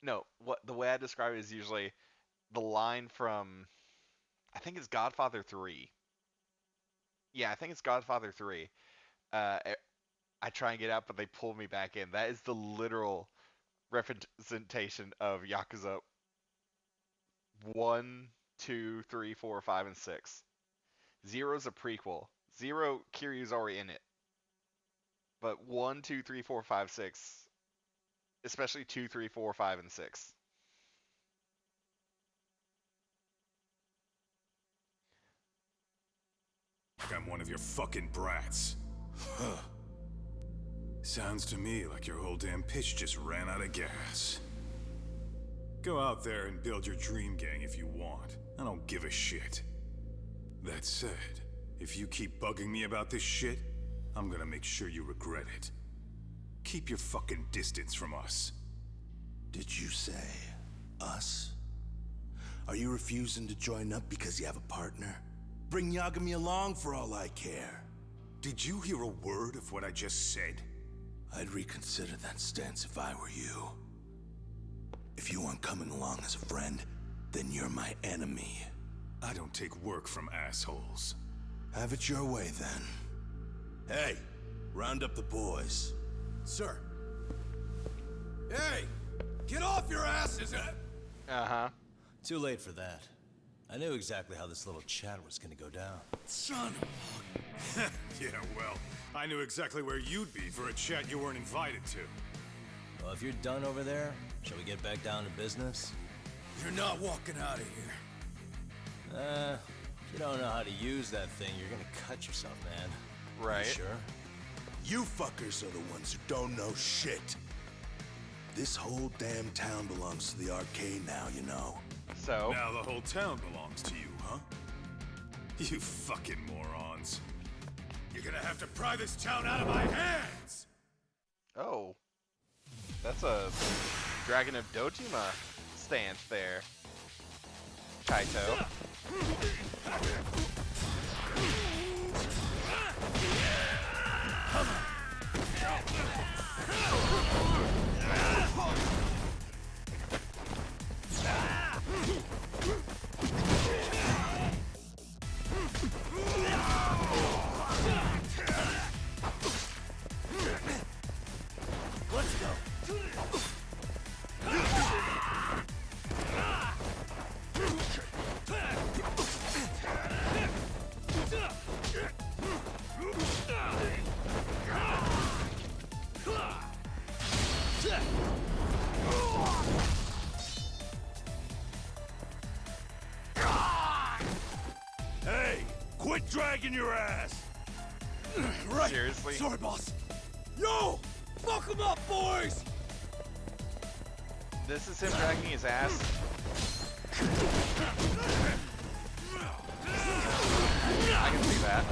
No, what the way I describe it is usually the line from, I think it's Godfather 3. Yeah, I think it's Godfather 3. I try and get out, but they pull me back in. That is the literal representation of Yakuza 1, 2, 3, 4, 5, and 6. 0's a prequel. 0, Kiryu's already in it. But 1, 2, 3, 4, 5, 6, especially 2, 3, 4, 5, and 6. I'm one of your fucking brats. Huh. Sounds to me like your whole damn pitch just ran out of gas. Go out there and build your dream gang if you want. I don't give a shit. That said, if you keep bugging me about this shit, I'm gonna make sure you regret it. Keep your fucking distance from us. Did you say us? Are you refusing to join up because you have a partner? Bring Yagami along for all I care. Did you hear a word of what I just said? I'd reconsider that stance if I were you. If you aren't coming along as a friend, then you're my enemy. I don't take work from assholes. Have it your way, then. Hey, round up the boys. Sir. Hey! Get off your asses! Uh-huh. Too late for that. I knew exactly how this little chat was gonna go down. Son of Yeah, well, I knew exactly where you'd be for a chat you weren't invited to. Well, if you're done over there, shall we get back down to business? You're not walking out of here. If you don't know how to use that thing, you're gonna cut yourself, man. Right. You sure? You fuckers are the ones who don't know shit. This whole damn town belongs to the arcade now, you know. So? Now the whole town belongs to you, huh? You fucking morons. You're gonna have to pry this town out of my hands! Oh. That's a Dragon of Dojima stance there. Kaito. Let's go. Hey, quit dragging your ass! Right. Seriously? Sorry, boss. Yo! Fuck him up, boys! This is him dragging his ass. I can see that.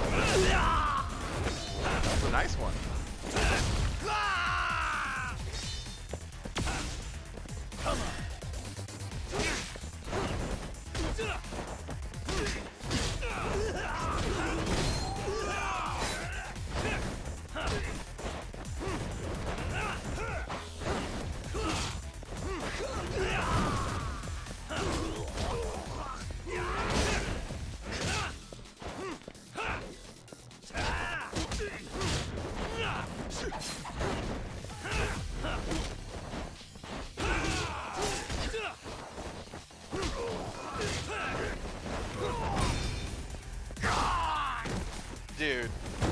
That's a nice one. Come on. Dude.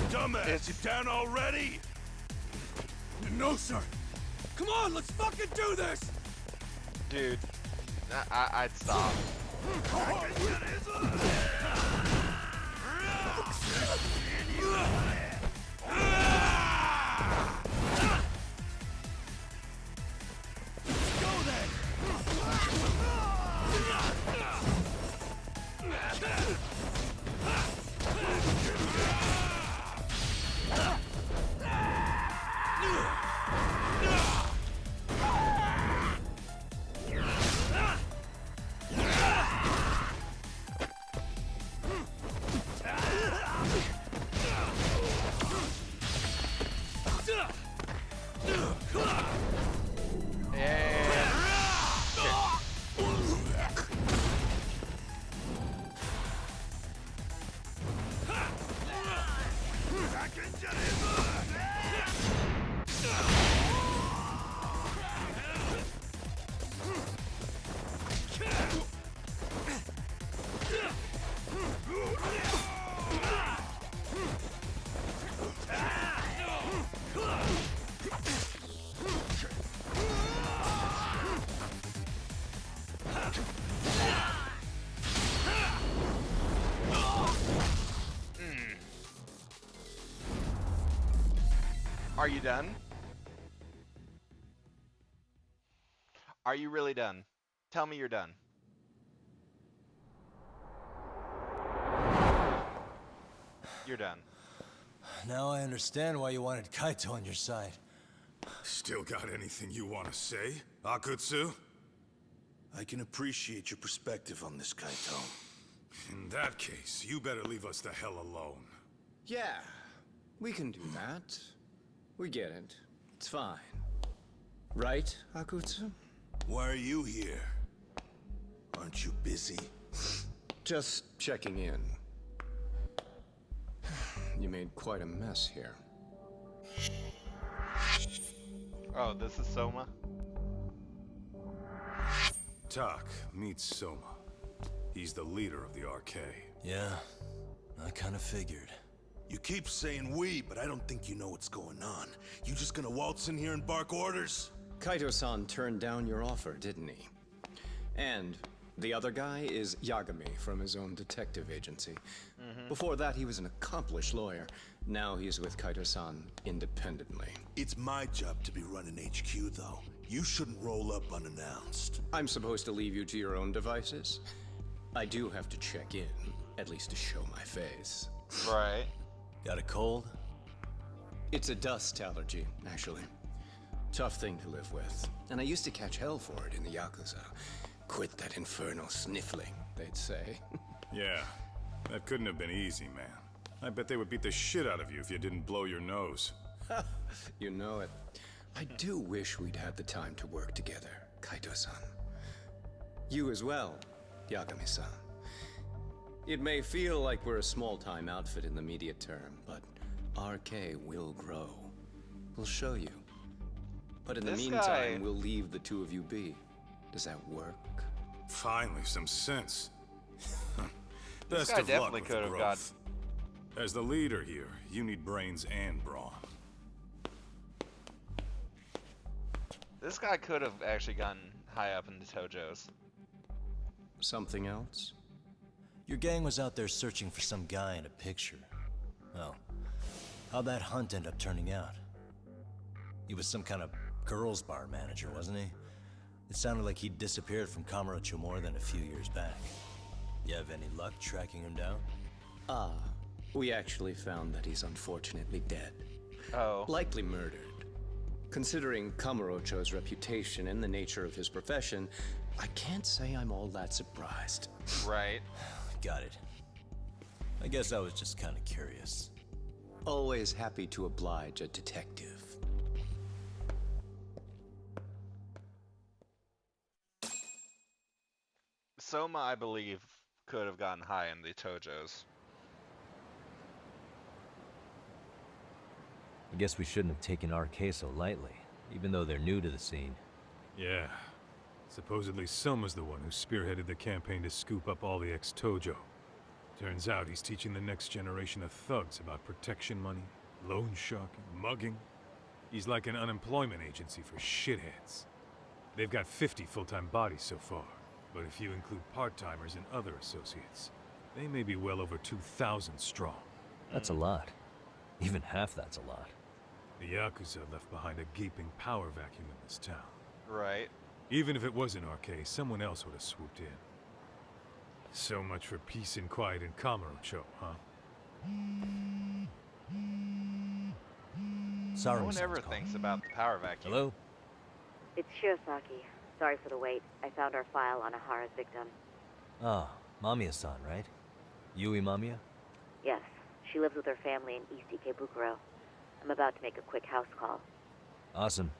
Dumbass, you down already? No, sir. Come on, let's fucking do this! Dude. I'd stop. Are you done? Are you really done? Tell me you're done. You're done. Now I understand why you wanted Kaito on your side. Still got anything you want to say, Akutsu? I can appreciate your perspective on this, Kaito. In that case, you better leave us the hell alone. Yeah, we can do that. We get it. It's fine. Right, Akutsu? Why are you here? Aren't you busy? Just checking in. You made quite a mess here. Oh, this is Soma? Tak meets Soma. He's the leader of the RK. Yeah, I kind of figured. You keep saying we, but I don't think you know what's going on. You just gonna waltz in here and bark orders? Kaito-san turned down your offer, didn't he? And the other guy is Yagami from his own detective agency. Before that, he was an accomplished lawyer. Now he's with Kaito-san independently. It's my job to be running HQ, though. You shouldn't roll up unannounced. I'm supposed to leave you to your own devices? I do have to check in, at least to show my face. Right. Got a cold? It's a dust allergy, actually. Tough thing to live with. And I used to catch hell for it in the Yakuza. Quit that infernal sniffling, they'd say. Yeah, that couldn't have been easy, man. I bet they would beat the shit out of you if you didn't blow your nose. You know it. I do wish we'd had the time to work together, Kaito-san. You as well, Yagami-san. It may feel like we're a small-time outfit in the immediate term, but RK will grow. We'll show you. But in the meantime, we'll leave the two of you be. Does that work? Finally, some sense. This Best guy of luck definitely with could have got. growth. As the leader here, you need brains and brawn. This guy could have actually gotten high up in the Tojos. Something else? Your gang was out there searching for some guy in a picture. Oh, how'd that hunt end up turning out? He was some kind of girls' bar manager, wasn't he? It sounded like he'd disappeared from Kamurocho more than a few years back. You have any luck tracking him down? Ah, we actually found that he's unfortunately dead. Oh. Likely murdered. Considering Kamurocho's reputation and the nature of his profession, I can't say I'm all that surprised. Right. Got it. I guess I was just kind of curious. Always happy to oblige a detective. Soma, I believe, could have gotten high in the Tojos. I guess we shouldn't have taken RK so lightly, even though they're new to the scene. Yeah. Supposedly Soma's the one who spearheaded the campaign to scoop up all the ex-Tojo. Turns out he's teaching the next generation of thugs about protection money, loan sharking, mugging. He's like an unemployment agency for shitheads. They've got 50 full-time bodies so far, but if you include part-timers and other associates, they may be well over 2,000 strong. That's a lot. Even half that's a lot. The Yakuza left behind a gaping power vacuum in this town. Right. Even if it wasn't RK, someone else would have swooped in. So much for peace and quiet in Kamurocho, huh? Sorry, no one ever thinks about the power vacuum. Hello? It's Shirosaki. Sorry for the wait. I found our file on Ahara's victim. Ah, Mamiya-san, right? Yui Mamiya? Yes, she lives with her family in East Ikebukuro. I'm about to make a quick house call. Awesome.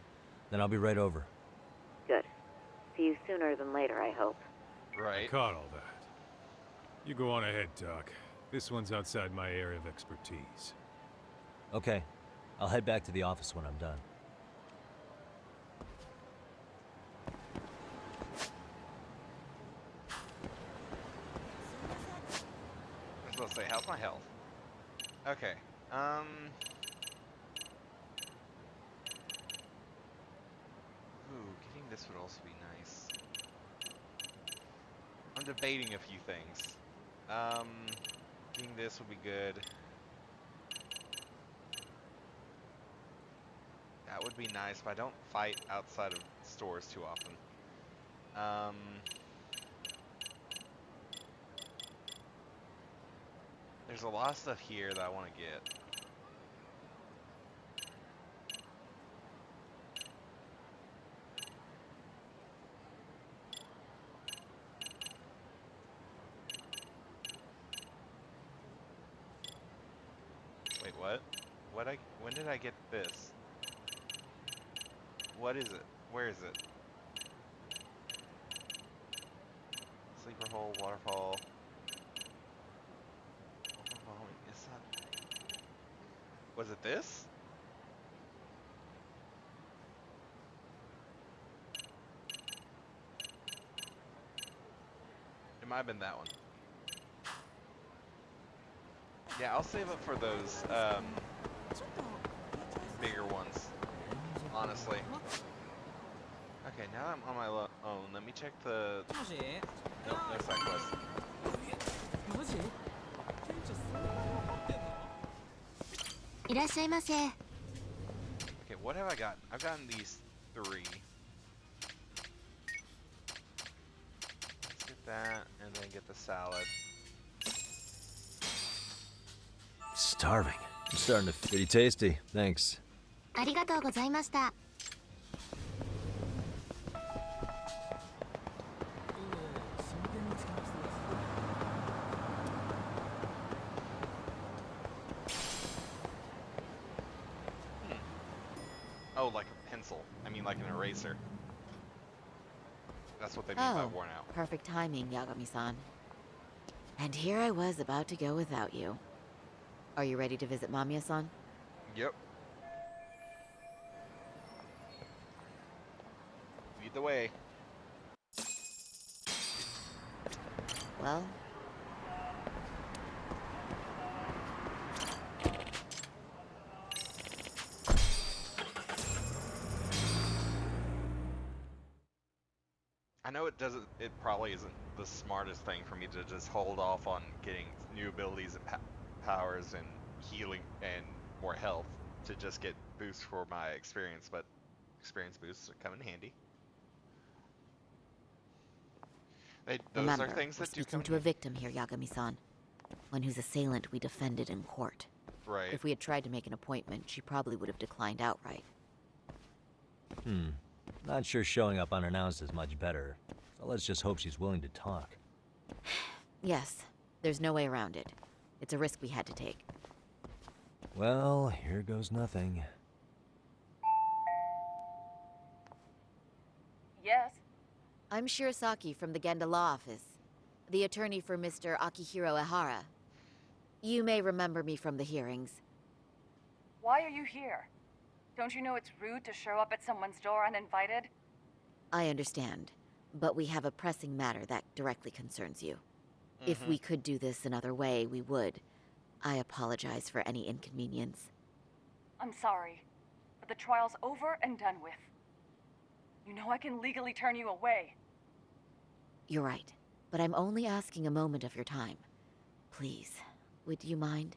Then I'll be right over. Good. See you sooner than later, I hope. Right. I caught all that. You go on ahead, Doc. This one's outside my area of expertise. Okay. I'll head back to the office when I'm done. I was supposed to say, how's my health? Okay. Ooh, getting this would also be nice. I'm debating a few things. Getting this would be good. That would be nice, but I don't fight outside of stores too often. There's a lot of stuff here that I want to get. Wait, what? When did I get this? What is it? Where is it? Sleeper hole, waterfall. Is that... Was it this? It might have been that one. Yeah, I'll save up for those bigger ones, honestly. Okay, now I'm on my own. Let me check the... Nope, no side quest. Okay, what have I gotten? I've gotten these 3. Let's get that, and then get the salad. Starving. I'm starting to... Pretty tasty. Thanks. Oh, like a pencil. I mean, like an eraser. That's what they mean by Oh, worn out. perfect timing, Yagami-san. And here I was about to go without you. Are you ready to visit Mamiya-san? Yep. Lead the way. Well, I know it probably isn't the smartest thing for me to just hold off on getting new abilities and powers and healing and more health to just get boosts for my experience, but experience boosts come in handy. Those remember, are things we're that do speaking come to in a victim here, Yagami-san. One whose assailant we defended in court. Right. If we had tried to make an appointment, she probably would have declined outright. Not sure showing up unannounced is much better, so let's just hope she's willing to talk. Yes, there's no way around it. It's a risk we had to take. Well, here goes nothing. Yes? I'm Shirasaki from the Genda Law Office, the attorney for Mr. Akihiro Ehara. You may remember me from the hearings. Why are you here? Don't you know it's rude to show up at someone's door uninvited? I understand, but we have a pressing matter that directly concerns you. If we could do this another way, we would. I apologize for any inconvenience. I'm sorry, but the trial's over and done with. You know I can legally turn you away. You're right, but I'm only asking a moment of your time. Please, would you mind?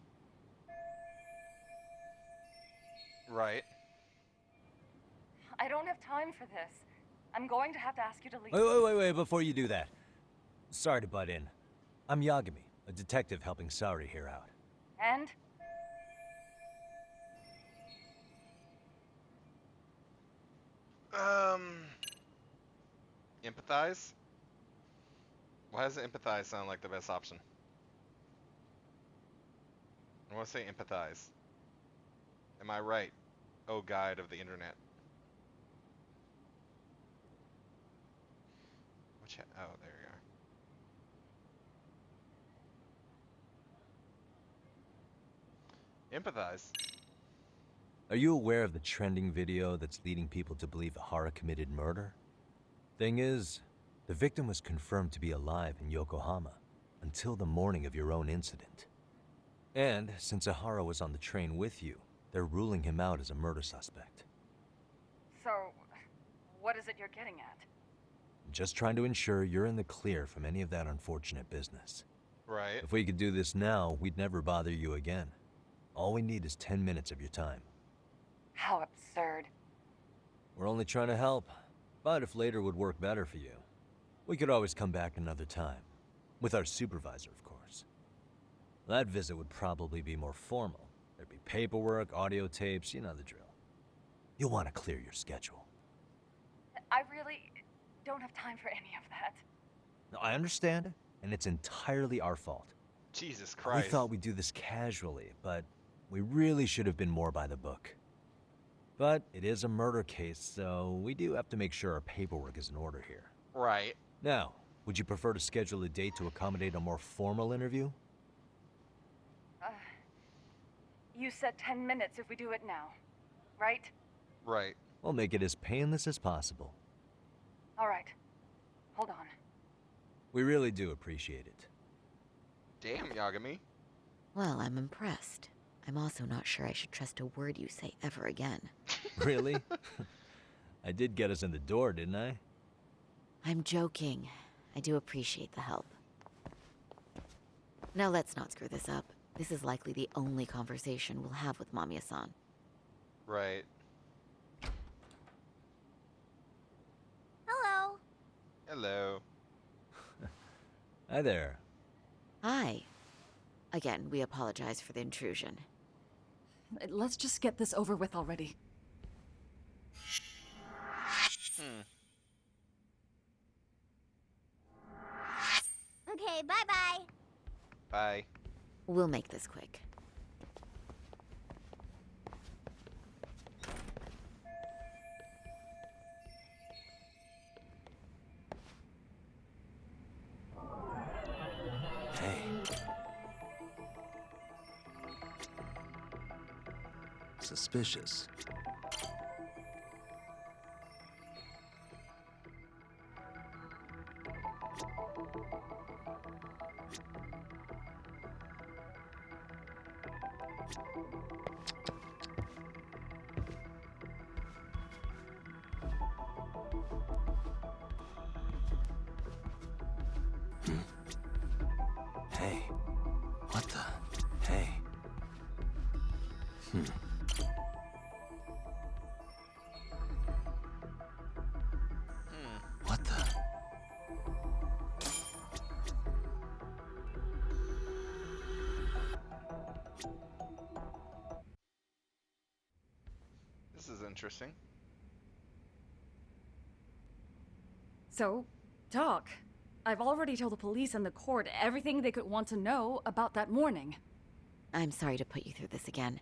Right. I don't have time for this. I'm going to have to ask you to leave. Wait, before you do that. Sorry to butt in. I'm Yagami, a detective helping Saori here out. And? Empathize? Why does empathize sound like the best option? I want to say empathize. Am I right? Oh, guide of the internet. Oh, there you are. Empathize. Are you aware of the trending video that's leading people to believe Ehara committed murder? Thing is, the victim was confirmed to be alive in Yokohama until the morning of your own incident. And since Ehara was on the train with you, they're ruling him out as a murder suspect. So, what is it you're getting at? Just trying to ensure you're in the clear from any of that unfortunate business. Right. If we could do this now, we'd never bother you again. All we need is 10 minutes of your time. How absurd. We're only trying to help, but if later would work better for you, we could always come back another time. With our supervisor, of course. That visit would probably be more formal. There'd be paperwork, audio tapes, you know the drill. You'll want to clear your schedule. I really don't have time for any of that. No, I understand, and it's entirely our fault. Jesus We Christ. thought we'd do this casually, but we really should have been more by the book. But it is a murder case, so we do have to make sure our paperwork is in order here. Right. Now, would you prefer to schedule a date to accommodate a more formal interview? You said 10 minutes if we do it now, right? Right. We'll make it as painless as possible. All right. Hold on. We really do appreciate it. Damn, Yagami. Well, I'm impressed. I'm also not sure I should trust a word you say ever again. Really? I did get us in the door, didn't I? I'm joking. I do appreciate the help. Now let's not screw this up. This is likely the only conversation we'll have with Mamiya-san. Right. Hello. Hello. Hi there. Hi. Again, we apologize for the intrusion. Let's just get this over with already. Okay, bye-bye. Bye. We'll make this quick. suspicious. Hey, what the? Hey. What the? This is interesting. So, Doc, I've already told the police and the court everything they could want to know about that morning. I'm sorry to put you through this again,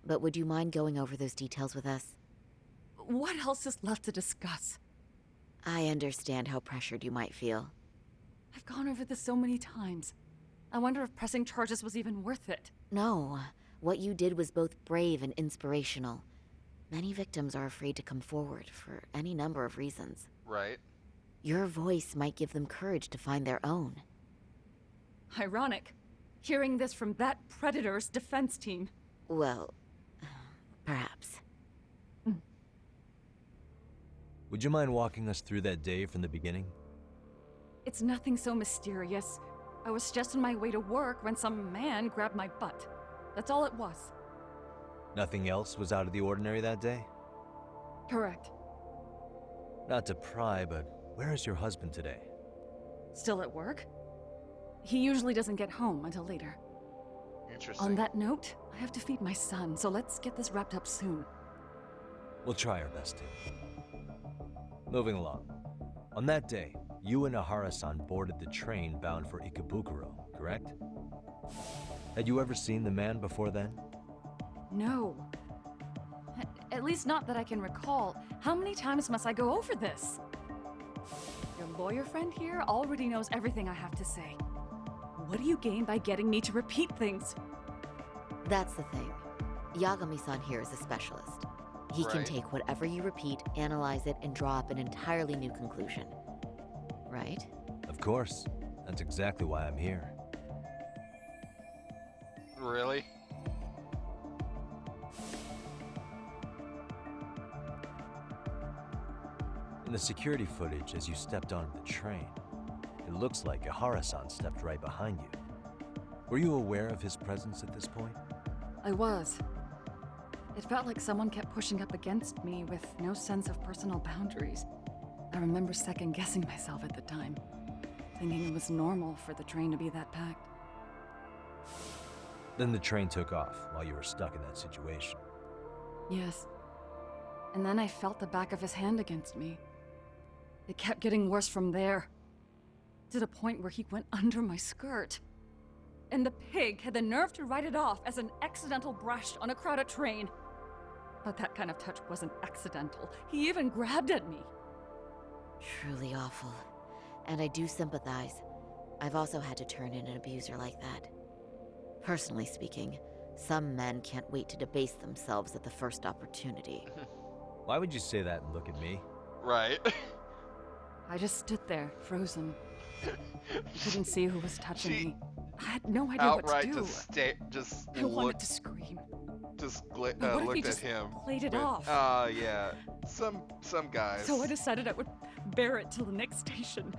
but would you mind going over those details with us? What else is left to discuss? I understand how pressured you might feel. I've gone over this so many times. I wonder if pressing charges was even worth it. No, what you did was both brave and inspirational. Many victims are afraid to come forward for any number of reasons. Right. Your voice might give them courage to find their own. Ironic, hearing this from that predator's defense team. Well, perhaps. Would you mind walking us through that day from the beginning? It's nothing so mysterious. I was just on my way to work when some man grabbed my butt. That's all it was. Nothing else was out of the ordinary that day? Correct. Not to pry, but where is your husband today? Still at work? He usually doesn't get home until later. Interesting. On that note, I have to feed my son, so let's get this wrapped up soon. We'll try our best to. Moving along. On that day, you and Ahara-san boarded the train bound for Ikebukuro, correct? Had you ever seen the man before then? No. At least not that I can recall. How many times must I go over this? Your lawyer friend here already knows everything I have to say. What do you gain by getting me to repeat things? That's the thing. Yagami-san here is a specialist. He can take whatever you repeat, analyze it, and draw up an entirely new conclusion. Right? Of course. That's exactly why I'm here. Really? In the security footage as you stepped onto the train, it looks like Ahara-san stepped right behind you. Were you aware of his presence at this point? I was. It felt like someone kept pushing up against me with no sense of personal boundaries. I remember second-guessing myself at the time, thinking it was normal for the train to be that packed. Then the train took off while you were stuck in that situation. Yes. And then I felt the back of his hand against me. It kept getting worse from there, to the point where he went under my skirt. And the pig had the nerve to write it off as an accidental brush on a crowded train. But that kind of touch wasn't accidental. He even grabbed at me. Truly awful. And I do sympathize. I've also had to turn in an abuser like that. Personally speaking, some men can't wait to debase themselves at the first opportunity. Why would you say that and look at me? Right. I just stood there, frozen. I couldn't see who was touching me. I had no idea what to do. Just I wanted to scream. Just But what if he looked just at him. played it off? Yeah. Some guys. So I decided I would bear it till the next station.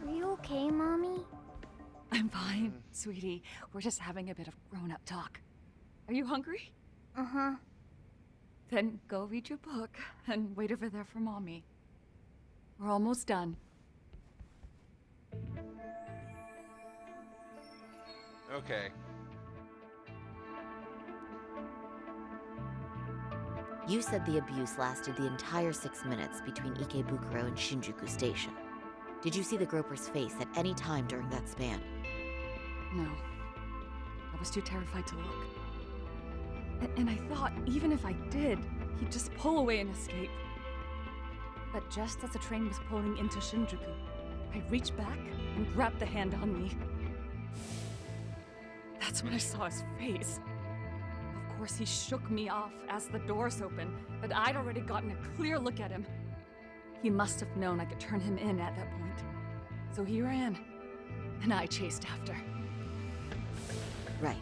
Are you okay, Mommy? I'm fine, sweetie. We're just having a bit of grown-up talk. Are you hungry? Uh-huh. Then go read your book and wait over there for Mommy. We're almost done. Okay. You said the abuse lasted the entire 6 minutes between Ikebukuro and Shinjuku Station. Did you see the groper's face at any time during that span? No. I was too terrified to look. And I thought, even if I did, he'd just pull away and escape. But just as the train was pulling into Shinjuku, I reached back and grabbed the hand on me. That's when I saw his face. Of course, he shook me off as the doors opened, but I'd already gotten a clear look at him. He must have known I could turn him in at that point. So he ran, and I chased after. Right.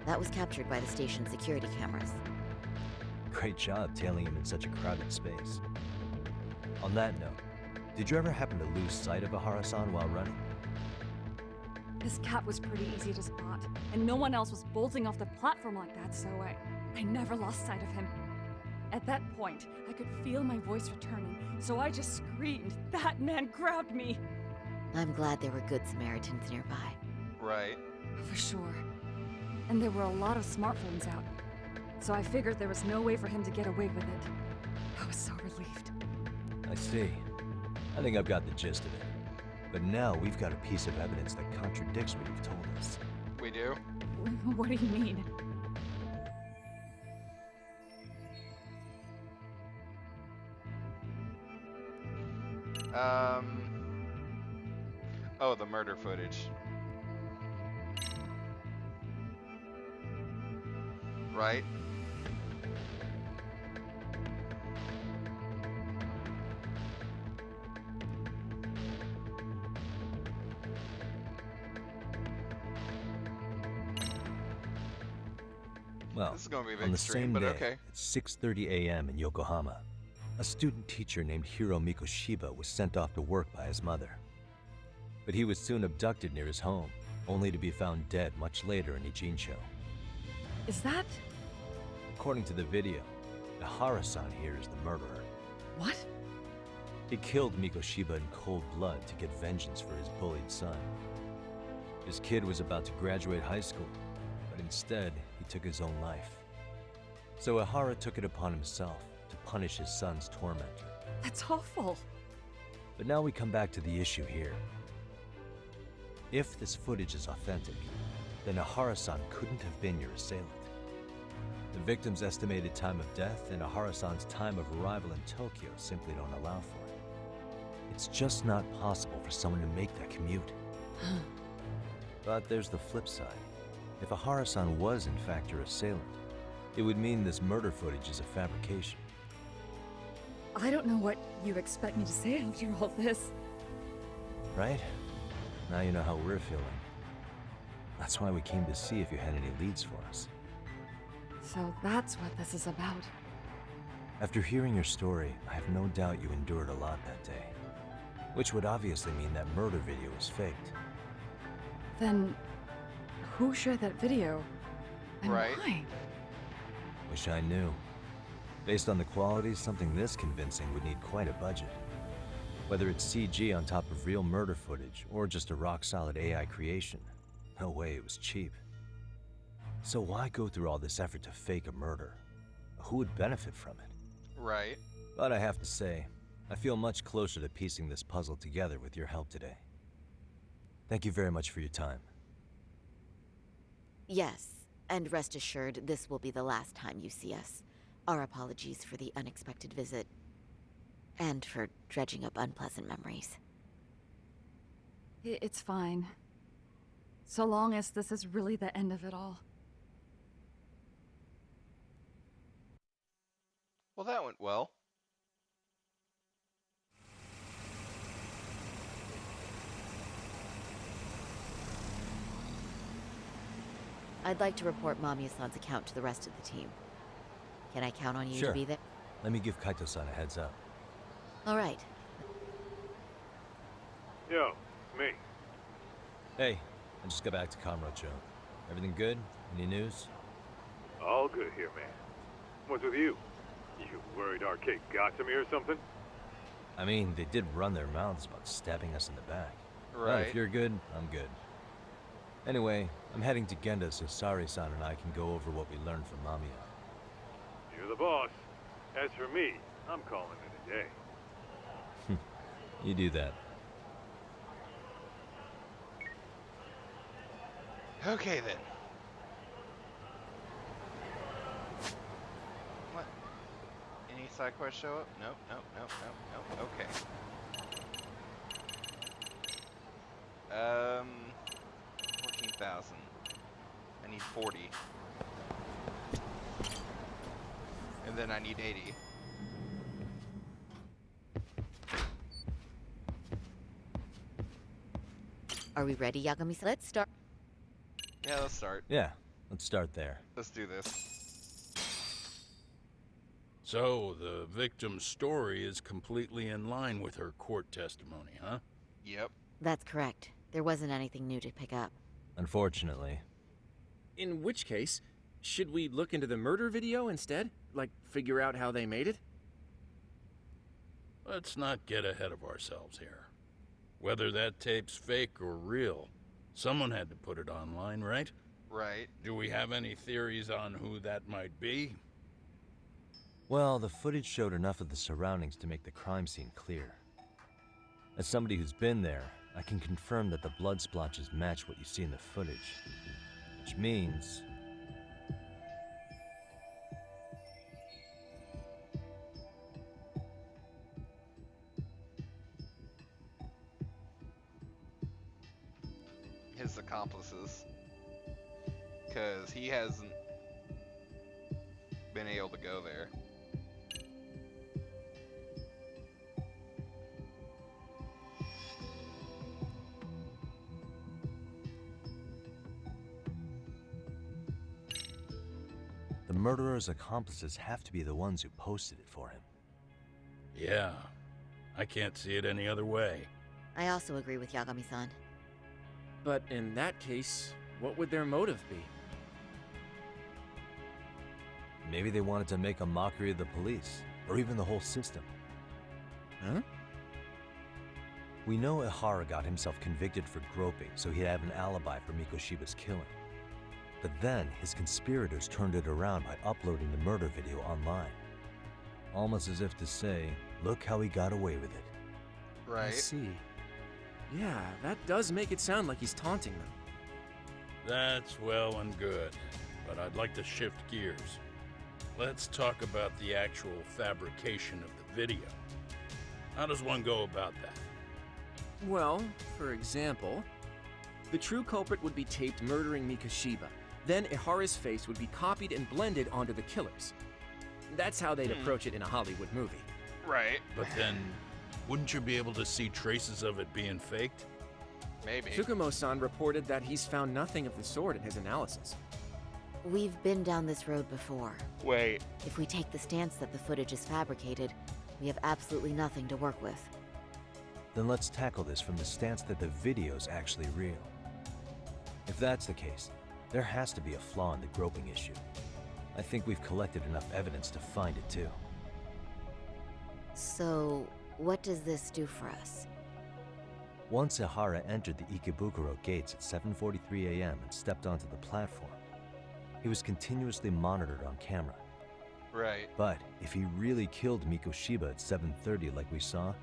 That was captured by the station's security cameras. Great job tailing him in such a crowded space. On that note, did you ever happen to lose sight of Ahara-san while running? His cat was pretty easy to spot, and no one else was bolting off the platform like that, so I never lost sight of him. At that point, I could feel my voice returning, so I just screamed. That man grabbed me! I'm glad there were good Samaritans nearby. Right. For sure. And there were a lot of smartphones out, so I figured there was no way for him to get away with it. I was so relieved. I see. I think I've got the gist of it. But now we've got a piece of evidence that contradicts what you've told us. We do? What do you mean? Oh, the murder footage. Right? Well, This is gonna be a bit on the extreme, same but day, okay. at 6:30 a.m. in Yokohama, a student teacher named Hiro Mikoshiba was sent off to work by his mother. But he was soon abducted near his home, only to be found dead much later in Ijincho. Is that... According to the video, Ahara-san here is the murderer. What? He killed Mikoshiba in cold blood to get vengeance for his bullied son. His kid was about to graduate high school, but instead, he took his own life. So Ahara took it upon himself to punish his son's tormentor. That's awful. But now we come back to the issue here. If this footage is authentic, then Ahara-san couldn't have been your assailant. The victim's estimated time of death and Ahara-san's time of arrival in Tokyo simply don't allow for it. It's just not possible for someone to make that commute. But there's the flip side. If Ahara-san was in fact your assailant, it would mean this murder footage is a fabrication. I don't know what you expect me to say after all this. Right? Now you know how we're feeling. That's why we came to see if you had any leads for us. So that's what this is about. After hearing your story, I have no doubt you endured a lot that day. Which would obviously mean that murder video was faked. Then, who shared that video? And Right. why? Wish I knew. Based on the quality, something this convincing would need quite a budget. Whether it's CG on top of real murder footage, or just a rock-solid AI creation, no way it was cheap. So why go through all this effort to fake a murder? Who would benefit from it? Right. But I have to say, I feel much closer to piecing this puzzle together with your help today. Thank you very much for your time. Yes, and rest assured, this will be the last time you see us. Our apologies for the unexpected visit, and for dredging up unpleasant memories. It's fine. So long as this is really the end of it all. Well, that went well. I'd like to report Mamiya-san's account to the rest of the team. Can I count on you Sure. to be there? Let me give Kaito-san a heads up. All right. Yo, me. Hey, I just got back to Kamurocho. Everything good? Any news? All good here, man. What's with you? You worried Arcade got to me or something? I mean, they did run their mouths about stabbing us in the back. But Right. if you're good, I'm good. Anyway, I'm heading to Genda so Sari-san and I can go over what we learned from Mamiya. You're the boss. As for me, I'm calling it a day. You do that. Okay then. What? Any side quests show up? Nope, nope, nope, nope, nope. Okay. 14,000. I need 40. then I need 80. Are we ready, Yagami-san? Let's start. Yeah, let's start. Yeah, let's start there. Let's do this. So, the victim's story is completely in line with her court testimony, huh? Yep. That's correct. There wasn't anything new to pick up. Unfortunately. In which case, should we look into the murder video instead? Like, figure out how they made it? Let's not get ahead of ourselves here. Whether that tape's fake or real, someone had to put it online, right? Right. Do we have any theories on who that might be? Well, the footage showed enough of the surroundings to make the crime scene clear. As somebody who's been there, I can confirm that the blood splotches match what you see in the footage. Which means... his accomplices. Because he hasn't been able to go there. the murderer's accomplices have to be the ones who posted it for him. Yeah, I can't see it any other way. I also agree with Yagami-san. But in that case, what would their motive be? Maybe they wanted to make a mockery of the police, or even the whole system. Huh? We know Ihara got himself convicted for groping, so he'd have an alibi for Mikoshiba's killing. But then, his conspirators turned it around by uploading the murder video online. Almost as if to say, look how he got away with it. Right. I see. Yeah, that does make it sound like he's taunting them. That's well and good, but I'd like to shift gears. Let's talk about the actual fabrication of the video. How does one go about that? Well, for example, the true culprit would be taped murdering Mikoshiba. Then Ihara's face would be copied and blended onto the killers. That's how they'd approach it in a Hollywood movie. Right. But then, wouldn't you be able to see traces of it being faked? Maybe. Tsukumo-san reported that he's found nothing of the sort in his analysis. We've been down this road before. Wait. If we take the stance that the footage is fabricated, we have absolutely nothing to work with. Then let's tackle this from the stance that the video's actually real. If that's the case, there has to be a flaw in the groping issue. I think we've collected enough evidence to find it too. So, what does this do for us? Once Ihara entered the Ikebukuro gates at 7:43 a.m. and stepped onto the platform, he was continuously monitored on camera. Right. But if he really killed Mikoshiba at 7:30 like we saw,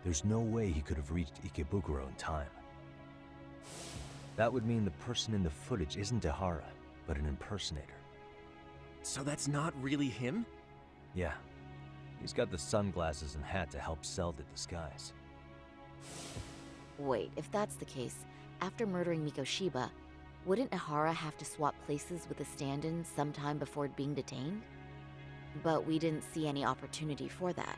there's no way he could have reached Ikebukuro in time. That would mean the person in the footage isn't Ihara, but an impersonator. So that's not really him? Yeah. He's got the sunglasses and hat to help sell the disguise. Wait, if that's the case, after murdering Mikoshiba, wouldn't Ihara have to swap places with the stand-in sometime before being detained? But we didn't see any opportunity for that.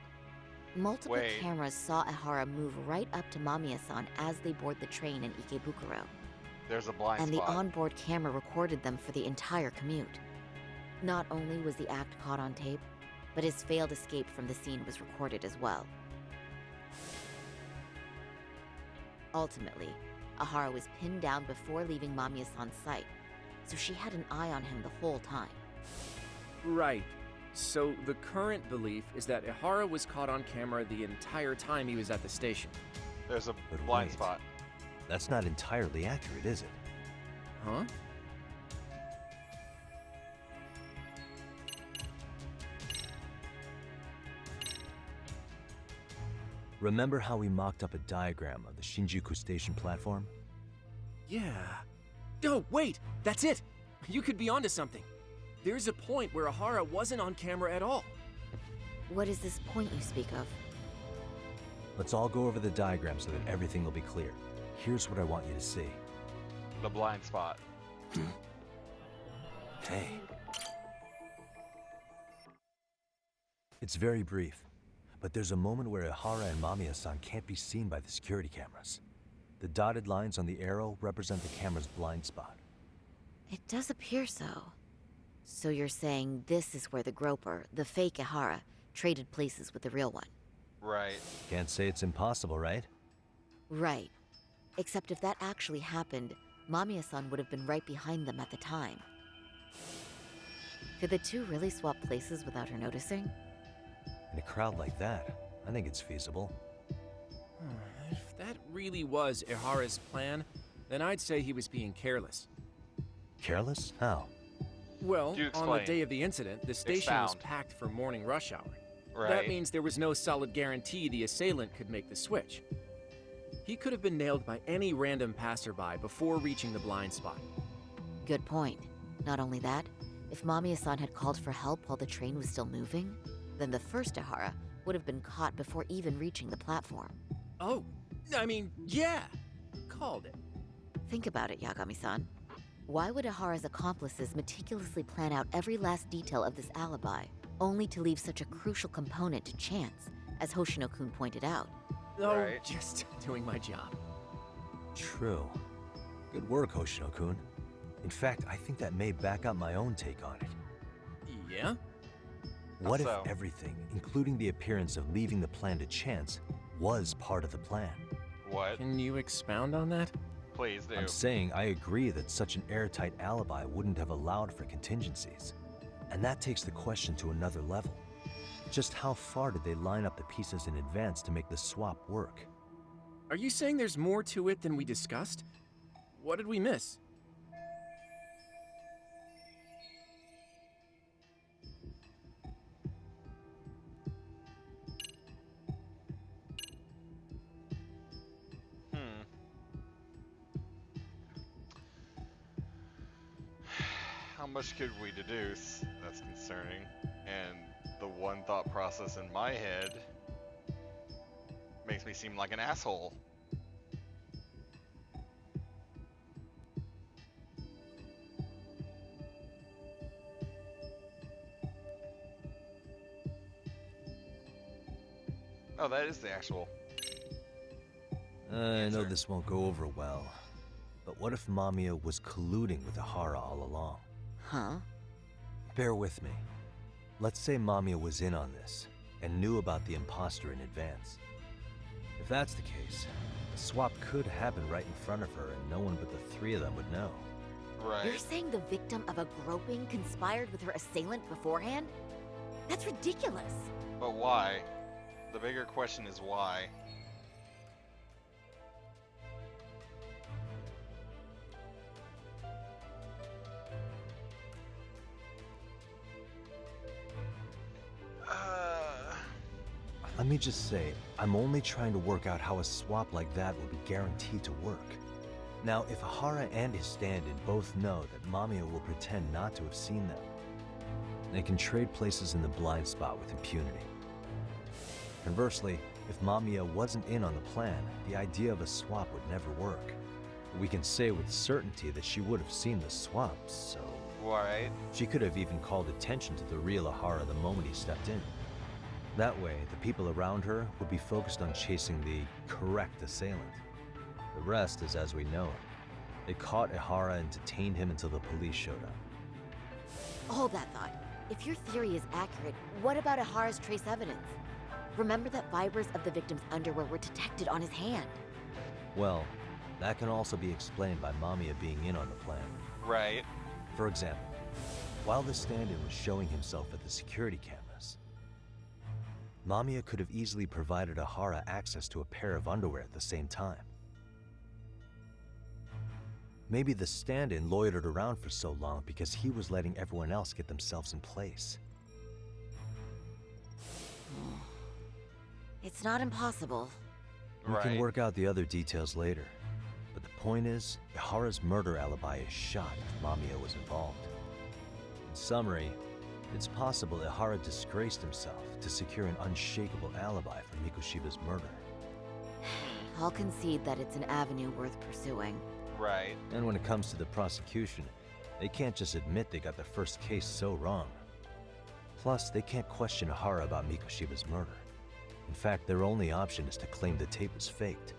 Multiple cameras saw Ihara move right up to Mamiya-san as they board the train in Ikebukuro. There's a blind and spot. the onboard camera recorded them for the entire commute. Not only was the act caught on tape, but his failed escape from the scene was recorded as well. Ultimately, Ihara was pinned down before leaving Mamiya-san's sight, so she had an eye on him the whole time. Right. So the current belief is that Ihara was caught on camera the entire time he was at the station. There's a But blind wait. spot. That's not entirely accurate, is it? Huh? Remember how we mocked up a diagram of the Shinjuku station platform? Yeah. Oh, wait! That's it! You could be onto something. There's a point where Ihara wasn't on camera at all. What is this point you speak of? Let's all go over the diagram so that everything will be clear. Here's what I want you to see. The blind spot. Hey, It's very brief, but there's a moment where Ihara and Mamiya-san can't be seen by the security cameras. The dotted lines on the arrow represent the camera's blind spot. It does appear so. So you're saying this is where the Groper, the fake Ihara, traded places with the real one? Right. Can't say it's impossible, right? Right. Except if that actually happened, Mamiya-san would have been right behind them at the time. Could the two really swap places without her noticing? In a crowd like that, I think it's feasible. If that really was Ihara's plan, then I'd say he was being careless. Careless? How? Well, Do on the explain. day of the incident, the station was Expound. packed for morning rush hour. Right. That means there was no solid guarantee the assailant could make the switch. He could have been nailed by any random passerby before reaching the blind spot. Good point. Not only that, if Mamiya-san had called for help while the train was still moving, then the first Ihara would have been caught before even reaching the platform. Oh, I mean, yeah! Called it. Think about it, Yagami-san. Why would Ihara's accomplices meticulously plan out every last detail of this alibi, only to leave such a crucial component to chance, as Hoshino-kun pointed out? Oh, Right. just doing my job. True. Good work, Hoshino-kun. In fact, I think that may back up my own take on it. Yeah? What if so? everything, including the appearance of leaving the plan to chance, was part of the plan? What? Can you expound on that? Please do. I'm saying I agree that such an airtight alibi wouldn't have allowed for contingencies. And that takes the question to another level. Just how far did they line up the pieces in advance to make the swap work? Are you saying there's more to it than we discussed? What did we miss? How much could we deduce? That's concerning. And the one thought process in my head makes me seem like an asshole. Oh, that is the actual. I know Answer. this won't go over well, but what if Mamiya was colluding with Ihara all along? Huh? Bear with me. Let's say Mamiya was in on this and knew about the imposter in advance. If that's the case, the swap could happen right in front of her and no one but the three of them would know. Right. You're saying the victim of a groping conspired with her assailant beforehand? That's ridiculous. But why? The bigger question is why. Let me just say, I'm only trying to work out how a swap like that would be guaranteed to work. Now, if Ihara and his stand-in both know that Mamiya will pretend not to have seen them, they can trade places in the blind spot with impunity. Conversely, if Mamiya wasn't in on the plan, the idea of a swap would never work. We can say with certainty that she would have seen the swap, so... Right. She could have even called attention to the real Ihara the moment he stepped in. That way, the people around her would be focused on chasing the correct assailant. The rest is as we know it. They caught Ihara and detained him until the police showed up. Hold that thought. If your theory is accurate, what about Ihara's trace evidence? Remember that fibers of the victim's underwear were detected on his hand. Well, that can also be explained by Mamiya being in on the plan. Right. For example, while the stand-in was showing himself at the security cameras, Mamiya could have easily provided Ihara access to a pair of underwear at the same time. Maybe the stand-in loitered around for so long because he was letting everyone else get themselves in place. It's not impossible. We can work out the other details later. But the point is, Ihara's murder alibi is shot if Mamiya was involved. In summary, it's possible Ihara disgraced himself to secure an unshakable alibi for Mikushiba's murder. I'll concede that it's an avenue worth pursuing. Right. And when it comes to the prosecution, they can't just admit they got the first case so wrong. Plus, they can't question Ahara about Mikoshiba's murder. In fact, their only option is to claim the tape was faked.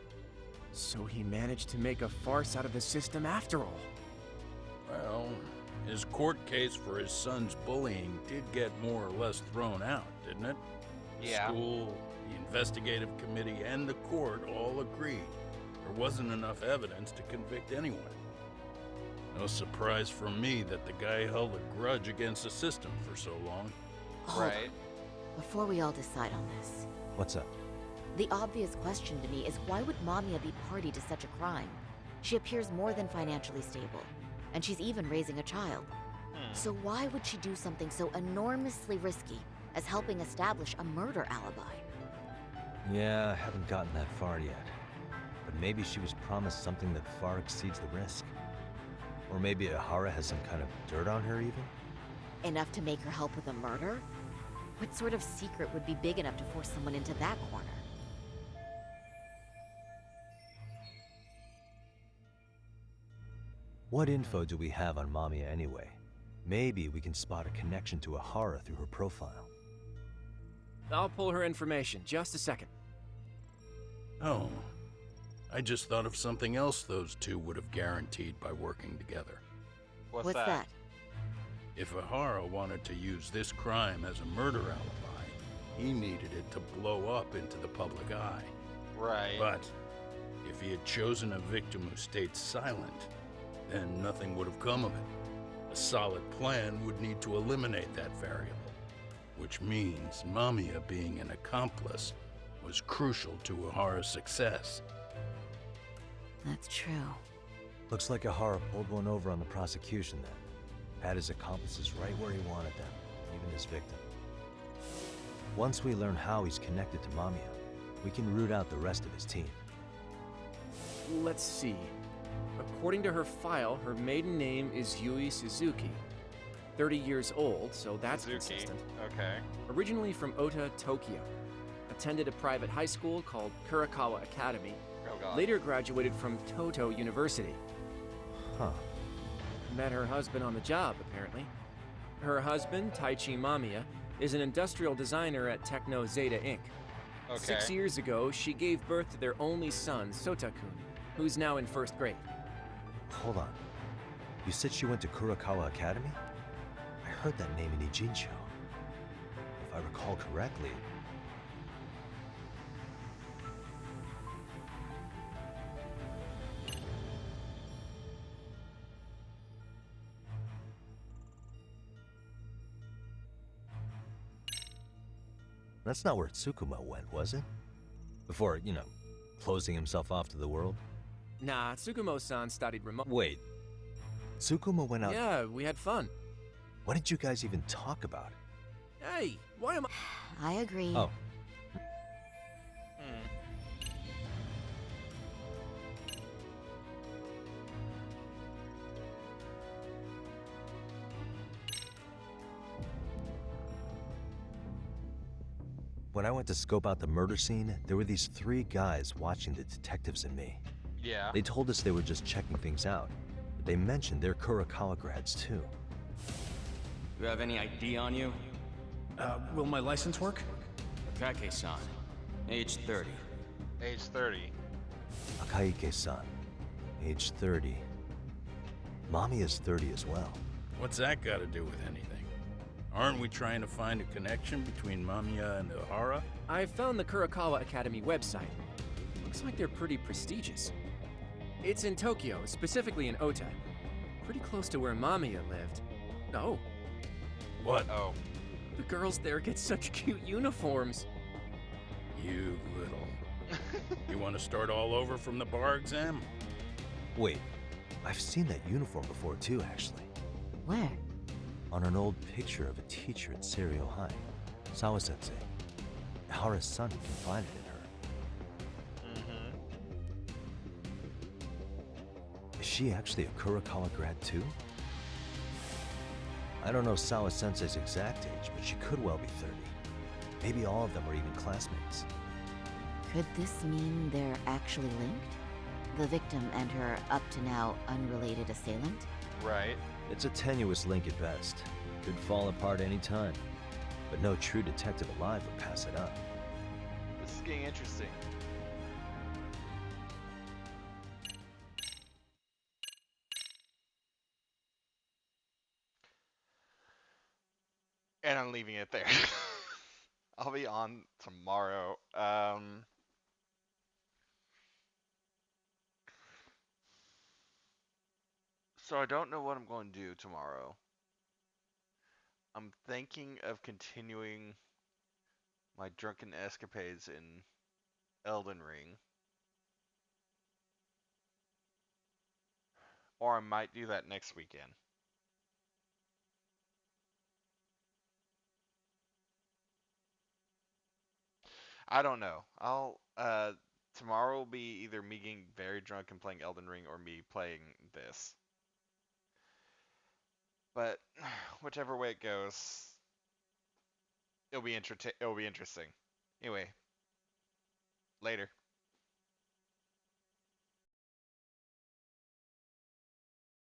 So he managed to make a farce out of the system after all. Well, his court case for his son's bullying did get more or less thrown out, didn't it? Yeah. The school, the investigative committee, and the court all agreed there wasn't enough evidence to convict anyone. No surprise for me that the guy held a grudge against the system for so long. Right. Before we all decide on this, What's up? the obvious question to me is why would Mamiya be party to such a crime? She appears more than financially stable, and she's even raising a child. So why would she do something so enormously risky as helping establish a murder alibi? Yeah, I haven't gotten that far yet. But maybe she was promised something that far exceeds the risk. Or maybe Ahara has some kind of dirt on her even? Enough to make her help with a murder? What sort of secret would be big enough to force someone into that corner? What info do we have on Mamiya anyway? Maybe we can spot a connection to Ahara through her profile. I'll pull her information. Just a second. Oh, I just thought of something else those two would have guaranteed by working together. What's that? If Ahara wanted to use this crime as a murder alibi, he needed it to blow up into the public eye. Right. But if he had chosen a victim who stayed silent, then nothing would have come of it. A solid plan would need to eliminate that variable, which means Mamiya being an accomplice was crucial to Ahara's success. That's true. Looks like Ahara pulled one over on the prosecution then. Had his accomplices right where he wanted them, even his victim. Once we learn how he's connected to Mamiya, we can root out the rest of his team. Let's see. According to her file, her maiden name is Yui Suzuki. 30 years old, so that's consistent. Okay. Originally from Ota, Tokyo. Attended a private high school called Kurakawa Academy. Oh god. Later graduated from Toto University. Huh. Met her husband on the job, apparently. Her husband, Taichi Mamiya, is an industrial designer at Techno Zeta Inc. Okay. 6 years ago, she gave birth to their only son, Sotakun, who's now in 1st grade. Hold on. You said she went to Kurakawa Academy? I heard that name in Ijincho. If I recall correctly... That's not where Tsukuma went, was it? Before, closing himself off to the world? Nah, Tsukumo-san studied remote. Wait. Tsukuma went out... Yeah, we had fun. What did you guys even talk about? Hey, why am I agree. Oh. When I went to scope out the murder scene, there were these 3 guys watching the detectives and me. Yeah. They told us they were just checking things out, but they mentioned they're Kurakawa grads too. You have any ID on you? Will my license work? Akake-san, age 30. Age 30. Akaike-san, age 30. Mommy is 30 as well. What's that got to do with anything? Aren't we trying to find a connection between Mamiya and Ahara? I found the Kurakawa Academy website. Looks like they're pretty prestigious. It's in Tokyo, specifically in Ota. Pretty close to where Mamiya lived. Oh. What? Oh. The girls there get such cute uniforms. You little... You want to start all over from the bar exam? Wait, I've seen that uniform before too, actually. Where? On an old picture of a teacher at Seiryo High. Sawa-sensei. Ahara's son confided in her. Is she actually a Kurakawa grad too? I don't know Sawa-sensei's exact age, but she could well be 30. Maybe all of them are even classmates. Could this mean they're actually linked? The victim and her up-to-now unrelated assailant? Right. It's a tenuous link at best. Could fall apart any time. but no true detective alive would pass it up. This is getting interesting. And I'm leaving it there. I'll be on tomorrow. So I don't know what I'm going to do tomorrow. I'm thinking of continuing my drunken escapades in Elden Ring. Or I might do that next weekend. I don't know. Tomorrow will be either me getting very drunk and playing Elden Ring or me playing this. But whichever way it goes, it'll be interesting. Anyway, later.